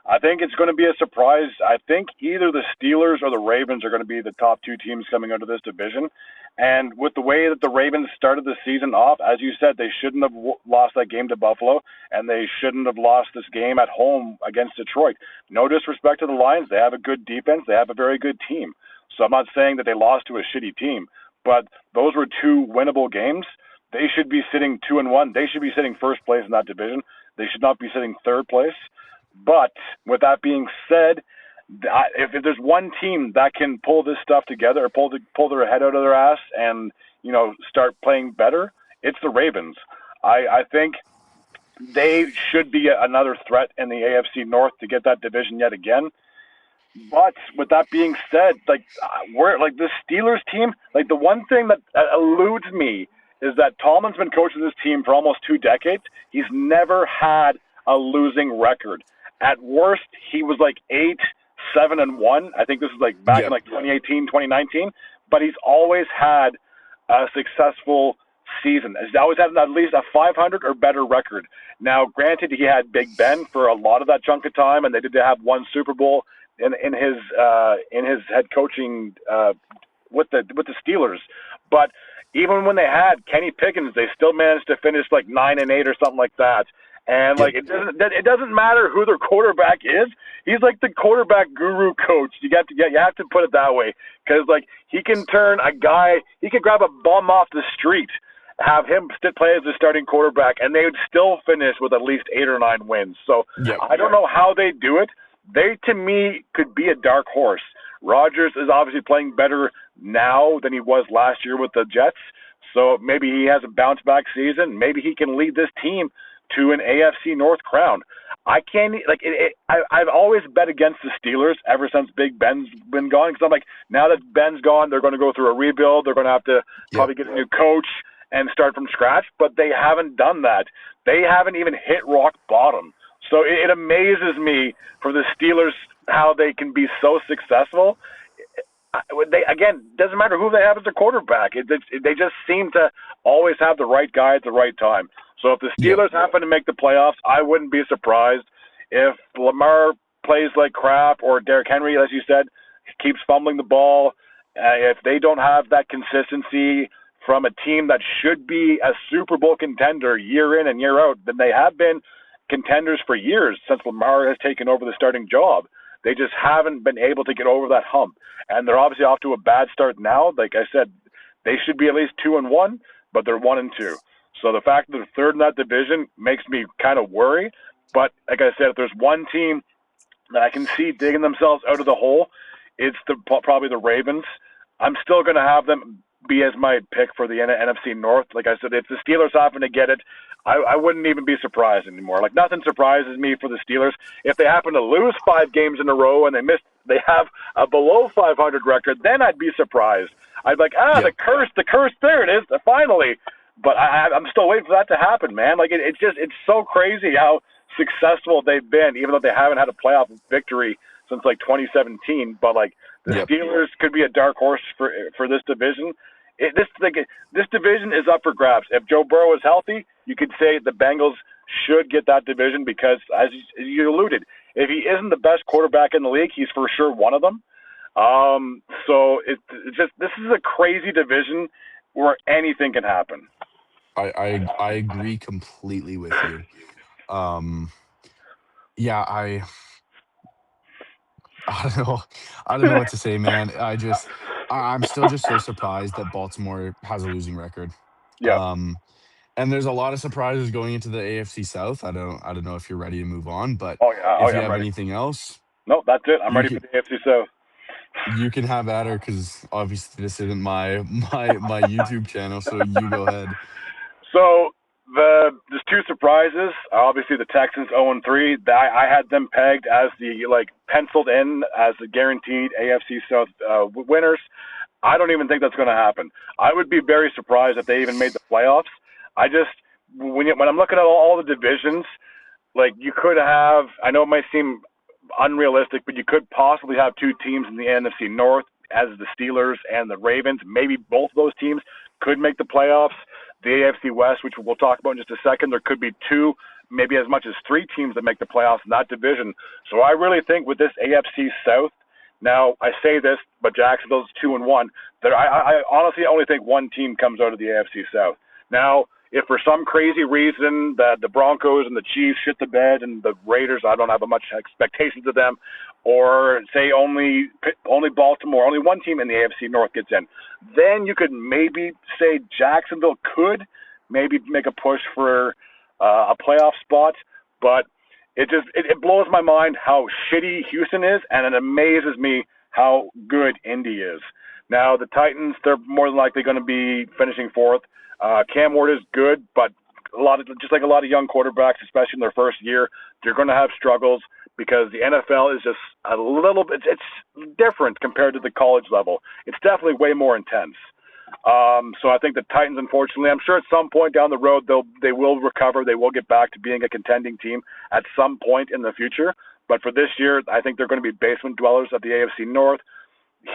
I think it's going to be a surprise. I think either the Steelers or the Ravens are going to be the top two teams coming out of this division. And with the way that the Ravens started the season off, as you said, they shouldn't have lost that game to Buffalo, and they shouldn't have lost this game at home against Detroit. No disrespect to the Lions. They have a good defense. They have a very good team. So I'm not saying that they lost to a shitty team, but those were two winnable games. They should be sitting 2-1. They should be sitting first place in that division. They should not be sitting third place. But with that being said, if there's one team that can pull this stuff together, or pull their head out of their ass, and start playing better, it's the Ravens. I think they should be another threat in the AFC North to get that division yet again. But with that being said, we're like the Steelers team. Like the one thing that eludes me is that Tomlin's been coaching this team for almost 2 decades. He's never had a losing record. At worst, he was like 8-7-1. I think this is like back in
yep,
like 2018, 2019. But he's always had a successful season. He's always had at least a 500 or better record. Now, granted, he had Big Ben for a lot of that chunk of time, and they did have one Super Bowl in his head coaching with the Steelers. But even when they had Kenny Pickens, they still managed to finish like 9-8 or something like that. And
yep,
like it doesn't matter who their quarterback is. He's like the quarterback guru coach. You have to put it that way, because like he can turn a guy. He could grab a bum off the street, have him play as the starting quarterback, and they would still finish with at least 8 or 9 wins. So
yep,
I don't know how they do it. They, to me, could be a dark horse. Rodgers is obviously playing better now than he was last year with the Jets. So maybe he has a bounce back season. Maybe he can lead this team to an AFC North crown. I can't like it. I've always bet against the Steelers ever since Big Ben's been gone, because I'm like, now that Ben's gone, they're going to go through a rebuild. They're going to have to
yep,
probably get a new coach and start from scratch. But they haven't done that. They haven't even hit rock bottom. So it amazes me for the Steelers how they can be so successful. They, again, doesn't matter who they have as a quarterback. They just seem to always have the right guy at the right time. So if the
yep,
Steelers happen to make the playoffs, I wouldn't be surprised. If Lamar plays like crap, or Derrick Henry, as you said, keeps fumbling the ball, if they don't have that consistency from a team that should be a Super Bowl contender year in and year out, then they have been contenders for years since Lamar has taken over the starting job. They just haven't been able to get over that hump. And they're obviously off to a bad start now. Like I said, they should be at least 2-1, but they're 1-2. So the fact that they're third in that division makes me kind of worry. But like I said, if there's one team that I can see digging themselves out of the hole, it's probably the Ravens. I'm still going to have them be as my pick for the NFC North. Like I said, if the Steelers happen to get it, I wouldn't even be surprised anymore. Like nothing surprises me for the Steelers. If they happen to lose 5 games in a row and they have a below 500 record, then I'd be surprised. I'd be like,
yep.
the curse, there it is, finally. But I'm still waiting for that to happen, man. Like it's so crazy how successful they've been, even though they haven't had a playoff victory since like 2017. But like the
Yep.
Steelers could be a dark horse for this division. This division is up for grabs. If Joe Burrow is healthy, you could say the Bengals should get that division, because, as you alluded, if he isn't the best quarterback in the league, he's for sure one of them. So it's just, this is a crazy division where anything can happen.
I agree completely with you. Um, yeah, I don't know. I don't know what to say, man. I'm still just so surprised that Baltimore has a losing record.
Yeah.
Um, and there's a lot of surprises going into the AFC South. I don't know if you're ready to move on, but
Oh yeah. Oh
if
yeah.
you
I'm
have
ready.
anything else,
No, that's it. I'm
you
ready for
could
the AFC South.
You can have at her because obviously this isn't my YouTube channel, so you go ahead.
So there's two surprises. Obviously, the Texans 0-3. I had them pegged as the like penciled in as the guaranteed AFC South winners. I don't even think that's going to happen. I would be very surprised if they even made the playoffs. I just when I'm looking at all the divisions, like you could have. I know it might seem unrealistic, but you could possibly have two teams in the NFC North as the Steelers and the Ravens. Maybe both of those teams could make the playoffs. The AFC West, which we'll talk about in just a second, there could be two, maybe as much as three teams that make the playoffs in that division. So I really think with this AFC South, now I say this, but Jacksonville's 2-1. That I honestly only think one team comes out of the AFC South. Now, if for some crazy reason that the Broncos and the Chiefs shit the bed and the Raiders, I don't have much expectations of them, or say only Baltimore, only one team in the AFC North gets in, then you could maybe say Jacksonville could maybe make a push for a playoff spot, but it blows my mind how shitty Houston is, and it amazes me how good Indy is. Now the Titans, they're more than likely going to be finishing fourth. Cam Ward is good, but just like a lot of young quarterbacks, especially in their first year, they're going to have struggles because the NFL is just a little bit. It's different compared to the college level. It's definitely way more intense. So I think the Titans, unfortunately, I'm sure at some point down the road they will recover. They will get back to being a contending team at some point in the future. But for this year, I think they're going to be basement dwellers at the AFC North.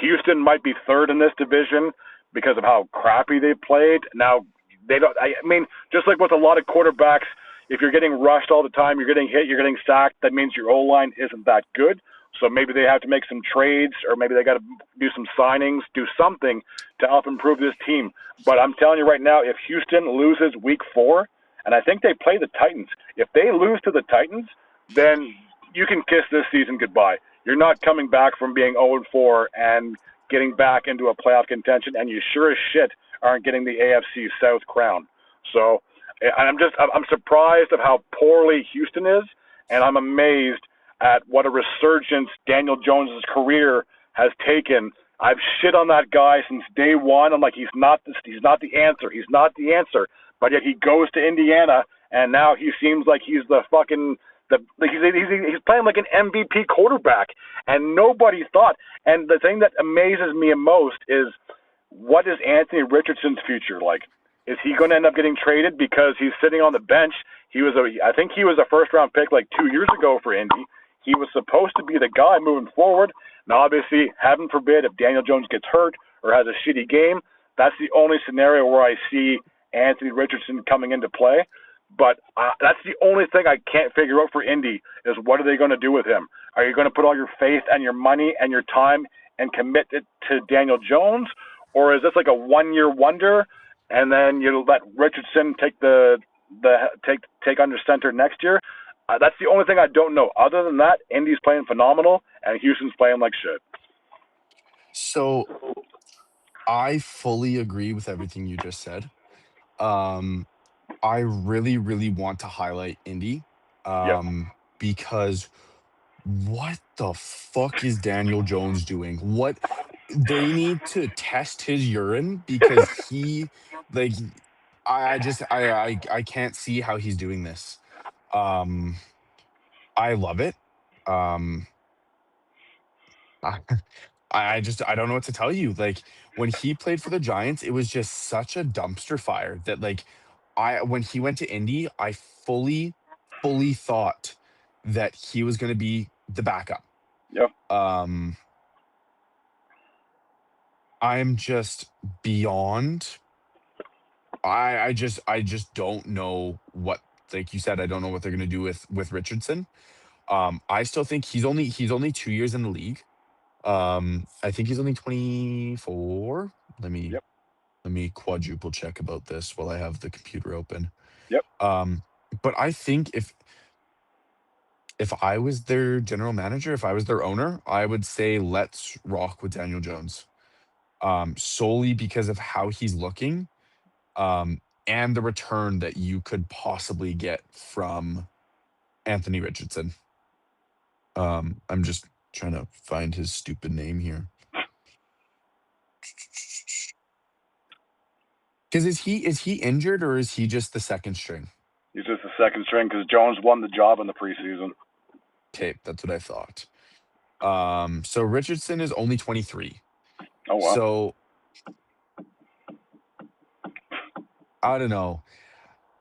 Houston might be third in this division because of how crappy they played. Now they don't. I mean, just like with a lot of quarterbacks, if you're getting rushed all the time, you're getting hit, you're getting sacked. That means your O line isn't that good. So maybe they have to make some trades, or maybe they got to do some signings, do something to help improve this team. But I'm telling you right now, if Houston loses Week 4, and I think they play the Titans, if they lose to the Titans, then you can kiss this season goodbye. You're not coming back from being 0-4 and getting back into a playoff contention, and you sure as shit aren't getting the AFC South crown. So I'm surprised of how poorly Houston is, and I'm amazed at what a resurgence Daniel Jones' career has taken. I've shit on that guy since day one. I'm like, he's not the answer. He's not the answer. But yet he goes to Indiana, and now he seems like he's the fucking he's playing like an MVP quarterback, and nobody thought. And the thing that amazes me most is, what is Anthony Richardson's future like? Is he going to end up getting traded because he's sitting on the bench? I think he was a first round pick like 2 years ago for Indy. He was supposed to be the guy moving forward. Now, obviously, heaven forbid if Daniel Jones gets hurt or has a shitty game, that's the only scenario where I see Anthony Richardson coming into play. But that's the only thing I can't figure out for Indy is, what are they going to do with him? Are you going to put all your faith and your money and your time and commit it to Daniel Jones? Or is this like a 1 year wonder, and then you let Richardson take under center next year? That's the only thing I don't know. Other than that, Indy's playing phenomenal, and Houston's playing like shit.
So I fully agree with everything you just said. Um, I really, really want to highlight Indy,
Yeah.
because what the fuck is Daniel Jones doing? What they need to test his urine because like I can't see how he's doing this. Um, I love it. Um, I, I don't know what to tell you. Like when he played for the Giants, it was just such a dumpster fire that like I when he went to Indy, I fully thought that he was going to be the backup.
Yeah.
Um I'm just beyond I just don't know what, like you said, I don't know what they're going to do with Richardson. I still think he's only 2 years in the league. I think he's only 24. Let me
Yep.
let me quadruple check about this while I have the computer open.
Yep.
Um, but I think if I was their general manager, if I was their owner, I would say let's rock with Daniel Jones. Solely because of how he's looking, and the return that you could possibly get from Anthony Richardson. I'm just trying to find his stupid name here. Because is he injured or is he just the second string?
He's just the second string because Jones won the job in the preseason.
Okay, that's what I thought. So Richardson is only 23.
Oh wow.
So I don't know.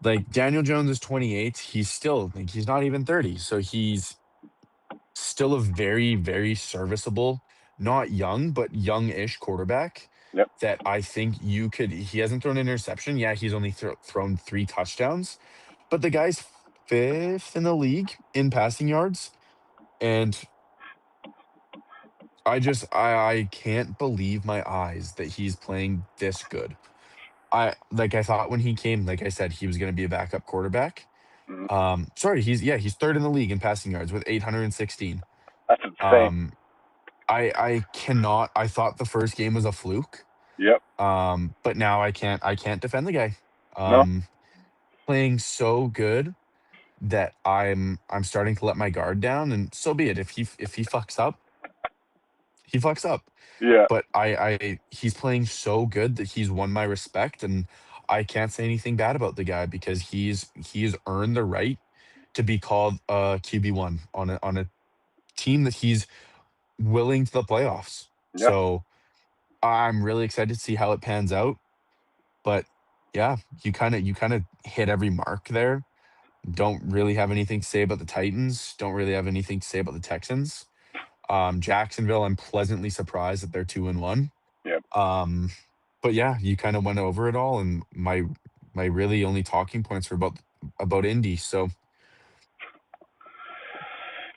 Like Daniel Jones is 28. He's still like he's not even 30. So he's still a very, very serviceable, not young, but young-ish quarterback
Yep.
that I think you could. He hasn't thrown an interception. Yeah, he's only thrown three touchdowns, but the guy's fifth in the league in passing yards. And I can't believe my eyes that he's playing this good. I thought when he came, like I said, he was going to be a backup quarterback.
Mm-hmm.
Sorry, he's third in the league in passing yards with 816.
That's insane.
Um, I cannot. I thought the first game was a fluke.
Yep.
But now I can't defend the guy.
No.
Um, Playing so good that I'm starting to let my guard down, and so be it. If he fucks up, he fucks up.
Yeah.
But he's playing so good that he's won my respect, and I can't say anything bad about the guy because he's earned the right to be called QB1 on a team that he's willing to the playoffs.
Yeah.
So I'm really excited to see how it pans out. But yeah, you kind of hit every mark there. Don't really have anything to say about the Titans. Don't really have anything to say about the Texans. Jacksonville, I'm pleasantly surprised that they're 2-1.
Yep.
Um, but yeah, you kind of went over it all, and my really only talking points were about Indy. So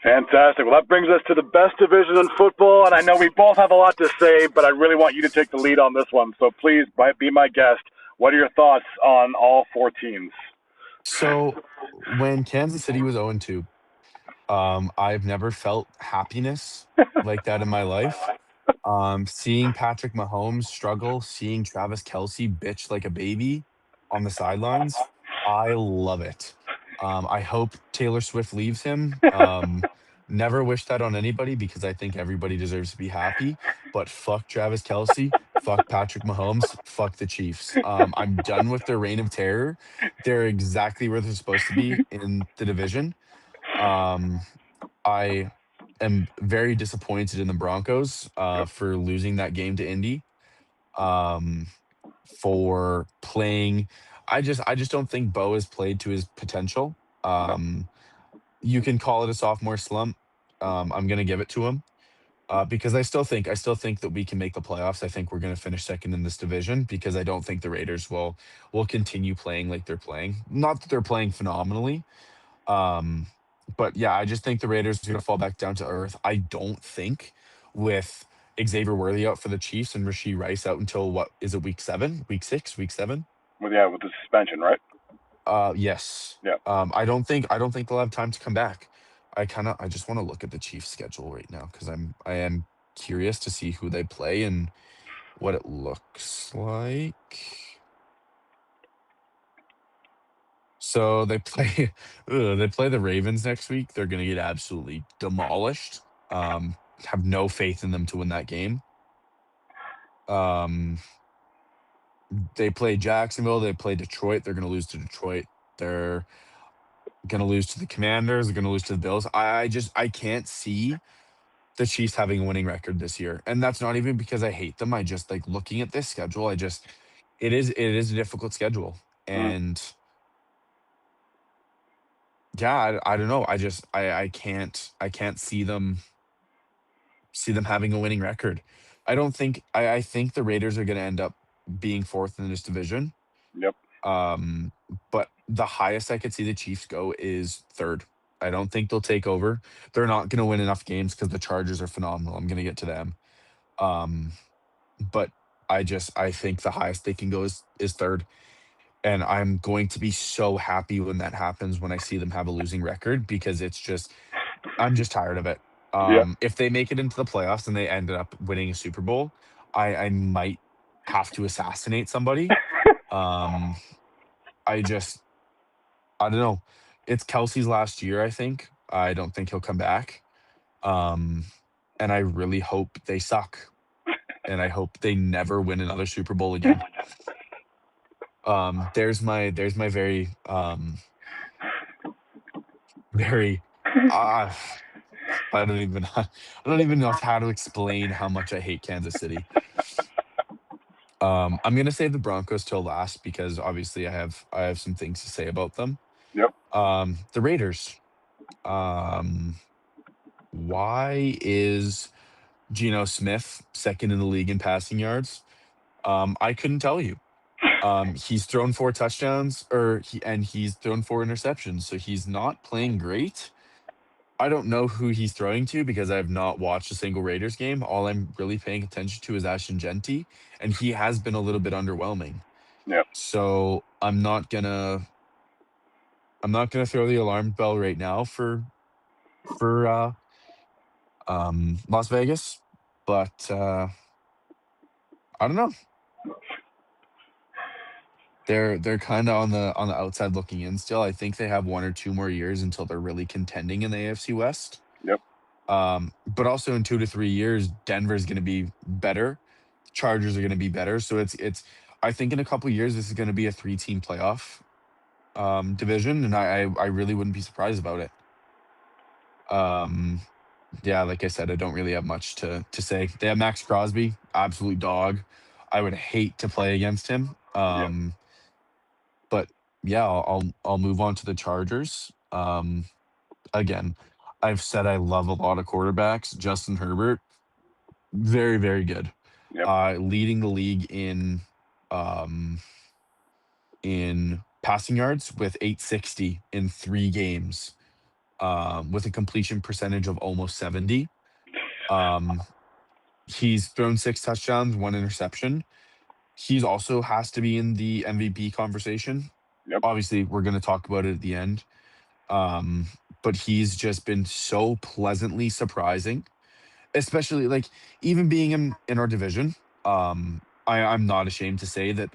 Fantastic. Well, that brings us to the best division in football, and I know we both have a lot to say, but I really want you to take the lead on this one. So please, be my guest. What are your thoughts on all four teams?
so when Kansas City was 0-2, I've never felt happiness like that in my life. Seeing Patrick Mahomes struggle, seeing Travis Kelsey bitch like a baby on the sidelines, I love it. I hope Taylor Swift leaves him. Never wish that on anybody because I think everybody deserves to be happy. But fuck Travis Kelsey, fuck Patrick Mahomes, fuck the Chiefs. I'm done with their reign of terror. They're exactly where they're supposed to be in the division. Um, I am very disappointed in the Broncos
Yep.
for losing that game to Indy. Um, for playing, I just don't think Bo has played to his potential.
No.
You can call it a sophomore slump. I'm gonna give it to him because I still think that we can make the playoffs. I think we're gonna finish second in this division because I don't think the Raiders will continue playing like they're playing. Not that they're playing phenomenally, um, but yeah, I just think the Raiders are going to fall back down to earth. I don't think with Xavier Worthy out for the Chiefs and Rasheed Rice out until what is it, week 7, week 6, week 7?
With the suspension, right?
Yes.
Yeah.
I don't think they'll have time to come back. I just want to look at the Chiefs schedule right now because I am curious to see who they play and what it looks like. So they play they play the Ravens next week. They're gonna get absolutely demolished. Have no faith in them to win that game. Um, they play Jacksonville, they play Detroit. They're gonna lose to Detroit. They're gonna lose to the Commanders, they're gonna lose to the Bills. I can't see the Chiefs having a winning record this year. And that's not even because I hate them. I just like looking at this schedule, it is a difficult schedule.
Mm.
And yeah, I don't know. I can't see them having a winning record. I think the Raiders are going to end up being fourth in this division.
Yep.
Um, but the highest I could see the Chiefs go is third. I don't think they'll take over. They're not going to win enough games because the Chargers are phenomenal. I'm going to get to them. Um, but I think the highest they can go is third. And I'm going to be so happy when that happens when I see them have a losing record because I'm just tired of it.
Yeah.
If they make it into the playoffs and they ended up winning a Super Bowl, I might have to assassinate somebody. Um, I just I don't know. It's Kelsey's last year, I think. I don't think he'll come back. Um, and I really hope they suck. and I hope they never win another Super Bowl again. There's my very very uh I don't even know how to explain how much I hate Kansas City. I'm gonna save the Broncos till last because obviously I have some things to say about them.
Yep.
The Raiders. Um, why is Geno Smith second in the league in passing yards? I couldn't tell you. He's thrown four touchdowns, and he's thrown four interceptions, so he's not playing great. I don't know who he's throwing to because I have not watched a single Raiders game. All I'm really paying attention to is Ashton Genty, and he has been a little bit underwhelming.
Yep.
So I'm not gonna throw the alarm bell right now for Las Vegas, but I don't know. They're kind of on the outside looking in still. I think they have 1 or 2 more years until they're really contending in the AFC West.
Yep.
But also in 2 to 3 years, Denver's going to be better. Chargers are going to be better. So it's. I think in a couple years, this is going to be a three-team playoff division, and I really wouldn't be surprised about it. Um, yeah, like I said, I don't really have much to say. They have Max Crosby, absolute dog. I would hate to play against him.
Yep.
But yeah, I'll move on to the Chargers. Again, I've said I love a lot of quarterbacks. Justin Herbert, very, very good.
Yep.
Leading the league um in passing yards with 860 in 3 games, with a completion percentage of almost 70. Um, he's thrown six touchdowns, one interception. He's also has to be in the MVP conversation.
Yep.
Obviously, we're going to talk about it at the end. Um, but he's just been so pleasantly surprising, especially like even being in our division. I'm not ashamed to say that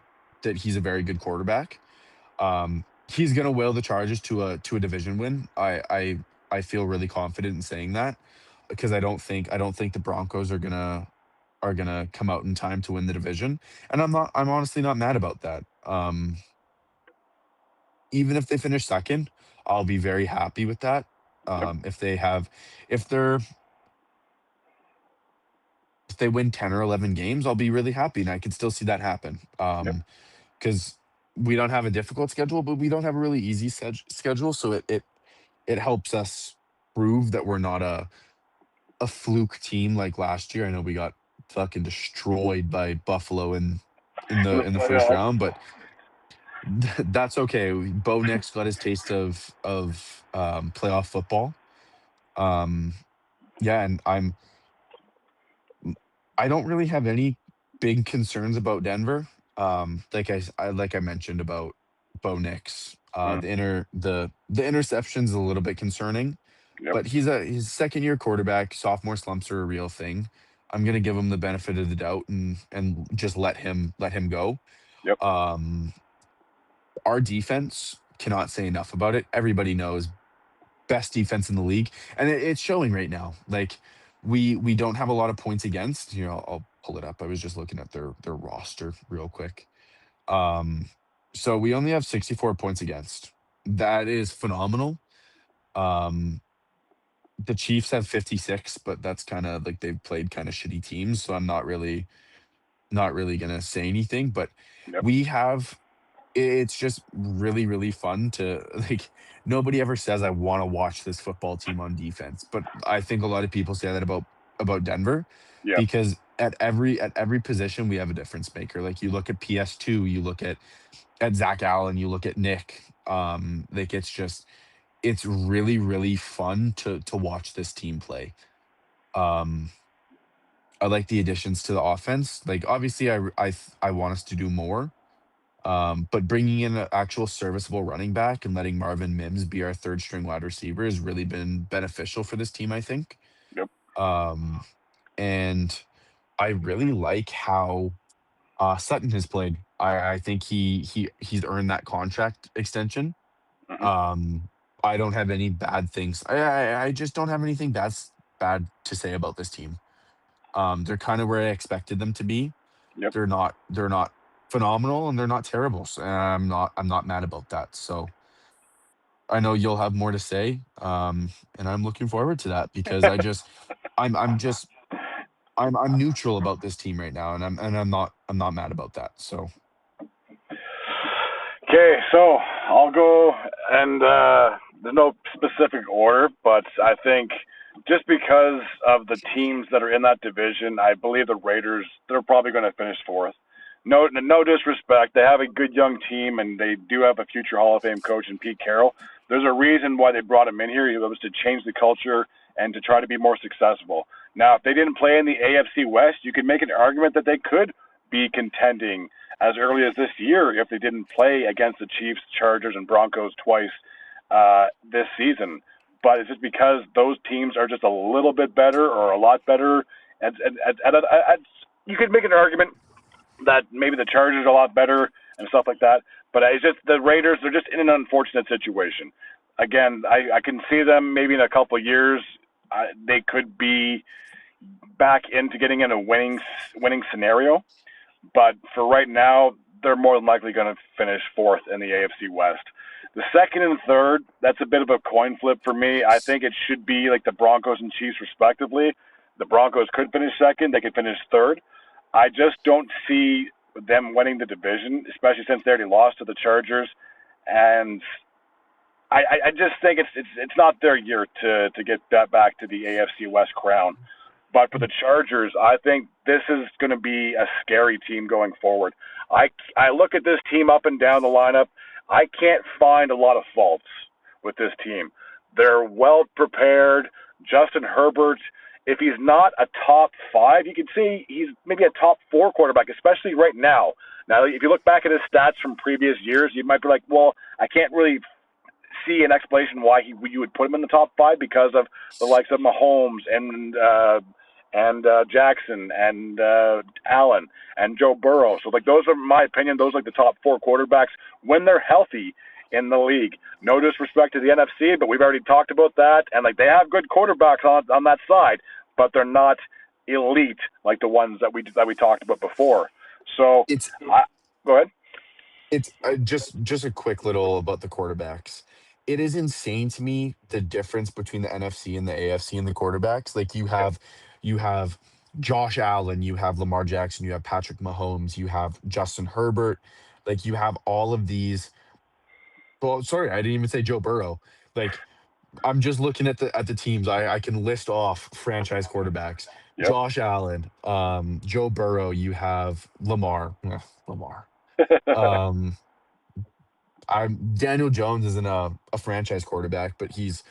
he's a very good quarterback. He's gonna will the Chargers to a division win. I feel really confident in saying that because I don't think the Broncos are gonna come out in time to win the division, and I'm honestly not mad about that. Even if they finish second, I'll be very happy with that.
Yep.
If they have, if they're if they win 10 or 11 games, I'll be really happy, and I can still see that happen.
Yep.
Because we don't have a difficult schedule, but we don't have a really easy schedule, so it helps us prove that we're not a fluke team like last year. I know we got fucking destroyed by Buffalo in
In
the
the
in the first
playoffs.
round, but that's okay. Bo Nix got his taste of playoff football. Um, yeah, and I don't really have any big concerns about Denver. Like I mentioned about Bo Nix,
Mm.
the interception's a little bit concerning,
Yep.
but he's second year quarterback. Sophomore slumps are a real thing. I'm gonna give him the benefit of the doubt and just let him go.
Yep.
Um, our defense cannot say enough about it. Everybody knows best defense in the league, and it's showing right now. Like we don't have a lot of points against. I'll pull it up. I was just looking at their roster real quick. Um, so we only have 64 points against. That is phenomenal. Um, the Chiefs have 56, but that's kind of like they've played kind of shitty teams, so I'm not really gonna say anything. But
Yep.
we have it's just really, really fun to like nobody ever says I want to watch this football team on defense, but I think a lot of people say that about Denver
Yeah.
because at every position we have a difference maker. Like you look at PS2, you look at Zach Allen, you look at Nick. Like it's really, really fun to watch this team play. Um, I like the additions to the offense. Like obviously I want us to do more. But bringing in an actual serviceable running back and letting Marvin Mims be our third string wide receiver has really been beneficial for this team, I think.
Yep.
Um, and I really like how Sutton has played. I think he's earned that contract extension.
Hmm.
Um, I don't have any bad things. I just don't have anything bad to say about this team. They're kind of where I expected them to be.
Yep.
They're not phenomenal and they're not terrible. So I'm not mad about that. So I know you'll have more to say, and I'm looking forward to that because I'm just I'm neutral about this team right now, and I'm not mad about that. So
Okay, so I'll go, and there's no specific order, but I think just because of the teams that are in that division, I believe the Raiders, they're probably going to finish fourth. No disrespect. They have a good young team, and they do have a future Hall of Fame coach in Pete Carroll. There's a reason why they brought him in here. It was to change the culture and to try to be more successful. Now, if they didn't play in the AFC West, you could make an argument that they could be contending as early as this year if they didn't play against the Chiefs, Chargers, and Broncos twice this season. But it's just because those teams are just a little bit better or a lot better. You could make an argument that maybe the Chargers are a lot better and stuff like that. But it's just the Raiders, they're just in an unfortunate situation. Again, I can see them maybe in a couple of years. They could be back into getting in a winning scenario. But for right now, they're more than likely going to finish fourth in the AFC West. The second and third, that's a bit of a coin flip for me. I think it should be like the Broncos and Chiefs, respectively. The Broncos could finish second, they could finish third. I just don't see them winning the division, especially since they already lost to the Chargers. And I just think it's not their year to get that back to the AFC West crown. But for the Chargers, I think this is going to be a scary team going forward. I look at this team up and down the lineup. I can't find a lot of faults with this team. They're well prepared. Justin Herbert, if he's not a top five, you can see he's maybe a top four quarterback, especially right now. Now, if you look back at his stats from previous years, you might be like, well, I can't really see an explanation why you would put him in the top five because of the likes of Mahomes and Jackson and Allen and Joe Burrow. So like those are, in my opinion, those are like the top four quarterbacks when they're healthy in the league. No disrespect to the NFC, but we've already talked about that. And like they have good quarterbacks on that side, but they're not elite like the ones that we talked about before. So
it's
go ahead.
it's just a quick little about the quarterbacks. It is insane to me the difference between the NFC and the AFC and the quarterbacks. Like you have Josh Allen, you have Lamar Jackson, you have Patrick Mahomes, you have Justin Herbert. Like you have all of these. Well, sorry, I didn't even say Joe Burrow. Like I'm just looking at the teams. I can list off franchise quarterbacks.
Yep.
Josh Allen, Joe Burrow. You have Lamar. Lamar. Um, I'm Daniel Jones isn't a franchise quarterback, but he's.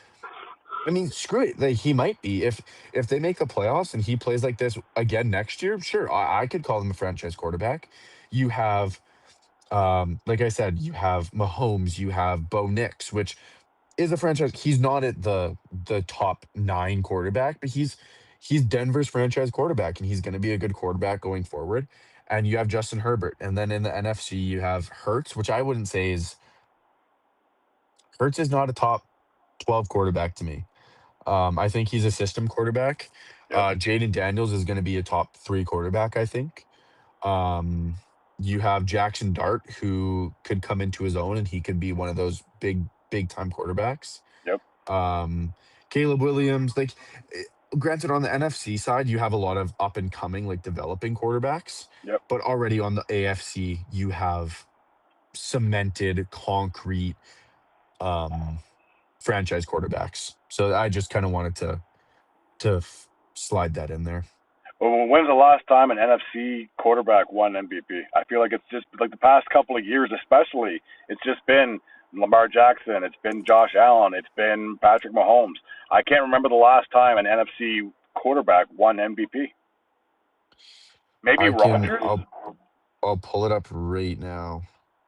I mean, screw it. Like, he might be if they make the playoffs and he plays like this again next year. Sure, I could call him a franchise quarterback. You have, like I said, you have Mahomes. You have Bo Nix, which is a franchise. He's not at the top nine quarterback, but he's Denver's franchise quarterback, and he's going to be a good quarterback going forward. And you have Justin Herbert, and then in the NFC you have Hurts, which I wouldn't say is Hurts is not a top 12 quarterback to me. I think he's a system quarterback.
Yep.
Jaden Daniels is going to be a top three quarterback, I think. Um, you have Jackson Dart, who could come into his own, and he could be one of those big time quarterbacks.
Yep.
Um, Caleb Williams, like, granted, on the NFC side, you have a lot of up and coming, like developing quarterbacks,
Yep.
but already on the AFC, you have cemented, concrete um, franchise quarterbacks. So I just kind of wanted slide that in there.
Well, when's the last time an NFC quarterback won MVP? I feel like it's just like the past couple of years, especially. It's just been Lamar Jackson, it's been Josh Allen, it's been Patrick Mahomes. I can't remember the last time an NFC quarterback won MVP. Maybe
I can
Rodgers.
I'll pull it up right now,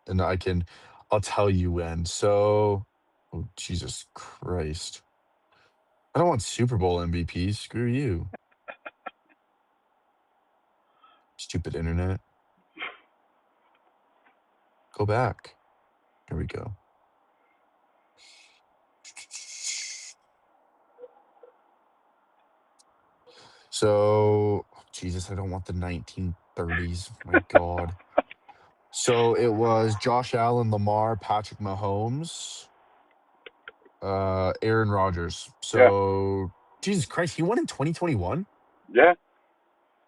and I'll tell you when. So, oh Jesus Christ, I don't want Super Bowl MVPs. Screw you, stupid internet. Go back. Here we go. So Jesus, I don't want the 1930s. My God. So it was Josh Allen, Lamar, Patrick Mahomes, Aaron Rodgers.
Yeah,
So Jesus Christ, he won in 2021?
yeah,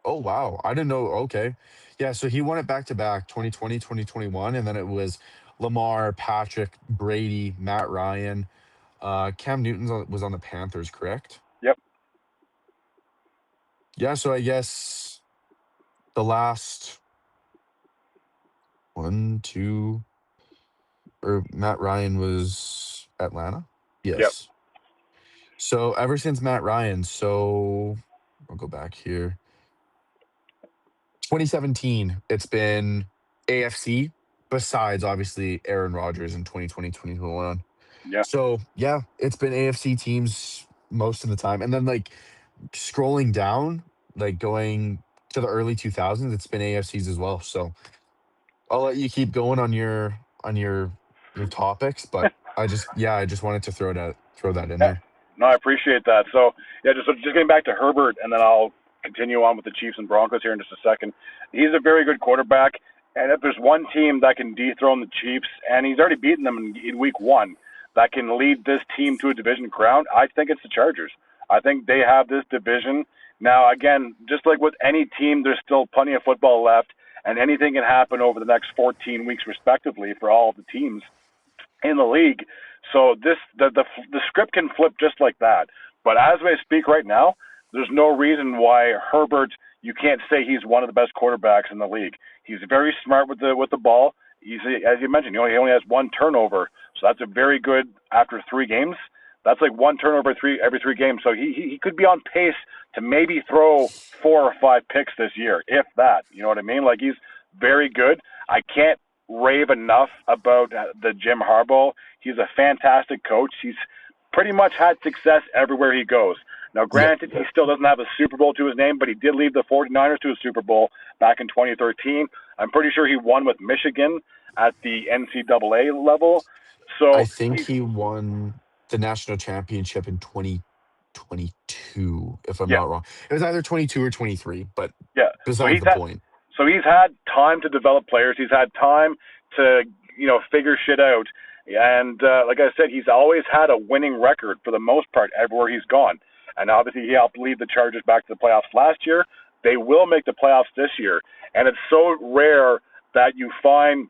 Oh wow. I didn't know. Okay. Yeah, so he won it back to back, 2020, 2021, and then it was Lamar, Patrick, Brady, Matt Ryan. Cam Newton was on the Panthers, correct?
yep,
Yeah, so I guess the last one, two, or Matt Ryan was Atlanta?
yep,
Yes. So ever since Matt Ryan, so I'll go back here. 2017, it's been AFC, besides obviously Aaron Rodgers in 2020, 2021.
yeah.
So yeah, it's been AFC teams most of the time. And then like scrolling down, like going to the early 2000s, it's been AFCs as well. So I'll let you keep going on your topics, but I just wanted to throw that in
Yeah.
there.
No, I appreciate that. So yeah, just getting back to Herbert, and then I'll continue on with the Chiefs and Broncos here in just a second. He's a very good quarterback, and if there's one team that can dethrone the Chiefs, and he's already beaten them in week one, that can lead this team to a division crown, I think it's the Chargers. I think they have this division. Now, again, just like with any team, there's still plenty of football left, and anything can happen over the next 14 weeks, respectively, for all of the teams in the league. So the script can flip just like that. But as we speak right now, there's no reason why Herbert, you can't say he's one of the best quarterbacks in the league. He's very smart with the ball. He's, as you mentioned, he only has one turnover, so that's a very good after 3 games. That's like one turnover every 3 games. So he could be on pace to maybe throw 4 or 5 picks this year, if that. You know what I mean? Like he's very good. I can't rave enough about the Jim Harbaugh. He's a fantastic coach. He's pretty much had success everywhere he goes. Now,
Yep.
granted, he still doesn't have a Super Bowl to his name, but he did lead the 49ers to a Super Bowl back in 2013. I'm pretty sure he won with Michigan at the NCAA level.
I
So,
think he won the national championship in 2022, if I'm
yeah,
not wrong. It was either 22 or 23, but
yeah. So
besides
he's
the
had
point.
So he's had time to develop players. He's had time to, figure shit out. And like I said, he's always had a winning record for the most part everywhere he's gone. And obviously, he helped lead the Chargers back to the playoffs last year. They will make the playoffs this year. And it's so rare that you find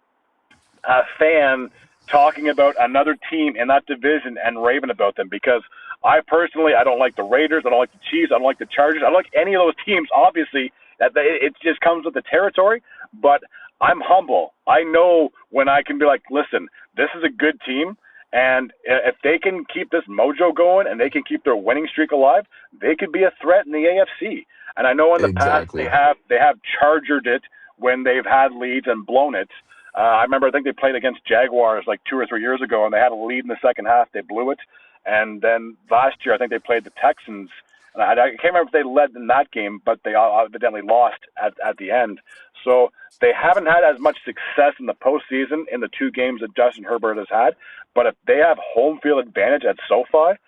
a fan talking about another team in that division and raving about them, because I don't like the Raiders, I don't like the Chiefs, I don't like the Chargers, I don't like any of those teams. Obviously, it just comes with the territory. But I'm humble. I know when I can be like, listen, this is a good team, and if they can keep this mojo going and they can keep their winning streak alive, they could be a threat in the AFC. And I know in the past
Exactly.
they have chargered it when they've had leads and blown it. I remember, I think they played against Jaguars like 2 or 3 years ago, and they had a lead in the second half. They blew it. And then last year, I think they played the Texans. And I can't remember if they led in that game, but they evidently lost at the end. So they haven't had as much success in the postseason in the 2 games that Justin Herbert has had. But if they have home field advantage at SoFi,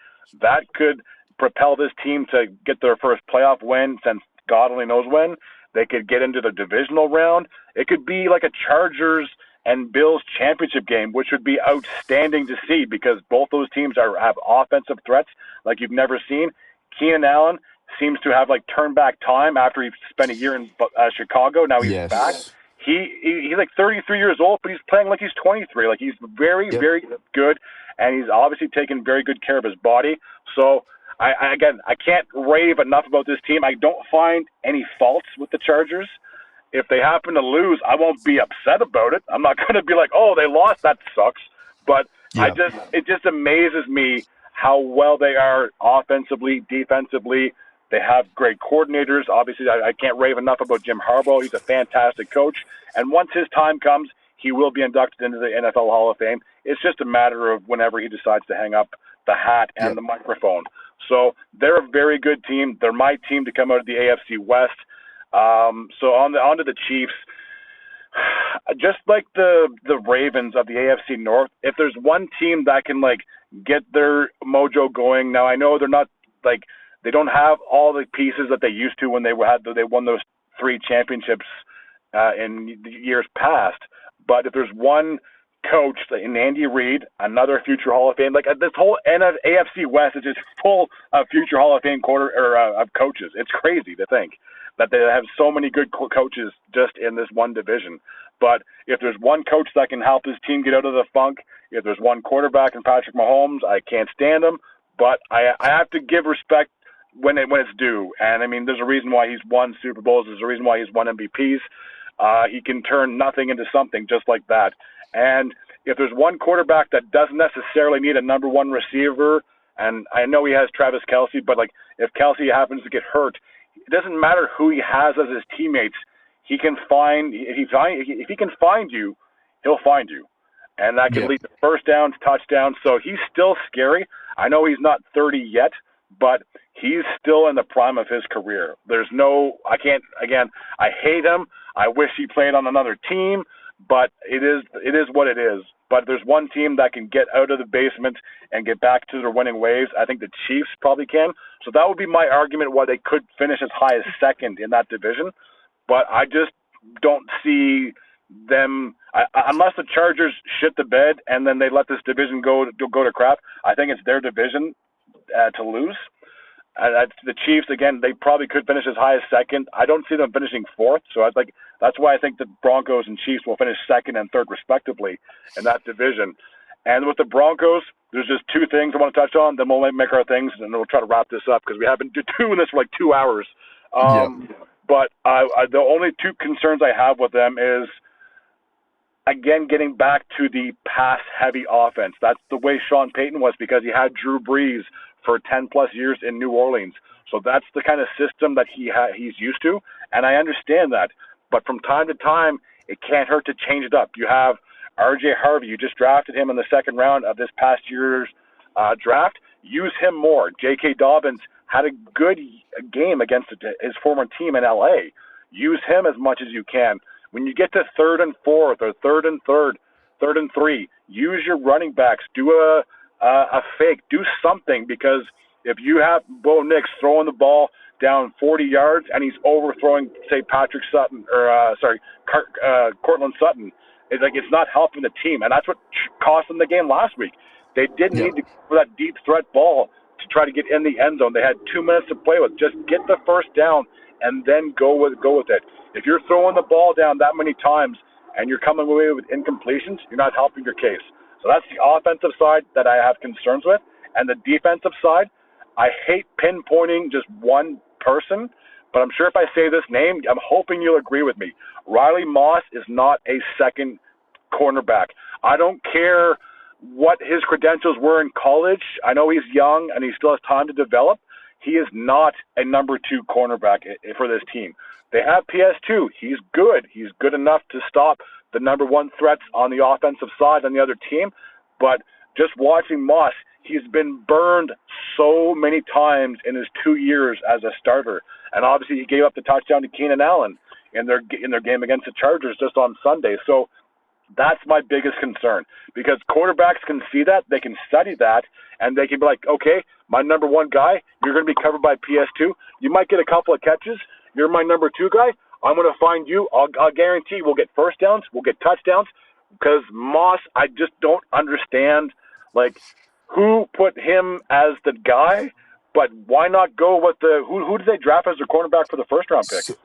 that could propel this team to get their first playoff win since God only knows when. They could get into the divisional round. It could be like a Chargers and Bills championship game, which would be outstanding to see, because both those teams have offensive threats like you've never seen. Keenan Allen seems to have like turned back time after he spent a year in Chicago. Now he's back.
Yes.
He's like 33 years old, but he's playing like he's 23. Like he's very,
Yep.
very good, and he's obviously taken very good care of his body. So I can't rave enough about this team. I don't find any faults with the Chargers. If they happen to lose, I won't be upset about it. I'm not going to be like, oh, they lost, that sucks. But
Yeah.
it just amazes me how well they are offensively, defensively. They have great coordinators. Obviously, I can't rave enough about Jim Harbaugh. He's a fantastic coach. And once his time comes, he will be inducted into the NFL Hall of Fame. It's just a matter of whenever he decides to hang up the hat and
Yep.
the microphone. So they're a very good team. They're my team to come out of the AFC West. So on to the Chiefs. Just like the Ravens of the AFC North, if there's one team that can like get their mojo going, now I know they're not like They don't have all the pieces that they used to when they won those three championships in the years past. But if there's one coach in Andy Reid, another future Hall of Fame, like this whole AFC West is just full of future Hall of Fame of coaches. It's crazy to think that they have so many good coaches just in this one division. But if there's one coach that can help his team get out of the funk, if there's one quarterback in Patrick Mahomes, I can't stand him, but I have to give respect when it's due. And I mean, there's a reason why he's won Super Bowls. There's a reason why he's won MVPs. He can turn nothing into something just like that. And if there's one quarterback that doesn't necessarily need a number one receiver, and I know he has Travis Kelce, but like if Kelce happens to get hurt, it doesn't matter who he has as his teammates. He can find if he can find you, he'll find you, and that can
Yep.
lead to first downs, touchdowns. So he's still scary. I know he's not 30 yet, but he's still in the prime of his career. I can't, again, I hate him. I wish he played on another team, but it is what it is. But there's one team that can get out of the basement and get back to their winning ways. I think the Chiefs probably can. So that would be my argument why they could finish as high as second in that division. But I just don't see them unless the Chargers shit the bed and then they let this division go to crap. I think it's their division to lose. The Chiefs, again, they probably could finish as high as second. I don't see them finishing fourth, so that's why I think the Broncos and Chiefs will finish second and third respectively in that division. And with the Broncos, there's just two things I want to touch on. Then we'll make our things, and then we'll try to wrap this up because we have been doing this for like 2 hours.
Yep.
But the only two concerns I have with them is, again, getting back to the pass-heavy offense. That's the way Sean Payton was because he had Drew Brees for 10-plus years in New Orleans. So that's the kind of system that he's used to, and I understand that. But from time to time, it can't hurt to change it up. You have R.J. Harvey. You just drafted him in the second round of this past year's draft. Use him more. J.K. Dobbins had a good game against his former team in L.A. Use him as much as you can. When you get to third and fourth or third and three, use your running backs. Do a fake. Do something, because if you have Bo Nix throwing the ball down 40 yards and he's overthrowing, say, Patrick Sutton or Cortland Sutton, it's not helping the team, and that's what cost them the game last week. They didn't
Yep.
need to go for that deep threat ball to try to get in the end zone. They had 2 minutes to play with. Just get the first down and then go with it. If you're throwing the ball down that many times and you're coming away with incompletions, you're not helping your case. So that's the offensive side that I have concerns with. And the defensive side, I hate pinpointing just one person, but I'm sure if I say this name, I'm hoping you'll agree with me. Riley Moss is not a second cornerback. I don't care what his credentials were in college. I know he's young and he still has time to develop. He is not a number two cornerback for this team. They have PS2. He's good. He's good enough to stop the number one threats on the offensive side on the other team. But just watching Moss, he's been burned so many times in his 2 years as a starter. And obviously he gave up the touchdown to Keenan Allen in their game against the Chargers just on Sunday. So that's my biggest concern, because quarterbacks can see that, they can study that, and they can be like, okay, my number one guy, you're going to be covered by PS2. You might get a couple of catches. You're my number two guy. I'm going to find you. I'll guarantee we'll get first downs. We'll get touchdowns, because Moss, I just don't understand, like, who put him as the guy, but why not go with who did they draft as their cornerback for the first round pick?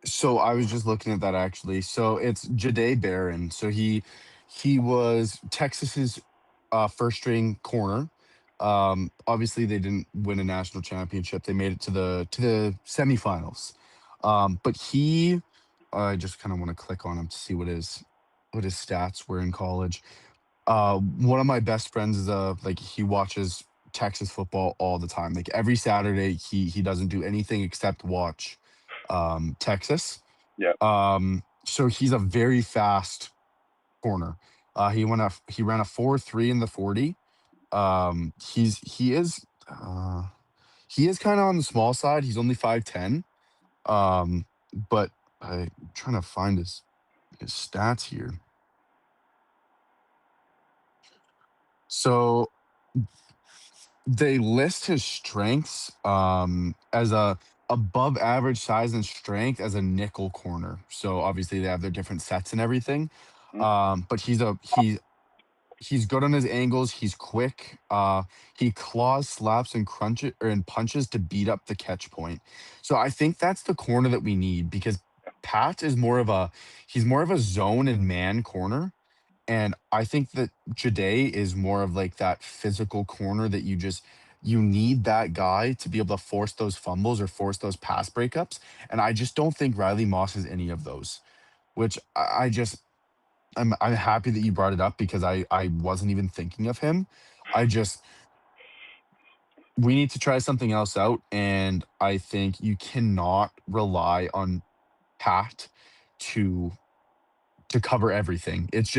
So I was just looking at that actually. So it's Jade Barron. So he was Texas's first string corner. Obviously they didn't win a national championship. They made it to the semifinals. But I just kind of want to click on him to see what his stats were in college. One of my best friends is like he watches Texas football all the time. Like every Saturday, he doesn't do anything except watch Texas.
Yeah.
So he's a very fast corner. He ran a 4.3 in the 40. He is kind of on the small side. He's only 5'10. But I'm trying to find his stats here. So They list his strengths as a above average size and strength as a nickel corner. So obviously they have their different sets and everything.
Hmm?
But he's good on his angles. He's quick. He claws, slaps, and crunches or and punches to beat up the catch point. So I think that's the corner that we need because Pat is more of a he's more of a zone and man corner. And I think that Jade is more of like that physical corner that you need that guy to be able to force those fumbles or force those pass breakups. And I just don't think Riley Moss is any of those, which I just I'm happy that you brought it up because I wasn't even thinking of him. I just we need to try something else out, and I think you cannot rely on Pat to cover everything. It's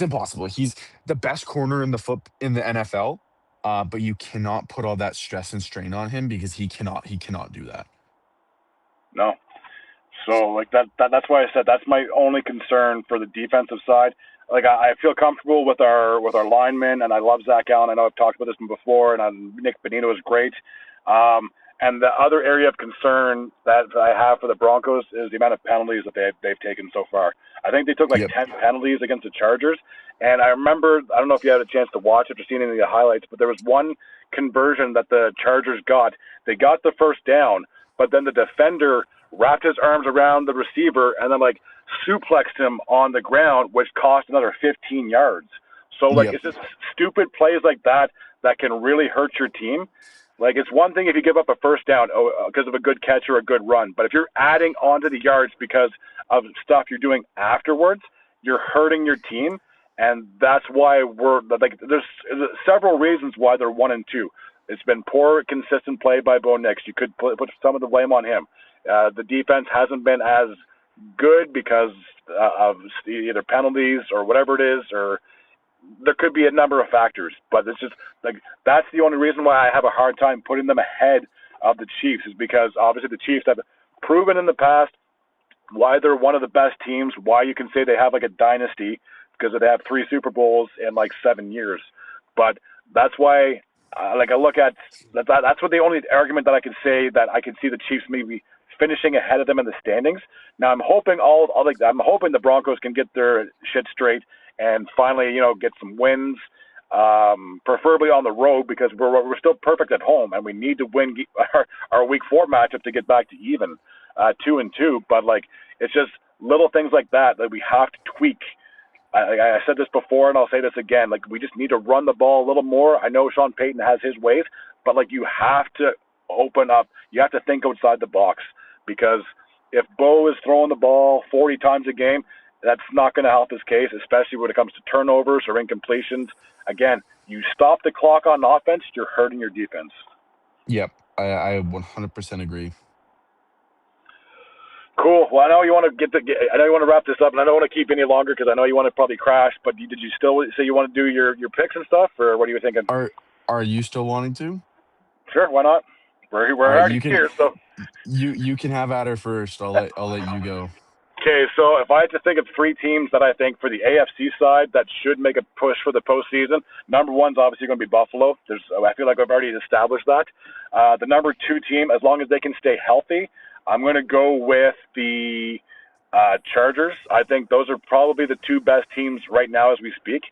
impossible. He's the best corner in the NFL, but you cannot put all that stress and strain on him because he cannot do that.
No. So like that's why I said that's my only concern for the defensive side. Like I feel comfortable with our linemen, and I love Zach Allen. I know I've talked about this one before, and Nick Bonino is great. And the other area of concern that I have for the Broncos is the amount of penalties that they've taken so far. I think they took like
Yep.
10 penalties against the Chargers, and I remember I don't know if you had a chance to watch it or seen any of the highlights, but there was one conversion that the Chargers got. They got the first down, but then the defender wrapped his arms around the receiver and then like suplexed him on the ground, which cost another 15 yards. So like
Yep.
it's just stupid plays like that that can really hurt your team. Like it's one thing if you give up a first down because of a good catch or a good run, but if you're adding onto the yards because of stuff you're doing afterwards, you're hurting your team, and that's why we're like there's several reasons why they're 1-2. It's been poor, consistent play by Bo Nix. You could put some of the blame on him. The defense hasn't been as good because of either penalties or whatever it is, or there could be a number of factors. But it's just like that's the only reason why I have a hard time putting them ahead of the Chiefs is because obviously the Chiefs have proven in the past why they're one of the best teams, why you can say they have like a dynasty because they have 3 Super Bowls in like 7 years. But that's why, like I look at that's what the only argument that I can say that I can see the Chiefs maybe finishing ahead of them in the standings. Now I'm hoping I'm hoping the Broncos can get their shit straight and finally get some wins, preferably on the road because we're still perfect at home and we need to win our Week 4 matchup to get back to even 2-2. But like it's just little things like that we have to tweak. I said this before and I'll say this again. Like we just need to run the ball a little more. I know Sean Payton has his ways, but like you have to open up. You have to think outside the box because if Bo is throwing the ball 40 times a game, that's not going to help his case, especially when it comes to turnovers or incompletions. Again, you stop the clock on offense, you're hurting your defense.
Yep. I 100% agree.
Cool. Well, I know you want to I know you want to wrap this up, and I don't want to keep any longer because I know you want to probably crash. But did you still say you want to do your picks and stuff, or what are you thinking?
Are you still wanting to?
Sure, why not?
All
We're
right,
already
you can
here, so
you can have at her first. I'll let you go.
okay. So if I had to think of 3 teams that I think for the AFC side that should make a push for the postseason, number one's obviously going to be Buffalo. I feel like I've already established that. The number 2 team, as long as they can stay healthy, I'm going to go with the Chargers. I think those are probably the 2 best teams right now as we speak.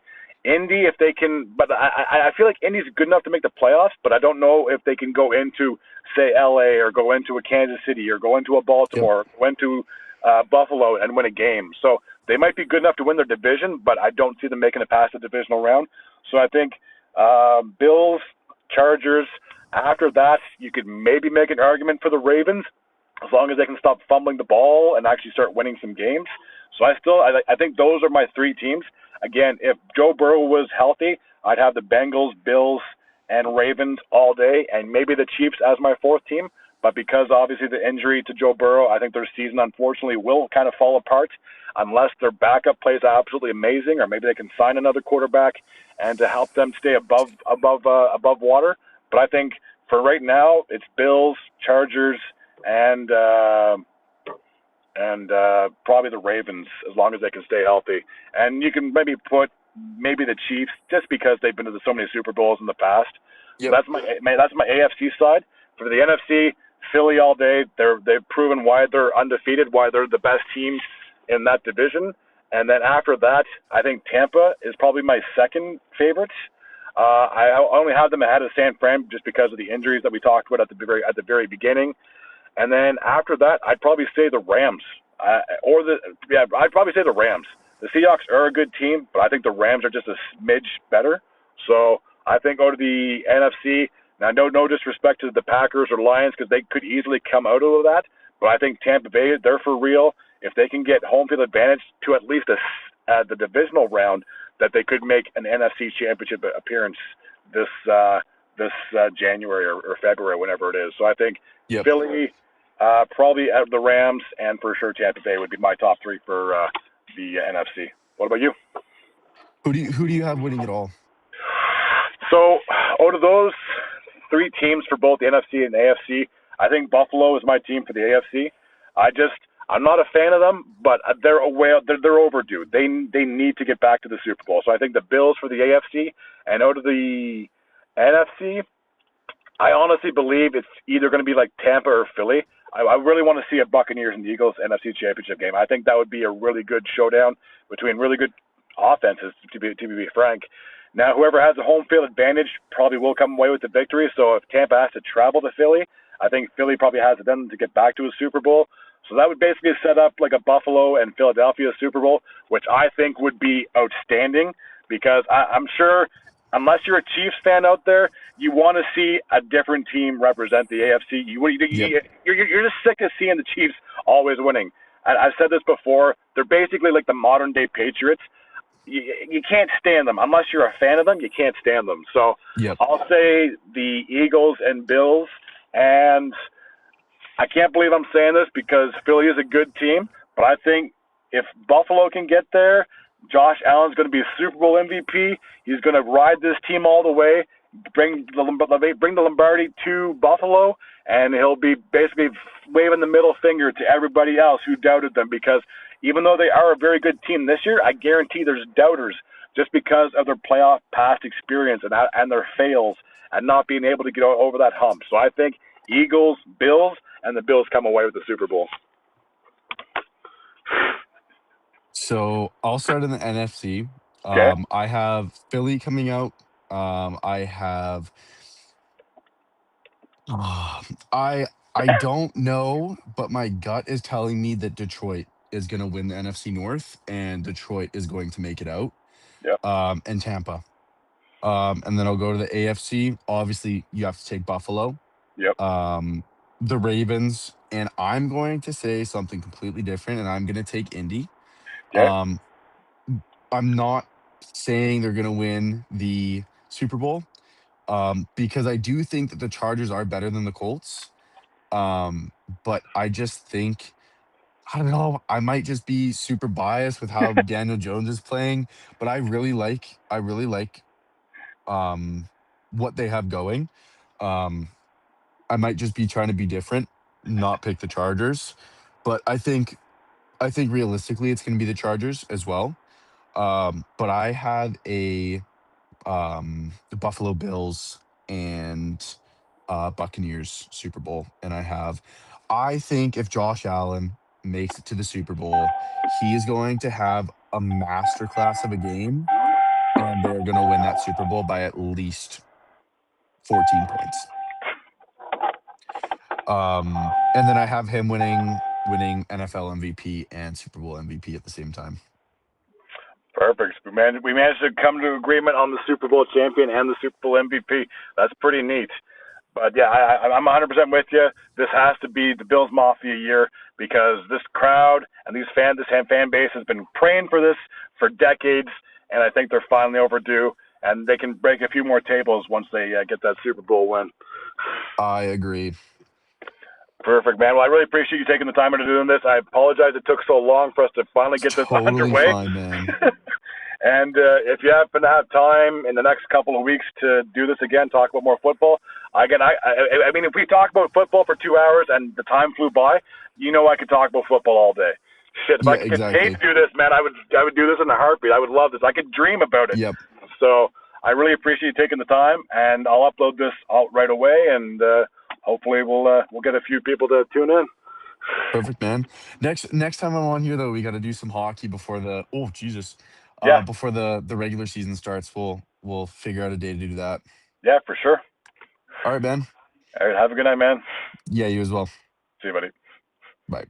Indy, if they can, but I feel like Indy's good enough to make the playoffs, but I don't know if they can go into, say, LA or go into a Kansas City or go into a
Yep.
Baltimore, or go into Buffalo and win a game. So they might be good enough to win their division, but I don't see them making it past the divisional round. So I think Bills, Chargers. After that, you could maybe make an argument for the Ravens as long as they can stop fumbling the ball and actually start winning some games. So I think those are my 3 teams. Again, if Joe Burrow was healthy, I'd have the Bengals, Bills, and Ravens all day, and maybe the Chiefs as my 4th team. But because obviously the injury to Joe Burrow, I think their season unfortunately will kind of fall apart unless their backup plays absolutely amazing, or maybe they can sign another quarterback and to help them stay above water. But I think for right now, it's Bills, Chargers, and probably the Ravens as long as they can stay healthy. And you can maybe put the Chiefs just because they've been to so many Super Bowls in the past. So
Yep.
that's my AFC side. For the NFC, Philly all day. They've proven why they're undefeated, why they're the best team in that division. And then after that, I think Tampa is probably my second favorite. I only have them ahead of San Fran just because of the injuries that we talked about at the very beginning. And then after that, I'd probably say the Rams, I'd probably say the Rams. The Seahawks are a good team, but I think the Rams are just a smidge better. So I think go to the NFC. Now, no disrespect to the Packers or Lions because they could easily come out of that, but I think Tampa Bay, they're for real. If they can get home field advantage to at least the divisional round, that they could make an NFC Championship appearance this January or February, whenever it is. So I think
Yep.
Philly, probably out of the Rams, and for sure Tampa Bay would be my top three for the NFC. What about you?
Who do you have winning it all?
So out of those three teams for both the NFC and the AFC, I think Buffalo is my team for the AFC. I'm not a fan of them, but they're overdue. They need to get back to the Super Bowl. So I think the Bills for the AFC, and out of the NFC, I honestly believe it's either going to be like Tampa or Philly. I really want to see a Buccaneers and Eagles NFC Championship game. I think that would be a really good showdown between really good offenses, to be frank. Now, whoever has the home field advantage probably will come away with the victory. So if Tampa has to travel to Philly, I think Philly probably has it done to get back to a Super Bowl. So that would basically set up like a Buffalo and Philadelphia Super Bowl, which I think would be outstanding because I'm sure unless you're a Chiefs fan out there, you want to see a different team represent the AFC.
Yep.
You're just sick of seeing the Chiefs always winning. And I've said this before. They're basically like the modern day Patriots. You can't stand them. Unless you're a fan of them, you can't stand them. So
Yep.
I'll say the Eagles and Bills. And I can't believe I'm saying this because Philly is a good team, but I think if Buffalo can get there, Josh Allen's going to be Super Bowl MVP. He's going to ride this team all the way, bring the Lombardi to Buffalo, and he'll be basically waving the middle finger to everybody else who doubted them because even though they are a very good team this year, I guarantee there's doubters just because of their playoff past experience and their fails and not being able to get over that hump. So I think Eagles, Bills, and the Bills come away with the Super Bowl.
So I'll start in the NFC.
Okay?
I have Philly coming out. I have I don't know, but my gut is telling me that Detroit is going to win the NFC North, and Detroit is going to make it out.
Yep.
And Tampa. And then I'll go to the AFC. Obviously, you have to take Buffalo.
Yep.
The Ravens, and I'm going to say something completely different, and I'm going to take Indy.
Okay?
Um, I'm not saying they're going to win the Super Bowl because I do think that the Chargers are better than the Colts. But I just think, I don't know, I might just be super biased with how Daniel Jones is playing, but I really like what they have going. Um, I might just be trying to be different, not pick the Chargers, but I think realistically it's going to be the Chargers as well. But I have the Buffalo Bills and Buccaneers Super Bowl, and I think if Josh Allen makes it to the Super Bowl, he is going to have a masterclass of a game, and they're going to win that Super Bowl by at least 14 points. And then I have him winning NFL MVP and Super Bowl MVP at the same time.
Perfect. We managed to come to agreement on the Super Bowl champion and the Super Bowl MVP. That's pretty neat. But yeah, I'm 100% with you. This has to be the Bills Mafia year because this crowd and this fan base has been praying for this for decades, and I think they're finally overdue. And they can break a few more tables once they get that Super Bowl win.
I agree.
Perfect, man. Well, I really appreciate you taking the time into doing this. I apologize it took so long for us to finally
It's
get this
totally
underway.
fine, man.
And if you happen to have time in the next couple of weeks to do this again, talk about more football. I mean, if we talk about football for 2 hours and the time flew by, I could talk about football all day. Shit, if
Yeah,
I could get paid
exactly.
to do this, man, I would do this in a heartbeat. I would love this. I could dream about it.
Yep.
So I really appreciate you taking the time, and I'll upload this out right away, and hopefully we'll get a few people to tune in.
Perfect, man. Next time I'm on here though, we got to do some hockey before the oh Jesus,
Yeah,
before the regular season starts. We'll figure out a day to do that.
yeah, for sure.
All right, man.
All right, have a good night, man.
Yeah, you as well.
See you, buddy.
Bye.